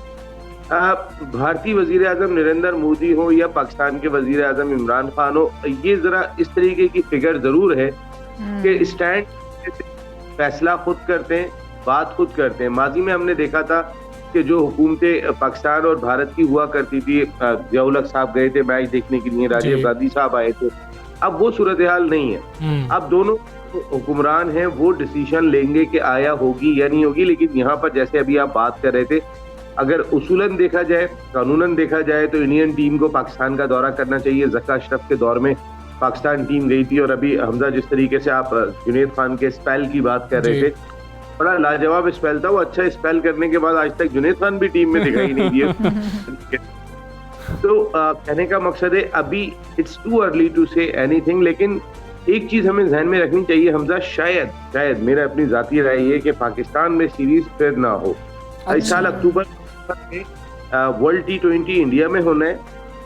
भारतीय वजीर आजम नरेंद्र मोदी हो या पाकिस्तान के वजीर आजम इमरान खान हो, ये जरा इस तरीके की फिगर जरूर है कि स्टैंड फैसला खुद करते हैं, बात खुद करते हैं। माजी में हमने देखा था कि जो हुकूमतें पाकिस्तान और भारत की हुआ करती थी, जियाउल हक साहब गए थे मैच देखने के लिए, राजीव गांधी साहब आए थे, अब वो सूरत हाल नहीं है। अब दोनों हुक्मरान हैं, वो डिसीजन लेंगे कि आया होगी या नहीं होगी। लेकिन यहाँ पर जैसे अभी आप बात कर रहे थे, अगर उसूलन देखा जाए, कानूनन देखा जाए, तो इंडियन टीम को पाकिस्तान का दौरा करना चाहिए। ज़का अशरफ के दौर में पाकिस्तान टीम गई थी, और अभी हमजा जिस तरीके से आप जुनैद खान के स्पेल की बात कर रहे थे, बड़ा लाजवाब स्पेल था वो। अच्छा स्पेल करने के बाद आज तक जुनैद खान भी टीम में दिखाई नहीं दिए। तो कहने का मकसद है अभी it's too early to say anything. लेकिन एक चीज हमें ध्यान में रखनी चाहिए हमजा, शायद मेरा अपनी जाती राय ये कि पाकिस्तान में सीरीज फिर ना हो। इस साल अक्टूबर में वर्ल्ड T20 इंडिया में होना है,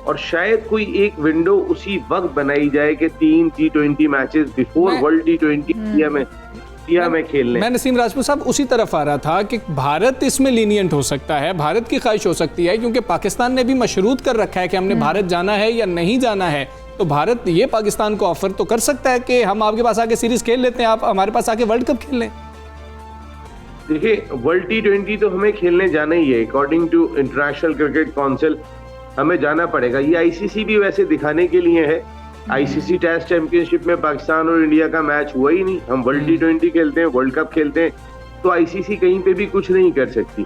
और शायद कोई एक विंडो उसी वक्त बनाई जाए कि 3 T20 matches before world T20 India में खेलने। मैं नसीम राजपूत साहब उसी तरफ आ रहा था कि भारत इसमें लीनियंट हो सकता है, भारत की ख्वाहिश हो सकती है, क्योंकि पाकिस्तान ने भी मशरूत कर रखा है कि हमने भारत जाना है या नहीं जाना है। तो भारत ये पाकिस्तान को ऑफर तो कर सकता है कि हम आपके पास आके सीरीज खेल लेते हैं, आप हमारे पास आके वर्ल्ड कप खेल लें। देखिए, वर्ल्ड T20 तो हमें खेलने जाना ही है। According to International Cricket Council हमें जाना पड़ेगा। ये आईसीसी भी वैसे दिखाने के लिए है। आईसीसी टेस्ट चैंपियनशिप में पाकिस्तान और इंडिया का मैच हुआ ही नहीं। हम वर्ल्ड T20 खेलते हैं, वर्ल्ड कप खेलते हैं, तो आईसीसी कहीं पे भी कुछ नहीं कर सकती।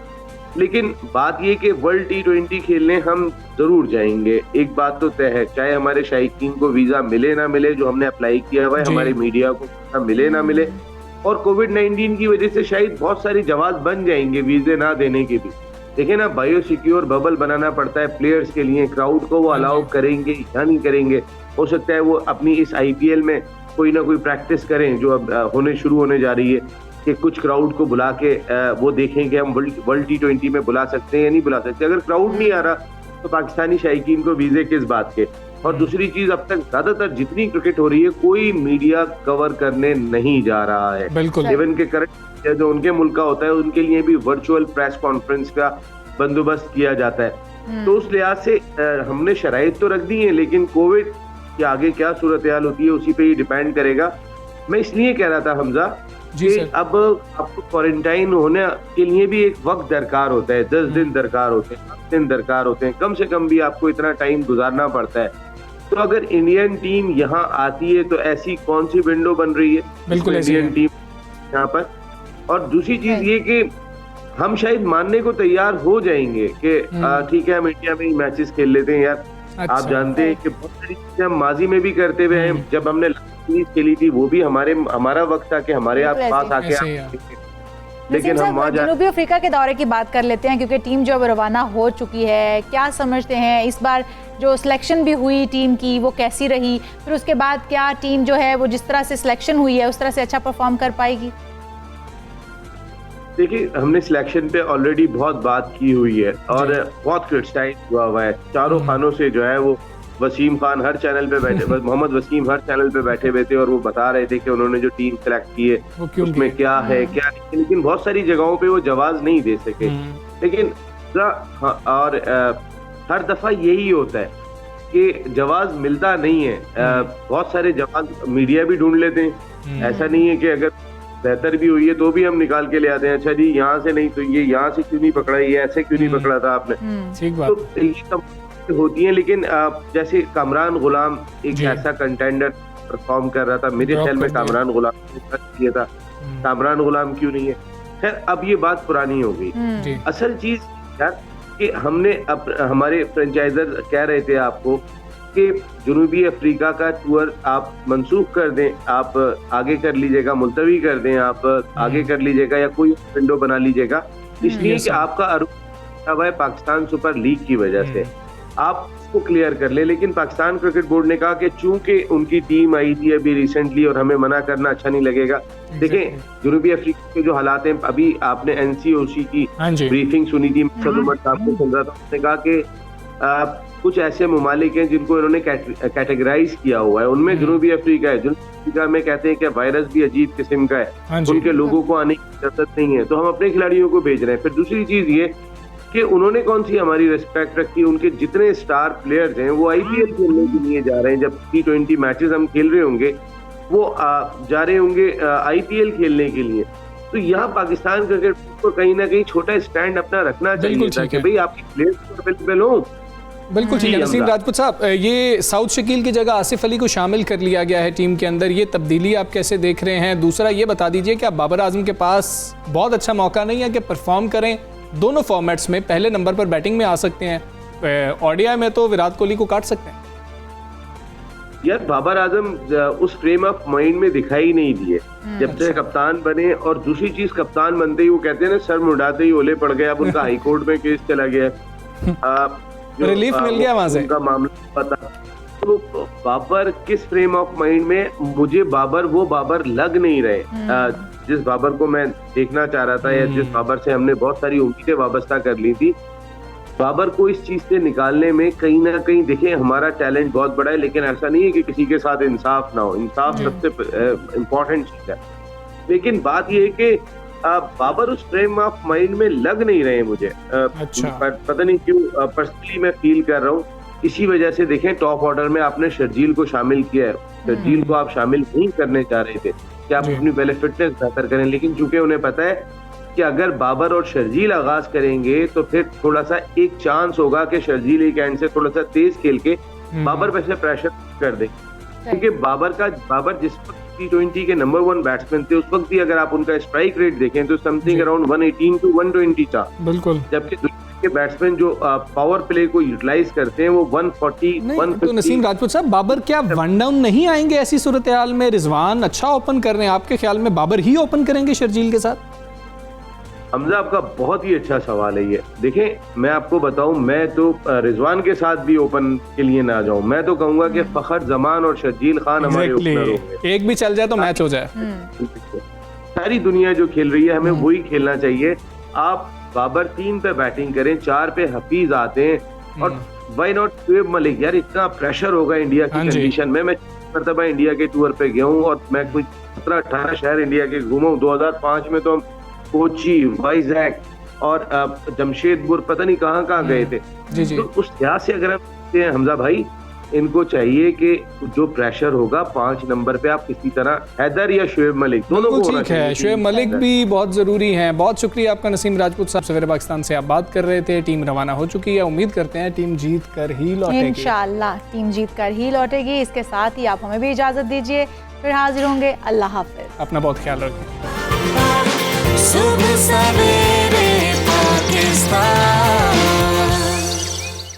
लेकिन बात ये कि वर्ल्ड T20 खेलने हम जरूर जाएंगे, एक बात तो तय है। चाहे हमारे शायकीन को वीजा मिले ना मिले, जो हमने अप्लाई किया हुआ है, हमारे मीडिया को मिले ना मिले, और कोविड-19 की वजह से शायद बहुत सारे जवाब बन जाएंगे वीजे ना देने के भी। देखिए ना, बायो सिक्योर बबल बनाना पड़ता है प्लेयर्स के लिए। क्राउड को वो अलाउ करेंगे या नहीं करेंगे। हो सकता है वो अपनी इस IPL में कोई ना कोई प्रैक्टिस करें, जो अब शुरू होने जा रही है, कि कुछ क्राउड को बुला के वो देखें कि हम वर्ल्ड T20 में बुला सकते हैं या नहीं बुला सकते। अगर क्राउड नहीं आ रहा तो पाकिस्तानी शायकीन को वीजे किस बात के। और दूसरी चीज, अब तक ज्यादातर जितनी क्रिकेट हो रही है कोई मीडिया कवर करने नहीं जा रहा है। बिल्कुल। इवन के करंट जो उनके मुल्क का होता है, उनके लिए भी वर्चुअल प्रेस कॉन्फ्रेंस का बंदोबस्त किया जाता है। तो उस लिहाज से हमने शराइत तो रख दी है, लेकिन कोविड के आगे क्या सूरत हाल होती है उसी पे ही डिपेंड करेगा। मैं इसलिए कह रहा था हमजा कि अब आपको क्वारंटाइन होने के लिए भी एक वक्त दरकार होता है, 10 दिन दरकार होते हैं, 8 दिन दरकार होते हैं, कम से कम भी आपको इतना टाइम गुजारना पड़ता है। तो अगर इंडियन टीम यहाँ आती है तो ऐसी कौन सी विंडो बन रही है बिल्कुल इंडियन टीम यहाँ पर। और दूसरी चीज ये कि हम शायद मानने को तैयार हो जाएंगे कि ठीक है, हम इंडिया में ही मैचेस खेल लेते हैं यार। आप जानते हैं कि बहुत सारी चीजें हम माजी में भी करते हुए हैं। जब हमने सीरीज खेली थी वो भी हमारा वक्त था कि हमारे पास आके, लेकिन हम वहाँ जनूबी अफ्रीका के दौरे की बात कर लेते हैं, क्योंकि टीम जो अब रवाना हो चुकी है। क्या समझते हैं इस बार जो सिलेक्शन भी हुई टीम की वो कैसी रही? फिर उसके बाद क्या टीम जो है वो जिस तरह से सिलेक्शन हुई है उस तरह से अच्छा परफॉर्म कर पाएगी? देखिए, हमने सिलेक्शन पे ऑलरेडी बहुत बात की हुई है और बहुत क्रिटिसाइज हुआ है चारों खानों से। जो है वो वसीम खान हर चैनल पे बैठे, मोहम्मद वसीम हर चैनल पे बैठे हुए थे और वो बता रहे थे कि उन्होंने जो टीम सेलेक्ट की है उसमें क्या है क्या नहीं। लेकिन बहुत सारी जगहों पे वो जवाब नहीं दे सके। लेकिन और हर दफा यही होता है कि जवाब मिलता नहीं है। बहुत सारे जवाब मीडिया भी ढूंढ लेते हैं। ऐसा नहीं है कि अगर बेहतर भी हुई है तो भी हम निकाल के ले आते हैं। अच्छा जी, यहाँ से नहीं तो ये यहाँ से क्यों नहीं पकड़ा, ये ऐसे क्यों नहीं पकड़ा था आपने। ठीक बात। तो ये सब होती है। लेकिन जैसे कामरान गुलाम एक ऐसा कंटेंडर परफॉर्म कर रहा था, मेरे ख्याल में कामरान गुलाम किया था। कामरान गुलाम क्यों नहीं है? खैर, अब ये बात पुरानी हो गई। असल चीज यार कि हमने हमारे फ्रेंचाइजर कह रहे थे आपको कि जनूबी अफ्रीका का टूर आप मंसूख कर दें, आप आगे कर लीजिएगा, मुलतवी कर दें, आप आगे कर लीजिएगा या कोई विंडो बना लीजिएगा, इसलिए कि आपका आरोप है पाकिस्तान सुपर लीग की वजह से, आप इसको क्लियर कर ले। लेकिन पाकिस्तान क्रिकेट बोर्ड ने कहा कि चूंकि उनकी टीम आई थी अभी रिसेंटली और हमें मना करना अच्छा नहीं लगेगा। देखें, जनूबी अफ्रीका के जो हालात हैं, अभी आपने NCOC की ब्रीफिंग सुनी थी, मकसद उमर साहब को सुन रहा था, उसने कहा कि कुछ ऐसे ममालिक हैं जिनको इन्होंने कैटेगराइज किया हुआ है, उनमें जनूबी अफ्रीका है। जनूबी अफ्रीका में कहते हैं कि वायरस भी अजीब किस्म का है, उनके लोगों को आने की इजाजत नहीं है, तो हम अपने खिलाड़ियों को भेज रहे हैं। फिर दूसरी चीज ये कि उन्होंने कौन सी हमारी रिस्पेक्ट रखी, उनके जितने स्टार प्लेयर्स हैं वो IPL खेलने के लिए जा रहे हैं। जब T20 मैचेस हम खेल रहे होंगे वो जा रहे होंगे IPL खेलने के लिए। तो यहाँ पाकिस्तान क्रिकेट को कहीं ना कहीं छोटा स्टैंड अपना रखना चाहिए था कि भाई आपके प्लेयर्स अवेलेबल हो, बिल्कुल ठीक है। जी, नसीम हमजा। राजपूत साहब, ये साउथ शकील की जगह आसिफ अली को शामिल कर लिया गया है टीम के अंदर, ये तब्दीली आप कैसे देख रहे हैं? दूसरा ये बता दीजिए कि आप बाबर आजम के पास बहुत अच्छा मौका नहीं है कि परफॉर्म करें दोनों फॉर्मेट्स में, पहले नंबर पर बैटिंग में आ सकते हैं, ओडीआई में तो विराट कोहली को काट सकते हैं। यार बाबर आजम उस फ्रेम ऑफ माइंड में दिखाई नहीं दिए जब से कप्तान बने। और दूसरी चीज, कप्तान बनते ही वो कहते हैं ना, सर मुड़ाते ही ओले पड़ गए। अब उनका हाई कोर्ट में केस चला गया, रिलीफ मिल गया वहां से, उनका मामला पता। तो बाबर किस फ्रेम ऑफ माइंड में, मुझे बाबर वो बाबर लग नहीं रहे जिस बाबर को मैं देखना चाह रहा था, या जिस बाबर से हमने बहुत सारी उम्मीदें वाबस्ता कर ली थी। बाबर को इस चीज से निकालने में कहीं ना कहीं, देखिए हमारा टैलेंट बहुत बड़ा है, लेकिन ऐसा नहीं है कि किसी के साथ इंसाफ ना हो। इंसाफ सबसे इम्पोर्टेंट चीज है। लेकिन बात यह है कि बाबर उस फ्रेम ऑफ माइंड में लग नहीं रहे मुझे। पता नहीं क्यों पर्सनली मैं फील कर रहा हूँ। इसी वजह से देखें, टॉप ऑर्डर में आपने शर्जील को शामिल किया है। शर्जील को आप शामिल नहीं करने चाह रहे थे कि आप अपनी पहले फिटनेस बेहतर करें, लेकिन चूंकि उन्हें पता है कि अगर बाबर और शर्जील आगाज करेंगे तो फिर थोड़ा सा एक चांस होगा कि शर्जील एक एंड से थोड़ा सा तेज खेल के बाबर पे से प्रेशर कर दे। क्योंकि बाबर जिस वक्त T20 के नंबर 1 बैट्समैन थे, उस वक्त भी अगर आप उनका स्ट्राइक रेट देखें तो समथिंग अराउंड 118 to 120 था। बिल्कुल। जबकि दुनिया के बैट्समैन जो पावर प्ले को यूटिलाइज करते हैं वो 140 150। तो नसीम राजपूत साहब, बाबर क्या वन डाउन नहीं आएंगे ऐसी सूरत हाल में? रिजवान अच्छा ओपन कर रहे हैं, आपके ख्याल में बाबर ही ओपन करेंगे शर्जील के साथ? हमजा, आपका बहुत ही अच्छा सवाल है ये। देखें मैं आपको बताऊं, मैं तो रिजवान के साथ भी ओपन के लिए ना जाऊं। मैं तो कहूंगा कि फखर जमान और शर्जील खान हमारे ओपनर होंगे। एक भी चल जाए तो मैच हो जाए। सारी दुनिया जो खेल रही है, हमें वही खेलना चाहिए। आप बाबर 3 पे बैटिंग करें, 4 पे हफीज आते हैं, और व्हाई नॉट शुएब मलिक? यार इतना प्रेशर होगा इंडिया की कंडीशन में। मैं मरतबा इंडिया के टूर पे गया हूँ और मैं कुछ 17-18 शहर इंडिया के घूमा हूँ। 2005 में तो हम कोची, वाइजैक और जमशेदपुर पता नहीं कहाँ गए थे। तो उस लिहाज से अगर हम देखते हैं हमजा भाई, इनको चाहिए कि जो प्रेशर होगा 5 नंबर पे आप किसी तरह हैदर या शुएब मलिक दोनों को ठीक है। शुएब मलिक भी बहुत ज़रूरी हैं। बहुत शुक्रिया आपका नसीम राजपूत साहब। सवेरे पाकिस्तान से आप बात कर रहे थे। टीम रवाना हो चुकी है, उम्मीद करते हैं टीम जीत कर ही लौटेगी। इंशाअल्लाह टीम जीत कर ही लौटेगी। इसके साथ ही आप हमें भी इजाज़त दीजिए, फिर हाजिर होंगे। अल्लाह हाफिज़। अपना बहुत ख्याल रखें। सुबह